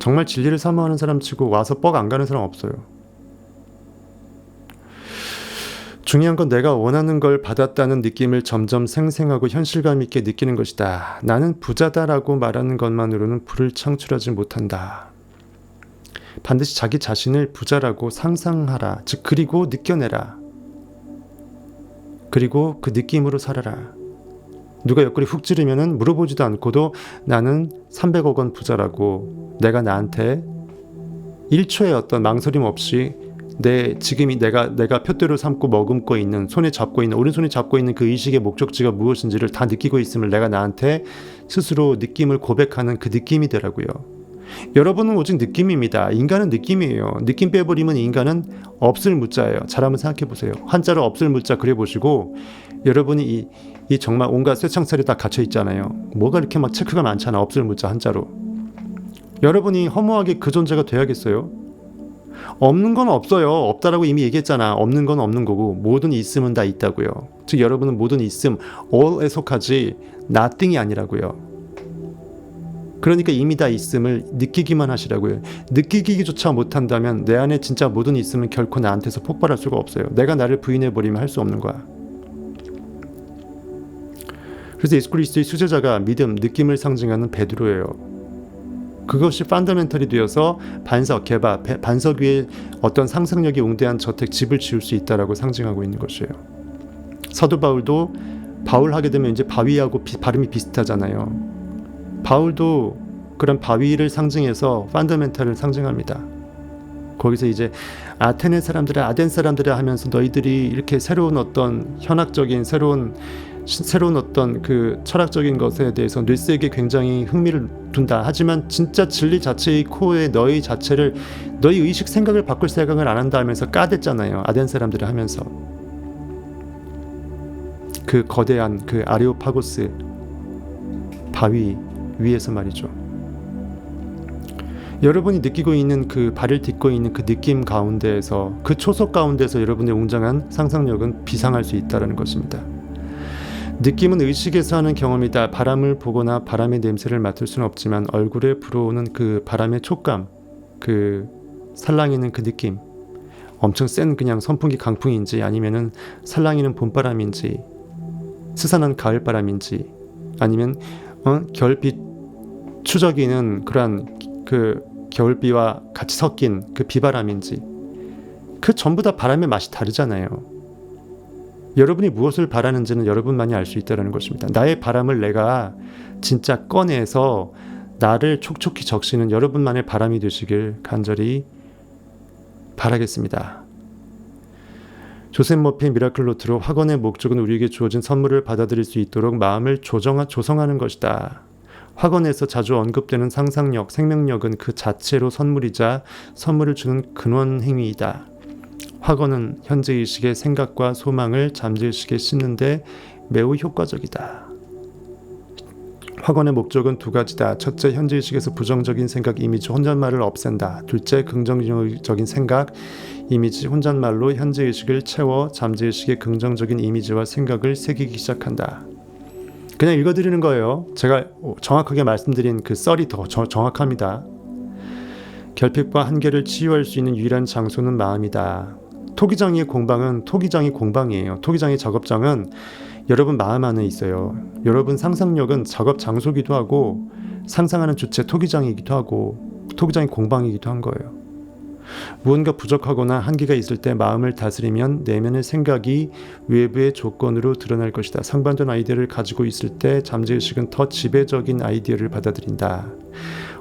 정말 진리를 사모하는 사람 치고 와서 뻑 안 가는 사람 없어요. 중요한 건 내가 원하는 걸 받았다는 느낌을 점점 생생하고 현실감 있게 느끼는 것이다. 나는 부자다라고 말하는 것만으로는 부를 창출하지 못한다. 반드시 자기 자신을 부자라고 상상하라. 즉 그리고 느껴내라. 그리고 그 느낌으로 살아라. 누가 옆구리 훅 찌르면은 물어보지도 않고도 나는 300억 원 부자라고 내가 나한테 1초의 어떤 망설임 없이 지금이 내가 표대로 삼고 머금고 있는 손에 잡고 있는 오른손에 잡고 있는 그 의식의 목적지가 무엇인지를 다 느끼고 있음을 내가 나한테 스스로 느낌을 고백하는 그 느낌이 되라고요. 여러분은 오직 느낌입니다. 인간은 느낌이에요. 느낌 빼버리면 인간은 없을 무자예요. 잘 한번 생각해 보세요. 한자로 없을 무자 그려보시고 여러분이 이 정말 온갖 쇠창살이 다 갇혀 있잖아요. 뭐가 이렇게 막 체크가 많잖아. 없을 무자 한자로. 여러분이 허무하게 그 존재가 돼야겠어요? 없는 건 없어요. 없다라고 이미 얘기했잖아. 없는 건 없는 거고 모든 있음은 다 있다고요. 즉 여러분은 모든 있음 all에 속하지 nothing이 아니라고요. 그러니까 이미 다 있음을 느끼기만 하시라고요. 느끼기조차 못한다면 내 안에 진짜 모든 있음은 결코 나한테서 폭발할 수가 없어요. 내가 나를 부인해버리면 할 수 없는 거야. 그래서 예수 그리스도의 수제자가 믿음, 느낌을 상징하는 베드로예요. 그것이 펀더멘털이 되어서 반석, 개바, 반석 위에 어떤 상상력이 웅대한 저택, 집을 지을 수 있다라고 상징하고 있는 것이에요. 사도 바울도 바울 하게 되면 이제 바위하고 발음이 비슷하잖아요. 바울도 그런 바위를 상징해서 펀더멘털을 상징합니다. 거기서 이제 아테네 사람들아, 아덴 사람들아 하면서 너희들이 이렇게 새로운 어떤 현학적인 새로운 어떤 그 철학적인 것에 대해서 뇌세에게 굉장히 흥미를 둔다. 하지만 진짜 진리 자체의 코어에 너희 자체를 너희 의식 생각을 바꿀 생각을 안 한다 하면서 까댔잖아요. 아덴 사람들을 하면서 그 거대한 그 아레오파고스 바위 위에서 말이죠. 여러분이 느끼고 있는 그 발을 딛고 있는 그 느낌 가운데에서 그 초석 가운데서 여러분의 웅장한 상상력은 비상할 수 있다는 것입니다. 느낌은 의식에서 하는 경험이다. 바람을 보거나 바람의 냄새를 맡을 수는 없지만 얼굴에 불어오는 그 바람의 촉감, 그 살랑이는 그 느낌, 엄청 센 그냥 선풍기 강풍인지 아니면은 살랑이는 봄바람인지 스산한 가을바람인지 아니면 겨울빛 추적이는 그러한 그 겨울비와 같이 섞인 그 비바람인지 그 전부 다 바람의 맛이 다르잖아요. 여러분이 무엇을 바라는지는 여러분만이 알 수 있다는 것입니다. 나의 바람을 내가 진짜 꺼내서 나를 촉촉히 적시는 여러분만의 바람이 되시길 간절히 바라겠습니다. 조셉 머피의 미라클 노트로 학원의 목적은 우리에게 주어진 선물을 받아들일 수 있도록 마음을 조성하는 것이다. 학원에서 자주 언급되는 상상력, 생명력은 그 자체로 선물이자 선물을 주는 근원 행위이다. 학원은 현재의식의 생각과 소망을 잠재의식에 싣는데 매우 효과적이다. 확언의 목적은 두 가지다. 첫째, 현재의식에서 부정적인 생각, 이미지, 혼잣말을 없앤다. 둘째, 긍정적인 생각, 이미지, 혼잣말로 현재의식을 채워 잠재의식의 긍정적인 이미지와 생각을 새기기 시작한다. 그냥 읽어드리는 거예요. 제가 정확하게 말씀드린 그 썰이 더 정확합니다. 결핍과 한계를 치유할 수 있는 유일한 장소는 마음이다. 토기장이의 공방은 토기장이 공방이에요. 토기장의 작업장은 여러분 마음 안에 있어요. 여러분 상상력은 작업 장소기도 하고 상상하는 주체 토기장이기도 하고 토기장이 공방이기도 한 거예요. 무언가 부족하거나 한계가 있을 때 마음을 다스리면 내면의 생각이 외부의 조건으로 드러날 것이다. 상반된 아이디어를 가지고 있을 때 잠재의식은 더 지배적인 아이디어를 받아들인다.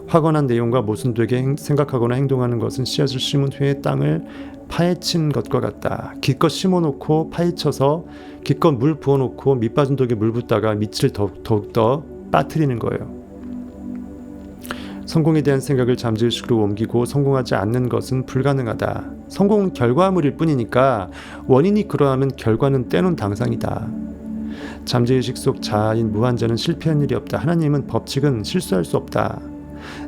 확언한 내용과 모순되게 생각하거나 행동하는 것은 씨앗을 심은 후에 땅을 파헤친 것과 같다. 기껏 심어놓고 파헤쳐서 기껏 물 부어놓고 밑 빠진 독에 물 붓다가 밑을 더욱더 빠뜨리는 거예요. 성공에 대한 생각을 잠재의식으로 옮기고 성공하지 않는 것은 불가능하다. 성공은 결과물일 뿐이니까 원인이 그러하면 결과는 때론 당상이다. 잠재의식 속 자아인 무한자는 실패한 일이 없다. 하나님은 법칙은 실수할 수 없다.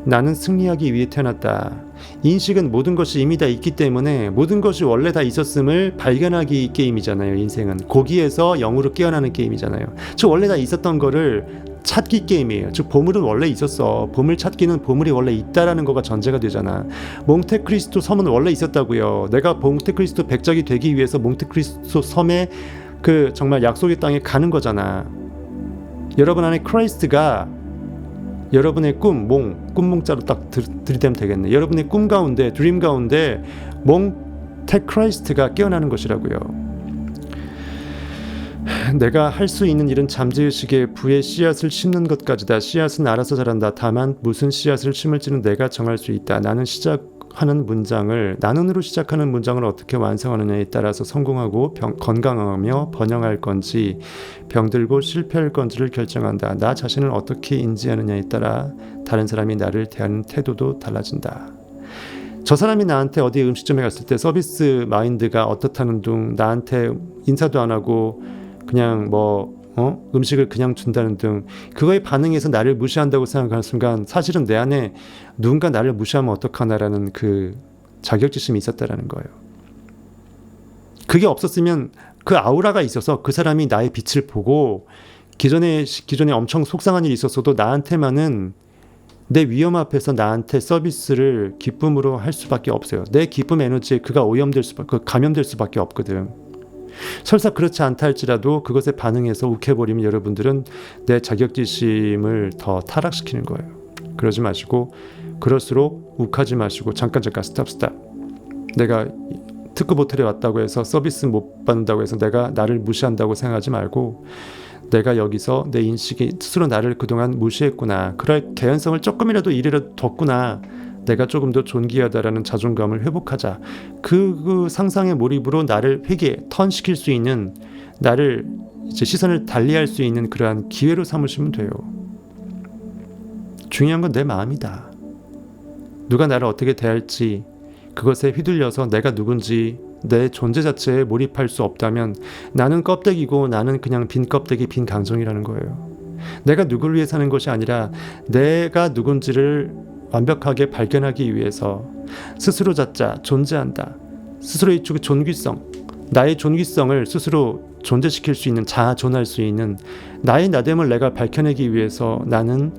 나는 승리하기 위해 태어났다. 인식은 모든 것이 이미 다 있기 때문에 모든 것이 원래 다 있었음을 발견하기 게임이잖아요. 인생은 거기에서 영으로 깨어나는 게임이잖아요. 즉 원래 다 있었던 거를 찾기 게임이에요. 즉 보물은 원래 있었어. 보물 찾기는 보물이 원래 있다라는 거가 전제가 되잖아. 몽테크리스토 섬은 원래 있었다고요. 내가 몽테크리스토 백작이 되기 위해서 몽테크리스토 섬에 그 정말 약속의 땅에 가는 거잖아. 여러분 안에 크라이스트가 여러분의 꿈몽자로 딱 들이대면 되겠네. 여러분의 꿈 가운데, 드림 가운데 몽테크라이스트가 깨어나는 것이라고요. 내가 할 수 있는 일은 잠재의식에 부의 씨앗을 심는 것까지다. 씨앗은 알아서 자란다. 다만 무슨 씨앗을 심을지는 내가 정할 수 있다. 나는으로 시작하는 문장을 어떻게 완성하느냐에 따라서 성공하고 건강하며 번영할 건지 병들고 실패할 건지를 결정한다. 나 자신을 어떻게 인지하느냐에 따라 다른 사람이 나를 대하는 태도도 달라진다. 저 사람이 나한테 어디 음식점에 갔을 때 서비스 마인드가 어떻다는 둥, 나한테 인사도 안 하고 그냥 음식을 그냥 준다는 등 그거에 반응해서 나를 무시한다고 생각하는 순간 사실은 내 안에 누군가 나를 무시하면 어떡하나라는 그 자격지심이 있었다라는 거예요. 그게 없었으면 그 아우라가 있어서 그 사람이 나의 빛을 보고 기존에 엄청 속상한 일이 있었어도 나한테만은 내 위험 앞에서 나한테 서비스를 기쁨으로 할 수밖에 없어요. 내 기쁨 에너지에 그가 감염될 수밖에 없거든. 설사 그렇지 않다 할지라도 그것에 반응해서 욱해버리면 여러분들은 내 자격지심을 더 타락시키는 거예요. 그러지 마시고 그럴수록 욱하지 마시고 잠깐 스탑. 내가 특급 호텔에 왔다고 해서 서비스 못 받는다고 해서 내가 나를 무시한다고 생각하지 말고 내가 여기서 내 인식이 스스로 나를 그동안 무시했구나. 그럴 개연성을 조금이라도 이래라도 뒀구나. 내가 조금 더 존귀하다라는 자존감을 회복하자. 그 상상의 몰입으로 나를 턴시킬 수 있는 나를 이제 시선을 달리할 수 있는 그러한 기회로 삼으시면 돼요. 중요한 건 내 마음이다. 누가 나를 어떻게 대할지 그것에 휘둘려서 내가 누군지 내 존재 자체에 몰입할 수 없다면 나는 껍데기고 나는 그냥 빈 껍데기 빈 강정이라는 거예요. 내가 누구를 위해 사는 것이 아니라 내가 누군지를 완벽하게 발견하기 위해서 스스로 찾자, 존재한다. 스스로의 존귀성, 나의 존귀성을 스스로 존재시킬 수 있는, 자존할 수 있는 나의 나됨을 내가 밝혀내기 위해서 나는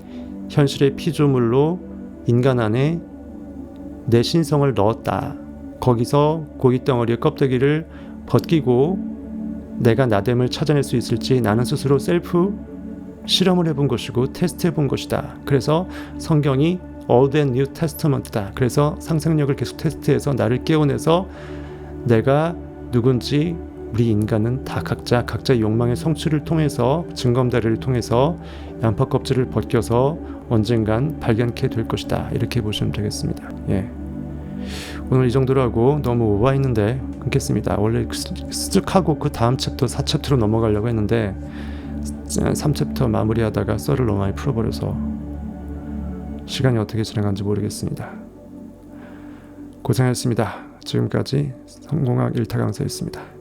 현실의 피조물로 인간 안에 내 신성을 넣었다. 거기서 고깃덩어리의 껍데기를 벗기고 내가 나됨을 찾아낼 수 있을지 나는 스스로 셀프 실험을 해본 것이고 테스트해본 것이다. 그래서 성경이 Old and New Testament다. 그래서 상상력을 계속 테스트해서 나를 깨워내서 내가 누군지 우리 인간은 다 각자의 욕망의 성취를 통해서 증검다리를 통해서 양파 껍질을 벗겨서 언젠간 발견케 될 것이다. 이렇게 보시면 되겠습니다. 예. 오늘 이 정도로 하고 너무 오버했는데 끊겠습니다. 원래 스득하고 그 다음 챕터 4챕터로 넘어가려고 했는데 3챕터 마무리하다가 썰을 너무 많이 풀어버려서 시간이 어떻게 지나간지 모르겠습니다. 고생하셨습니다. 지금까지 성공학 1타 강사였습니다.